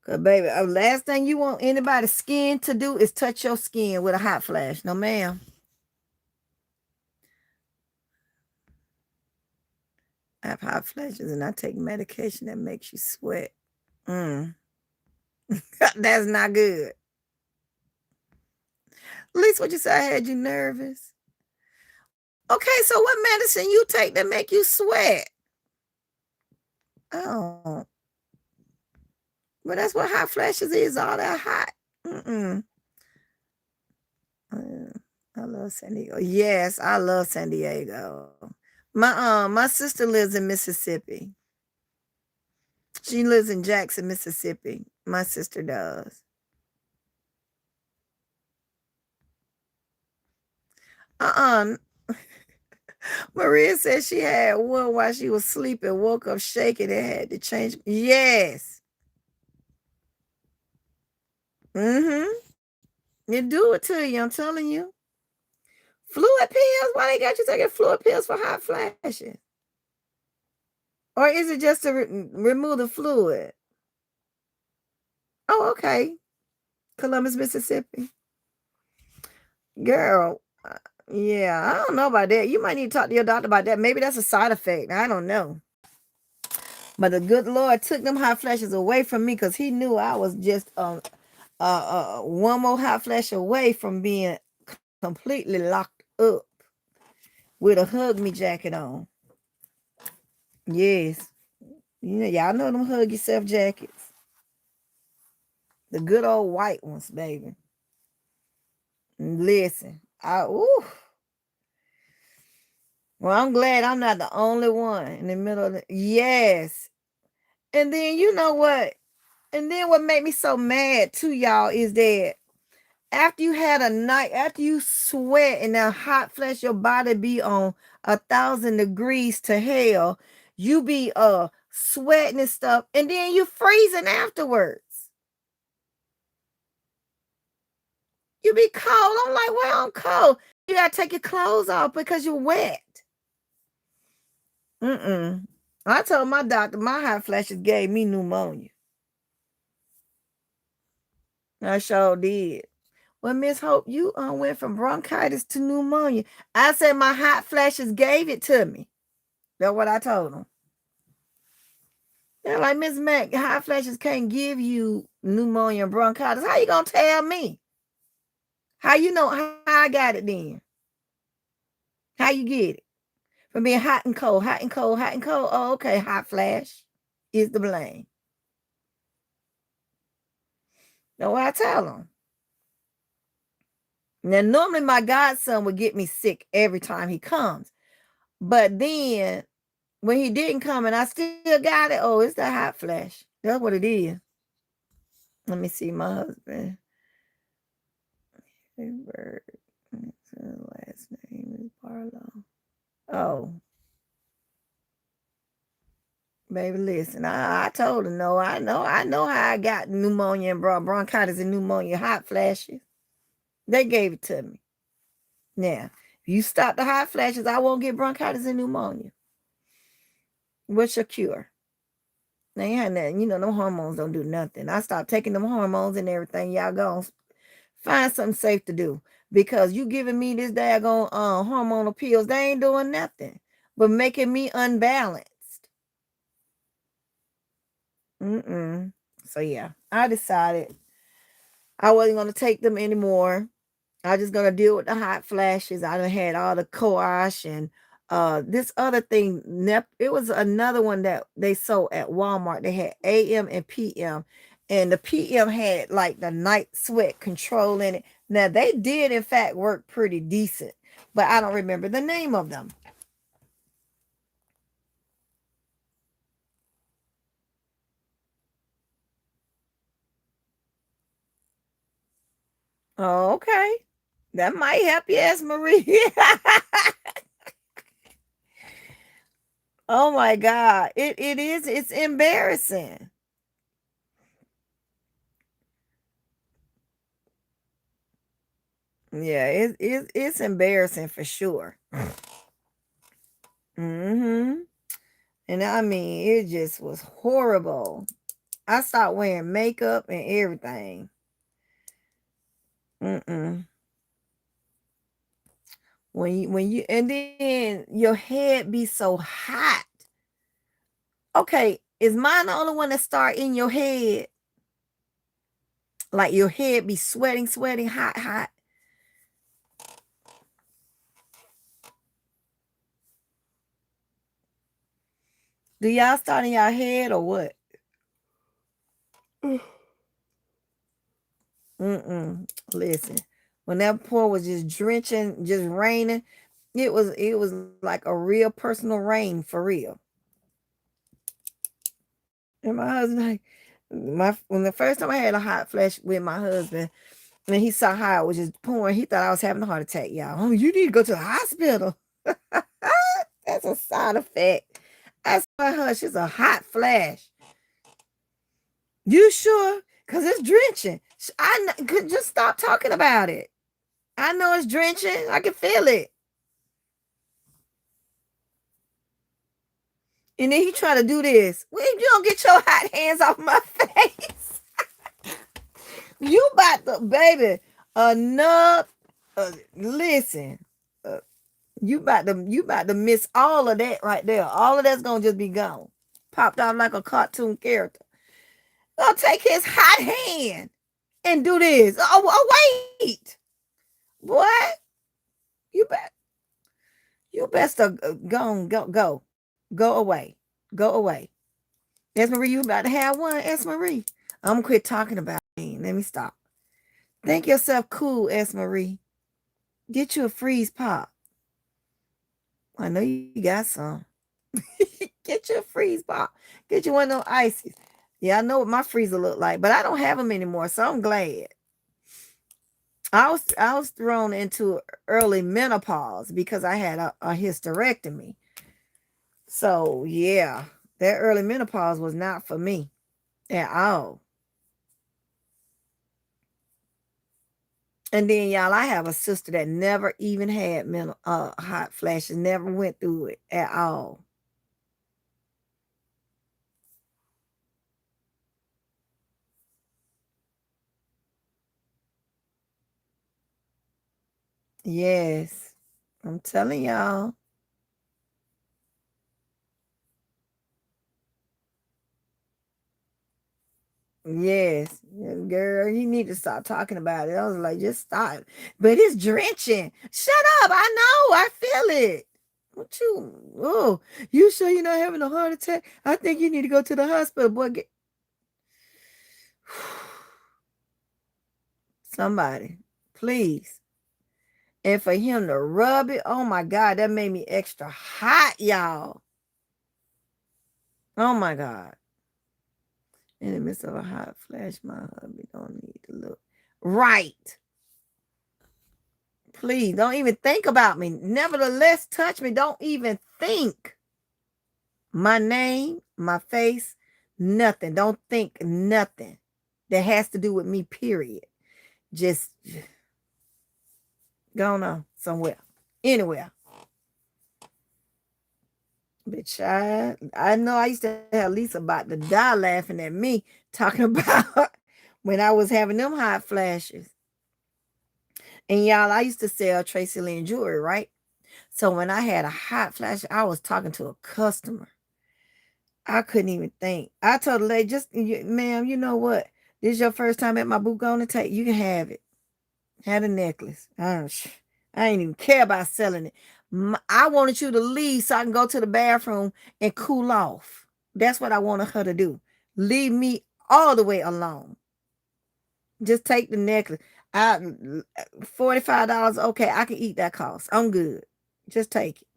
Cause baby, the last thing you want anybody's skin to do is touch your skin with a hot flash. No, ma'am. I have hot flashes and I take medication that makes you sweat. That's not good. At least what you say, I had you nervous. Okay, so what medicine you take that make you sweat? Oh, well, that's what hot flashes is, all that hot. I love San Diego. Yes, I love San Diego. My sister lives in Mississippi. She lives in Jackson, Mississippi. My sister does. Maria said she had one while she was sleeping, woke up shaking and had to change. Yes. You do it to you, I'm telling you. Fluid pills? Why they got you taking fluid pills for hot flashes? Or is it just to remove the fluid? Oh, okay. Columbus, Mississippi. Girl, yeah, I don't know about that. You might need to talk to your doctor about that. Maybe that's a side effect. I don't know. But the good Lord took them hot flashes away from me because he knew I was just one more hot flash away from being completely locked up with a hug me jacket on. Yes. You know, y'all know them hug yourself jackets. The good old white ones, baby. Listen, well, I'm glad I'm not the only one in the middle of the, yes. And then you know what? And then what made me so mad too, y'all, is that after you had a night, after you sweat and that hot flash, your body be on 1,000 degrees to hell, you be sweating and stuff, and then you freezing afterwards. You be cold. I'm like, well, I'm cold. You gotta take your clothes off because you're wet. I told my doctor my hot flashes gave me pneumonia. I sure did. Well, Miss Hope, you went from bronchitis to pneumonia. I said my hot flashes gave it to me. That's what I told them. They're like, Miss Mac, hot flashes can't give you pneumonia and bronchitis. How you gonna tell me? How you know how I got it then? How you get it? From being hot and cold, hot and cold, hot and cold. Oh, okay, hot flash is the blame. That's what I tell them. Now, normally my godson would get me sick every time he comes. But then when he didn't come and I still got it, oh, it's the hot flash. That's what it is. Let me see my husband. Last name is Barlow. Oh. Baby, listen, I told her no. I know how I got pneumonia and bronchitis and pneumonia hot flashes. They gave it to me. Now, if you stop the hot flashes, I won't get bronchitis and pneumonia. What's your cure? They ain't had nothing. You know, them hormones don't do nothing. I stopped taking them hormones and everything. Y'all go find something safe to do. Because you giving me this daggone hormonal pills, they ain't doing nothing but making me unbalanced. So yeah, I decided I wasn't gonna take them anymore. I just gonna deal with the hot flashes. I done had all the coash and this other thing. It was another one that they sold at Walmart. They had AM and PM, and the PM had like the night sweat control in it. Now they did in fact work pretty decent, but I don't remember the name of them. Oh, okay. That might help you, ask Marie. Oh my God. It is, it's embarrassing. Yeah, it's embarrassing for sure. Mm-hmm. And I mean, it just was horrible. I stopped wearing makeup and everything. Mm-mm. When you and then your head be so hot. Okay, is mine the only one that start in your head? Like your head be sweating, sweating, hot, hot. Do y'all start in y'all head or what? Mm-mm. Listen, when that pour was just drenching, just raining, it was like a real personal rain for real. And my husband, like, when the first time I had a hot flash with my husband, and he saw how it was just pouring, he thought I was having a heart attack, y'all. Oh, you need to go to the hospital. That's a side effect. I saw her, she's a hot flash. You sure? Because it's drenching. Could just stop talking about it. I know it's drenching. I can feel it. And then he try to do this. Well, you don't get your hot hands off my face. You about to, baby, enough. Listen, uh, you about to miss all of that right there. All of that's gonna just be gone. Popped out like a cartoon character. Gonna take his hot hand and do this. Wait. What? You bet. You best go away. Go away. S. Marie, you about to have one, S. Marie. I'm gonna quit talking about it. Let me stop. Think yourself cool, S. Marie. Get you a freeze pop. I know you got some. Get you a freeze pop. Get you one of those ices. Yeah, I know what my freezer look like, but I don't have them anymore, so I'm glad. I was thrown into early menopause because I had a hysterectomy. So yeah, that early menopause was not for me at all. And then y'all, I have a sister that never even had hot flashes, never went through it at all. Yes. I'm telling y'all. Yes. Yeah, girl, you need to stop talking about it. I was like, just stop. But it's drenching. Shut up. I know. I feel it. What you sure you're not having a heart attack? I think you need to go to the hospital, boy. Somebody, please. And for him to rub it, oh my God, that made me extra hot, y'all. Oh my God. In the midst of a hot flash, my hubby don't need to look. Right. Please don't even think about me. Nevertheless, touch me. Don't even think. My name, my face, nothing. Don't think nothing that has to do with me, period. Just go on somewhere. Anywhere. But child, I know I used to have Lisa about to die laughing at me talking about when I was having them hot flashes. And y'all, I used to sell Tracy Lynn jewelry, right? So when I had a hot flash, I was talking to a customer. I couldn't even think. I told the lady, ma'am, you know what? This is your first time at my booth. Go on and take. You can have it. Had a necklace. I ain't even care about selling it. I wanted you to leave so I can go to the bathroom and cool off. That's what I wanted her to do. Leave me all the way alone. Just take the necklace. I $45. Okay, I can eat that cost. I'm good. Just take it.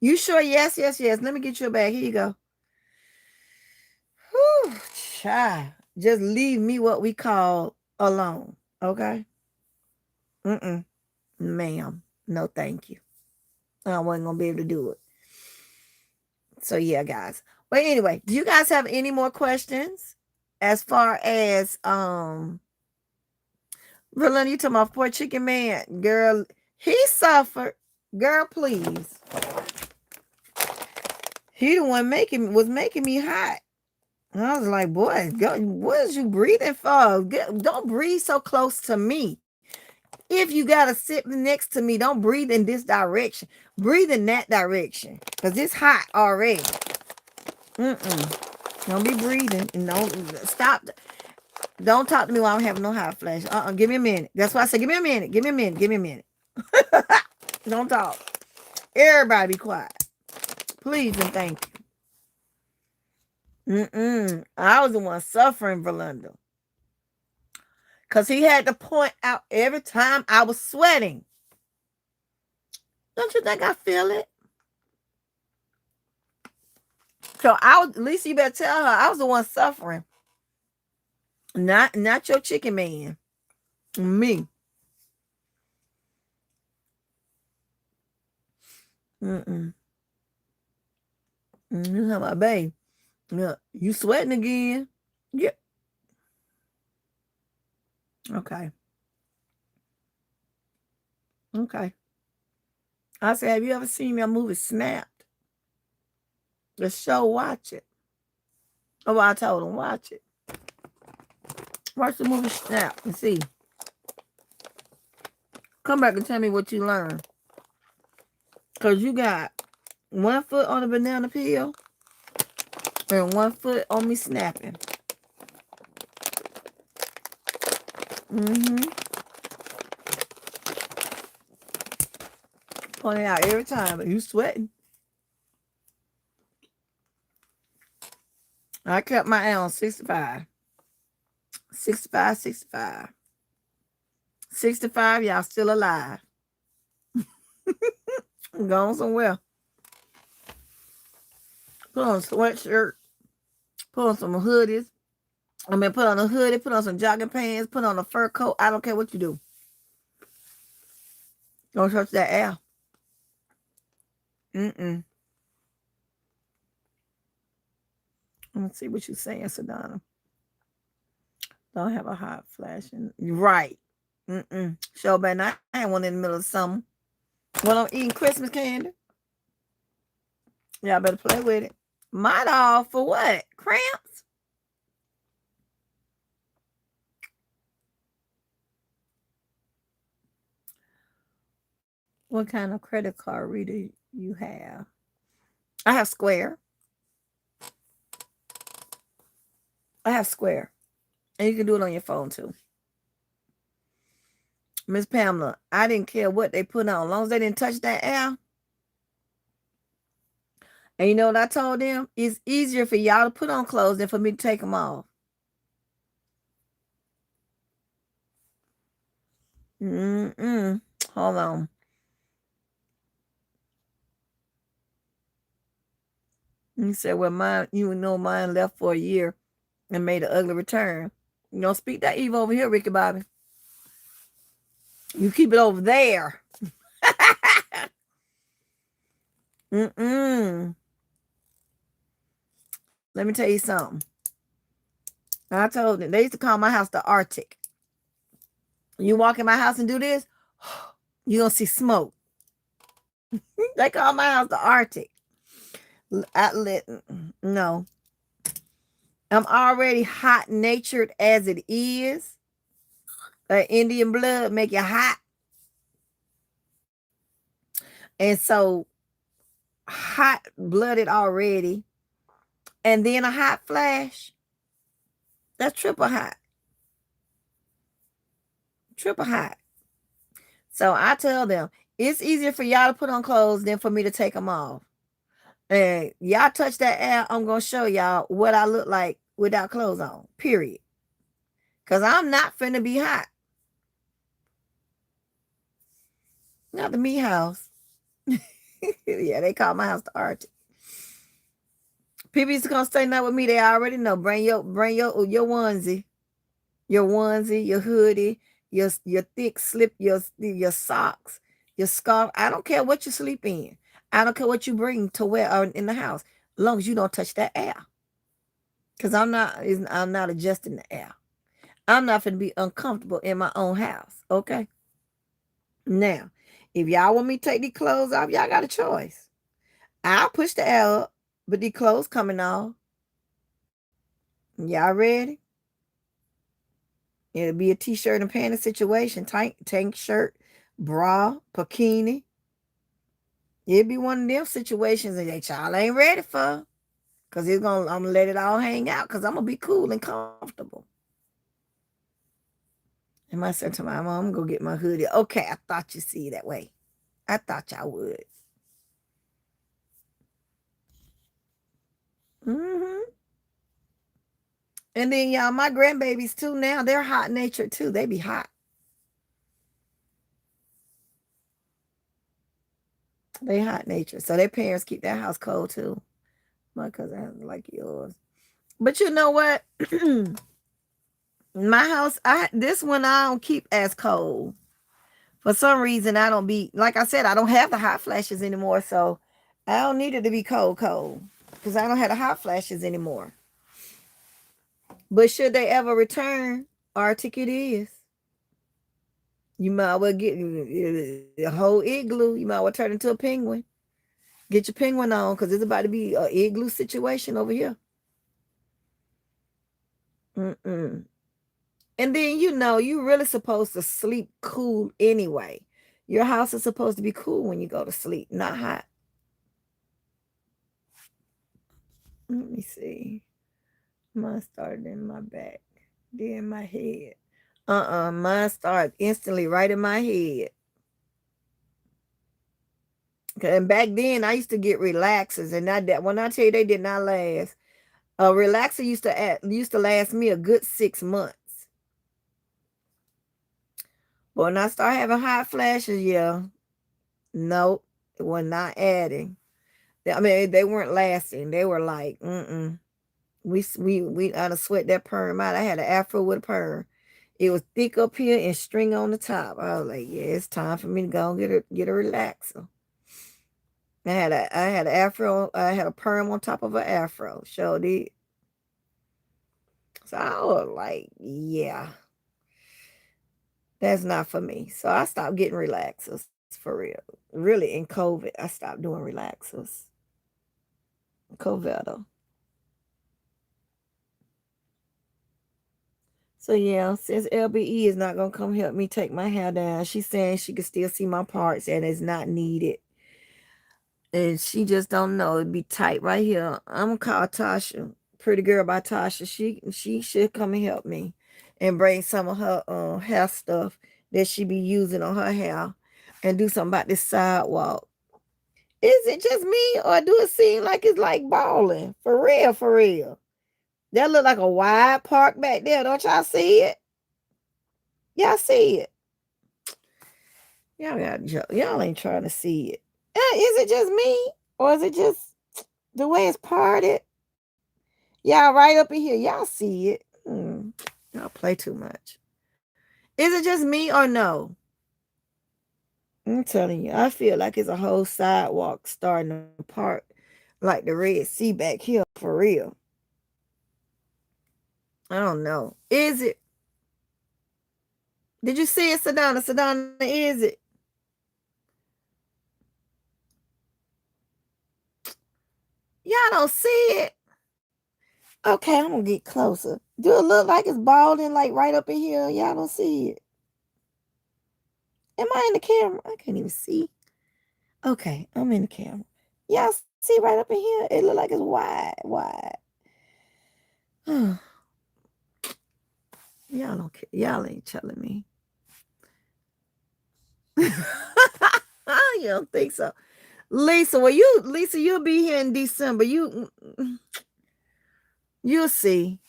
You sure? Yes, yes, yes. Let me get you a bag. Here you go. Whew, child. Just leave me what we call alone. Okay? Ma'am. No, thank you. I wasn't gonna be able to do it. So yeah, guys. But anyway, do you guys have any more questions as far as Rolanda, you talking about poor chicken man, girl? He suffered, girl. Please, he the one was making me hot. And I was like, boy, what is you breathing for? Don't breathe so close to me. If you gotta sit next to me, don't breathe in this direction. Breathe in that direction, cause it's hot already. Don't be breathing and don't stop. Don't talk to me while I'm having no hot flash. Give me a minute. That's why I said, give me a minute. Give me a minute. Give me a minute. Don't talk. Everybody be quiet. Please and thank you. I was the one suffering, Verlinda. Because he had to point out every time I was sweating. Don't you think I feel it? So Lisa, you better tell her I was the one suffering. Not your chicken man. Me. How about babe? Yeah, you sweating again? Yeah. Okay. Okay. I said, have you ever seen that movie Snapped? The show, watch it. Oh, I told him, watch it. Watch the movie Snapped and see. Come back and tell me what you learned. Because you got 1 foot on the banana peel and 1 foot on me snapping. Point it out every time. You sweating. I kept my eye on 65. 65, 65. 65, y'all still alive. Going somewhere. Put on a sweatshirt. Put on some hoodies. Put on a hoodie. Put on some jogging pants. Put on a fur coat. I don't care what you do. Don't touch that air. Let's see what you're saying, Sedona. Don't have a hot flashing. Right. Sure, but I ain't one in the middle of summer. When I'm eating Christmas candy. Y'all better play with it. My dog for what? Cramps? What kind of credit card reader you have? I have Square. I have Square. And you can do it on your phone too. Miss Pamela, I didn't care what they put on. As long as they didn't touch that air. And you know what I told them? It's easier for y'all to put on clothes than for me to take them off. Hold on. You said, well, mine left for a year and made an ugly return. You don't speak that evil over here, Ricky Bobby. You keep it over there. Let me tell you something. I told them, they used to call my house the Arctic. You walk in my house and do this, you're going to see smoke. They call my house the Arctic. outlet. No, I'm already hot natured as it is. Indian blood make you hot, and so hot blooded already, and then a hot flash. That's triple hot, triple hot. So I tell them it's easier for y'all to put on clothes than for me to take them off. And y'all touch that air, I'm gonna show y'all what I look like without clothes on. Period. Cause I'm not finna be hot. Not the me house. Yeah, they call my house the Arctic. People used to come stay night with me. They already know. Bring your onesie, your hoodie, your thick slip, your socks, your scarf. I don't care what you sleep in. I don't care what you bring to wear in the house, as long as you don't touch that air. Cause I'm not adjusting the air. I'm not gonna be uncomfortable in my own house. Okay. Now, if y'all want me to take these clothes off, y'all got a choice. I'll push the air up, but these clothes coming off. Y'all ready? It'll be a t-shirt and panty situation. Tank shirt, bra, bikini. It'll be one of them situations that y'all ain't ready for. Cause I'm gonna let it all hang out because I'm gonna be cool and comfortable. And I said to my mom, I'm gonna go get my hoodie. Okay, I thought you see it that way. I thought y'all would. Mm-hmm. And then y'all, my grandbabies too now, they're hot natured too. They be hot. They hot natured. So their parents keep their house cold too. My cousin has like yours. But you know what? My house, this one I don't keep as cold. For some reason, I don't be like I said, I don't have the hot flashes anymore, so I don't need it to be cold, because I don't have the hot flashes anymore. But should they ever return, Arctic it is. You might well get a whole igloo. You might well turn into a penguin. Get your penguin on, because it's about to be an igloo situation over here. Mm-mm. And then you really supposed to sleep cool anyway. Your house is supposed to be cool when you go to sleep, not hot. Let me see. Mine started in my back, then my head. Mine started instantly right in my head. And back then, I used to get relaxers, and that when I tell you they did not last. A relaxer used to last me a good 6 months. But when I started having hot flashes, yeah, nope, it was not adding. I mean, they weren't lasting. They were like, mm-mm. We ought to sweat that perm out. I had an afro with a perm. It was thick up here and string on the top. I was like, yeah, it's time for me to go and get a relaxer. I had an afro. I had a perm on top of an afro. Sure did. So I was like, yeah, that's not for me. So I stopped getting relaxers for real. Really, in COVID, I stopped doing relaxers. COVID. So yeah, since LBE is not gonna come help me take my hair down, she's saying she can still see my parts and it's not needed. And she just don't know. It'd be tight right here. I'm gonna call Tasha, pretty girl by Tasha. She should come and help me and bring some of her hair stuff that she be using on her hair and do something about this sidewalk. Is it just me or do it seem like it's like balling? For real, for real. That look like a wide park back there. Don't y'all see it? Y'all see it? Y'all ain't trying to see it. Is it just me? Or is it just the way it's parted? Y'all right up in here. Y'all see it. Y'all play too much. Is it just me or no? I'm telling you, I feel like it's a whole sidewalk starting to part like the Red Sea back here for real. I don't know. Is it? Did you see it, Sedona? Sedona, is it? Y'all don't see it. Okay, I'm gonna get closer. Do it look like it's balding like right up in here? Y'all don't see it. Am I in the camera? I can't even see. Okay, I'm in the camera. Y'all see right up in here? It look like it's wide. Y'all don't care. Y'all ain't telling me. You don't think so? Lisa, you'll be here in December. You'll see.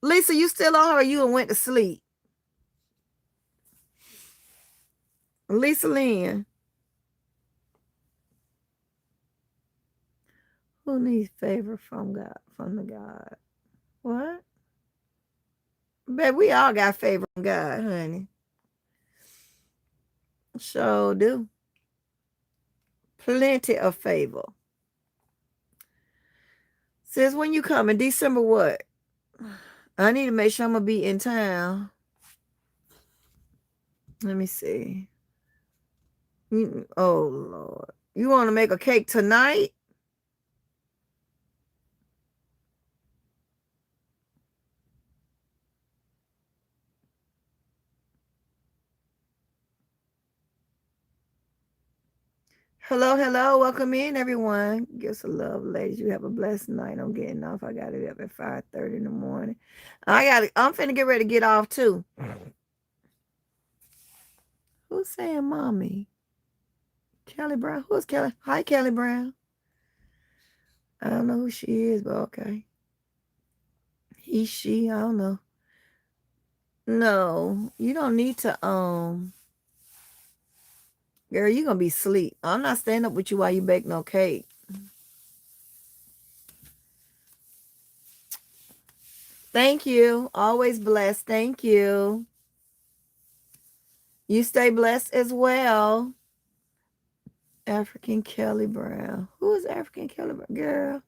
Lisa, you still on her or you went to sleep? Lisa Lynn. Who needs favor from God? From the God. What? Bet we all got favor from God, honey. Sure do. Plenty of favor. Says when you coming? December what? I need to make sure I'm gonna be in town. Let me see. Oh Lord. You want to make a cake tonight? Hello. Welcome in, everyone. Give us a love, ladies. You have a blessed night. I'm getting off. I got to be up at 5:30 in the morning. I'm finna get ready to get off, too. Who's saying mommy? Kelly Brown. Who's Kelly? Hi, Kelly Brown. I don't know who she is, but okay. He, she, I don't know. No, you don't need to, girl, you gonna be asleep. I'm not staying up with you while you bake no cake. Thank you. Always blessed. Thank you. You stay blessed as well. African Kelly Brown. Who is African Kelly Brown? Girl.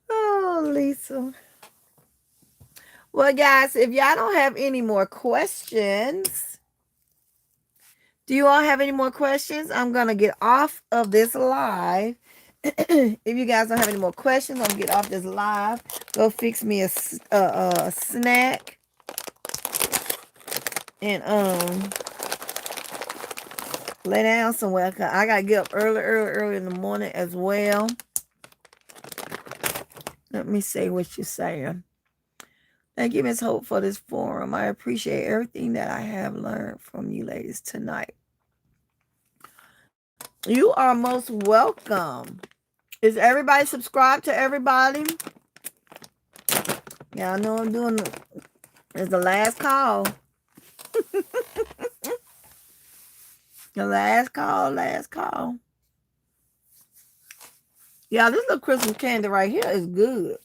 Oh, Lisa. Well, guys, if y'all don't have any more questions, do you all have any more questions? I'm going to get off of this live. If you guys don't have any more questions, I'm going to get off this live. Go fix me a snack. And lay down somewhere. I got to get up early in the morning as well. Let me see what you're saying. Thank you, Ms. Hope, for this forum. I appreciate everything that I have learned from you ladies tonight. You are most welcome. Is everybody subscribed to everybody? Yeah, I know I'm doing it's the last call. The last call. Yeah, this little Christmas candy right here is good.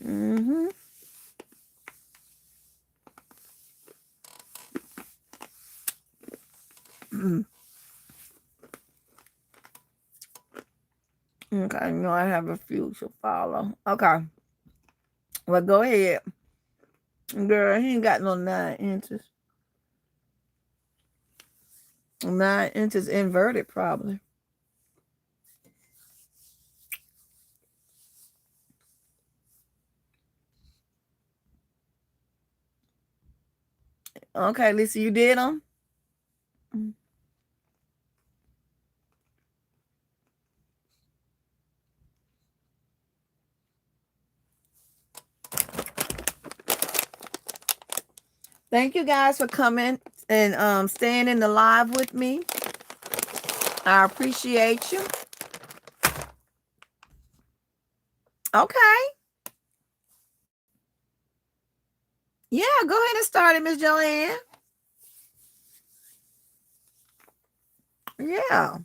Mm-hmm. Okay, you know I have a few to follow. Okay. Well, go ahead. Girl, he ain't got no 9 inches. 9 inches inverted, probably. Okay, Lisa, you did them? Thank you guys for coming and staying in the live with me. I appreciate you. Okay. Yeah, go ahead and start it, Miss Joanne. Yeah.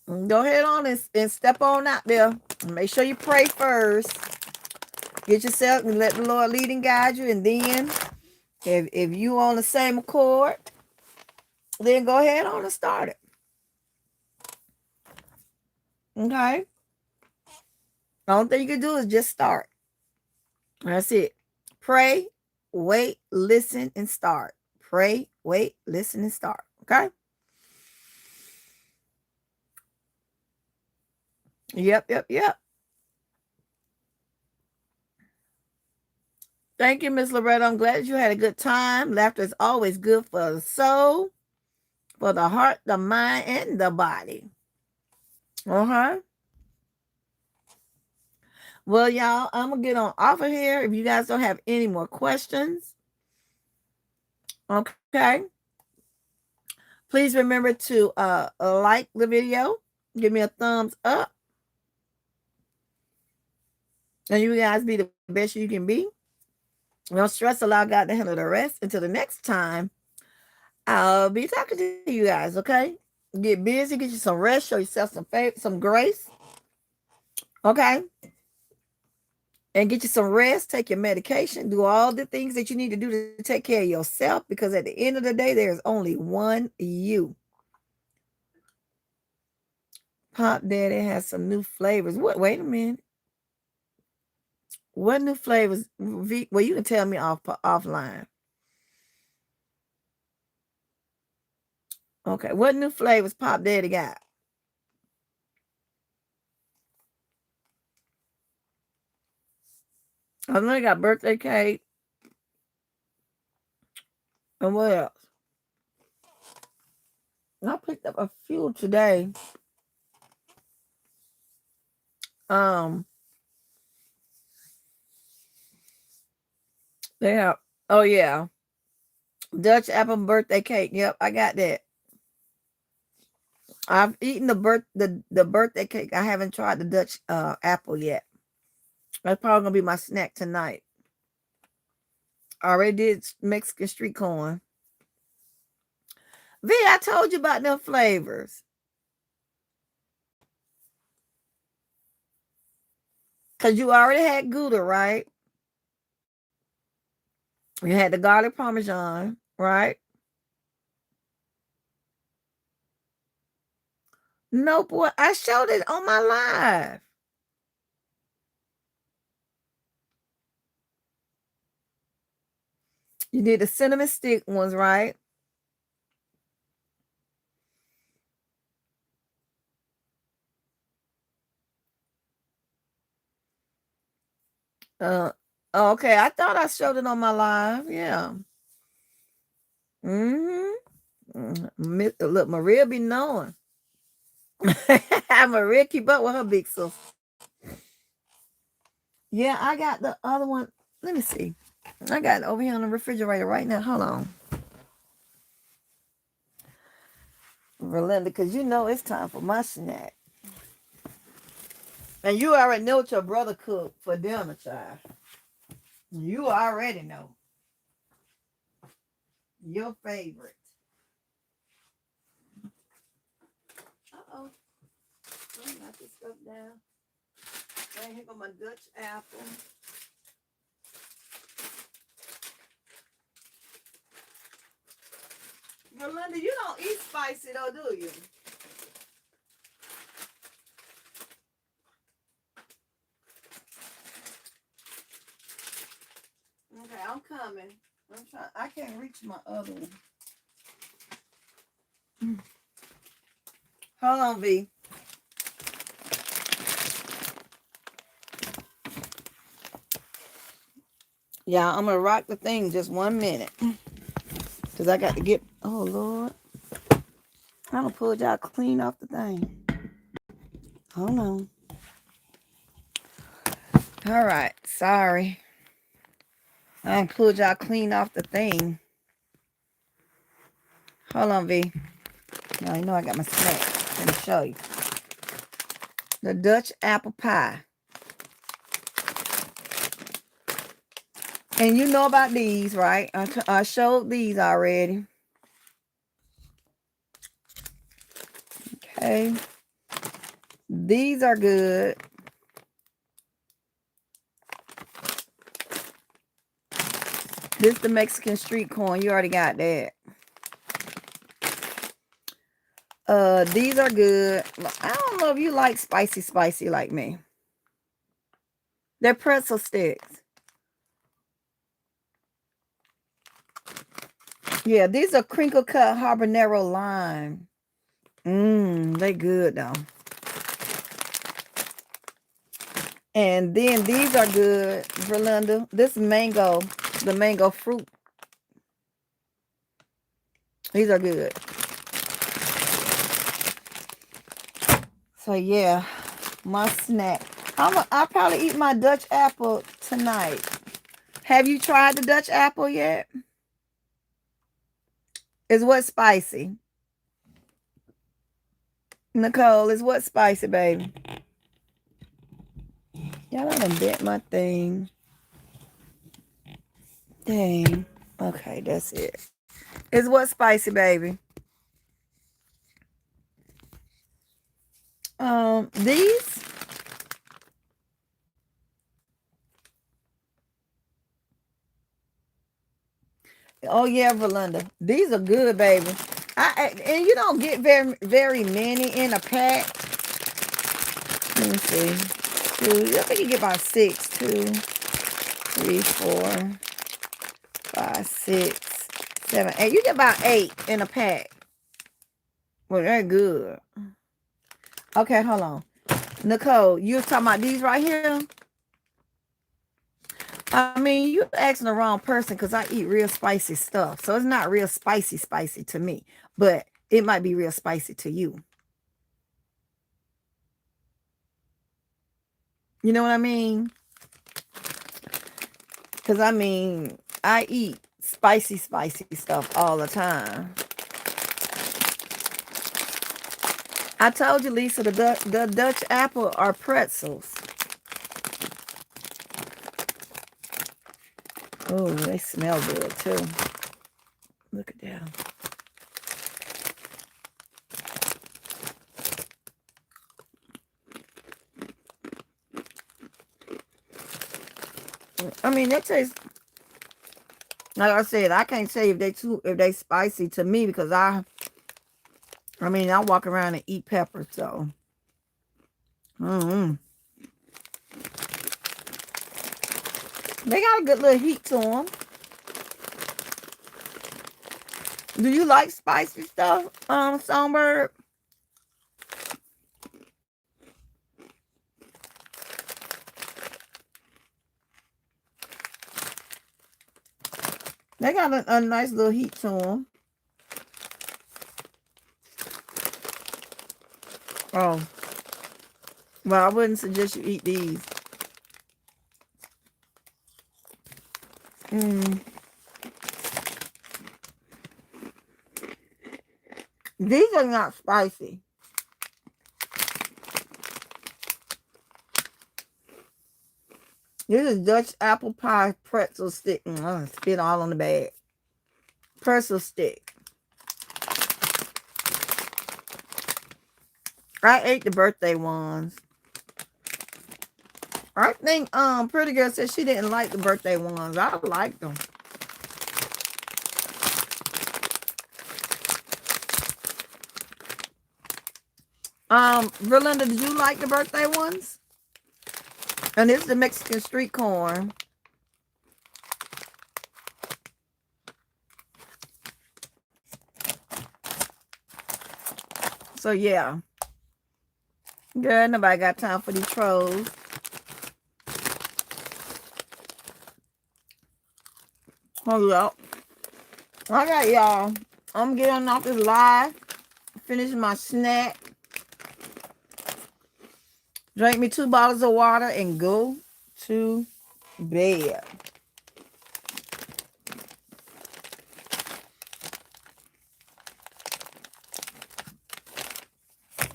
Go ahead on and step on out there. Make sure you pray first. Get yourself and let the Lord lead and guide you. And then if you on the same accord, then go ahead on and start it. Okay. The only thing you can do is just start. That's it. Pray wait, listen, and start. Pray, wait, listen, and start. Okay? Yep. Thank you, Miss Loretta. I'm glad you had a good time. Laughter is always good for the soul, for the heart, the mind, and the body. Uh-huh. Well, y'all, I'm going to get on off of here. If you guys don't have any more questions, okay, please remember to like the video. Give me a thumbs up. And you guys be the best you can be. Don't stress, allow God to handle the rest. Until the next time, I'll be talking to you guys, okay? Get busy, get you some rest, show yourself some favor, some grace, okay? And get you some rest, take your medication, do all the things that you need to do to take care of yourself, because at the end of the day, there's only one you. Pop Daddy has some new flavors. What? Wait a minute. What new flavors? Well, you can tell me offline. Okay. What new flavors Pop Daddy got? I know he got birthday cake. And what else? I picked up a few today. They have, oh yeah, Dutch apple birthday cake. Yep, I got that. I've eaten the birthday cake. I haven't tried the Dutch apple yet. That's probably gonna be my snack tonight. I already did Mexican street corn. V, I told you about them flavors. Cause you already had Gouda, right? You had the garlic parmesan, right? No, boy, I showed it on my live. You did the cinnamon stick ones, right? Okay. I thought I showed it on my live. Yeah. Look, Maria be knowing. Maria keep up with her big sister. Yeah, I got the other one. Let me see. I got it over here on the refrigerator right now. Hold on. Verlinda, because you know it's time for my snack. And you already know what your brother cooked for dinner, child. You already know. Your favorite. Uh-oh. Let me knock this stuff down. Right here go my Dutch apple. Melinda, you don't eat spicy though, do you? Okay, I'm coming. I'm trying. I can't reach my other one. Hold on, V. Yeah, I'm gonna rock the thing just 1 minute. Cause I got to get, oh Lord. I'm gonna pull y'all clean off the thing. Hold on. All right, sorry. I pulled y'all clean off the thing. Hold on, V. Now you know I got my snack. Let me show you. The Dutch apple pie. And you know about these, right? I showed these already. Okay. These are good. This is the Mexican street corn. You already got that. These are good. I don't know if you like spicy like me. They're pretzel sticks. Yeah, these are crinkle cut habanero lime. They good though. And then these are good, Verlinda. This mango, the mango fruit. These are good. So yeah, my snack. I'll probably eat my Dutch apple tonight. Have you tried the Dutch apple yet? Is what spicy? Nicole, is what spicy, baby? Y'all done bent my thing. Dang. Okay, that's it. Is what spicy, baby? These. Oh yeah, Verlinda. These are good, baby. And you don't get very many in a pack. Let me see. I think you get about 6. 2, 3, 4, 5, 6, 7, 8. You get about 8 in a pack. Well, they're good. Okay, hold on. Nicole, you was talking about these right here? I mean, you asking the wrong person because I eat real spicy stuff. So it's not real spicy to me. But it might be real spicy to you. You know what I mean? Because, I mean, I eat spicy stuff all the time. I told you, Lisa, the Dutch apple are pretzels. Oh, they smell good, too. Look at that. I mean, they taste, like I said, I can't say if they spicy to me because I walk around and eat peppers, so. They got a good little heat to them. Do you like spicy stuff, Songbird? They got a nice little heat to them. Oh. Well, I wouldn't suggest you eat these. These are not spicy. This is Dutch apple pie pretzel stick. Spit all on the bag. Pretzel stick. I ate the birthday ones. I think Pretty Girl said she didn't like the birthday ones. I liked them. Verlinda, did you like the birthday ones? And this is the Mexican street corn. So yeah. Girl, nobody got time for these trolls. Hold up. All right, y'all. I'm getting off this live. Finish my snack. Drink me 2 bottles of water and go to bed.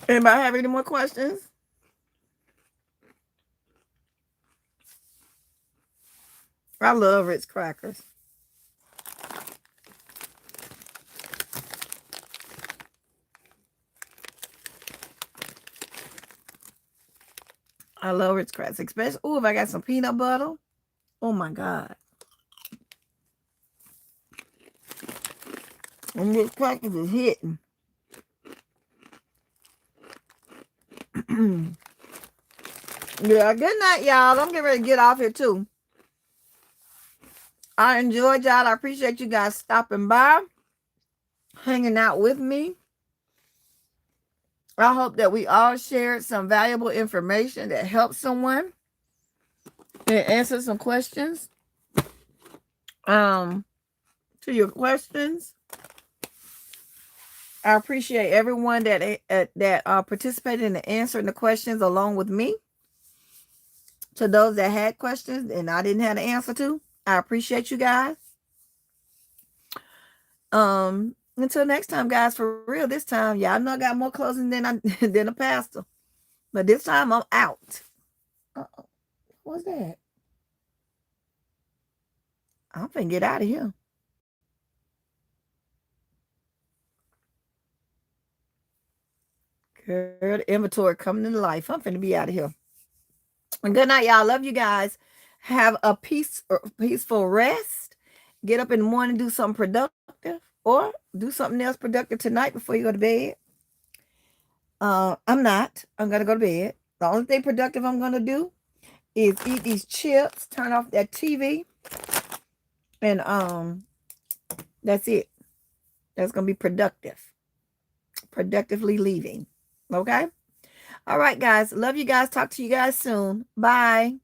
Anybody have any more questions? I love Ritz crackers. I love Ritz crackers, especially if I got some peanut butter. Oh my God. And Ritz crackers is hitting. Yeah, good night, y'all. I'm getting ready to get off here too. I enjoyed y'all. I appreciate you guys stopping by. hanging out with me. I hope that we all shared some valuable information that helps someone and answer some questions. To your questions, I appreciate everyone that participated in answering the questions along with me. To those that had questions and I didn't have the answer to, I appreciate you guys. Until next time, guys, for real, this time, y'all know I got more closing than than a pastor. But this time I'm out. Uh-oh. What's that? I'm finna get out of here. Girl, the inventory coming to life. I'm finna be out of here. And good night, y'all. Love you guys. Have a peaceful rest. Get up in the morning, do something productive, or do something else productive tonight before you go to bed. I'm not. I'm gonna go to bed. The only thing productive I'm gonna do is eat these chips, turn off that TV, and that's it. That's gonna be productive. Productively leaving. Okay. All right, guys. Love you guys. Talk to you guys soon. Bye.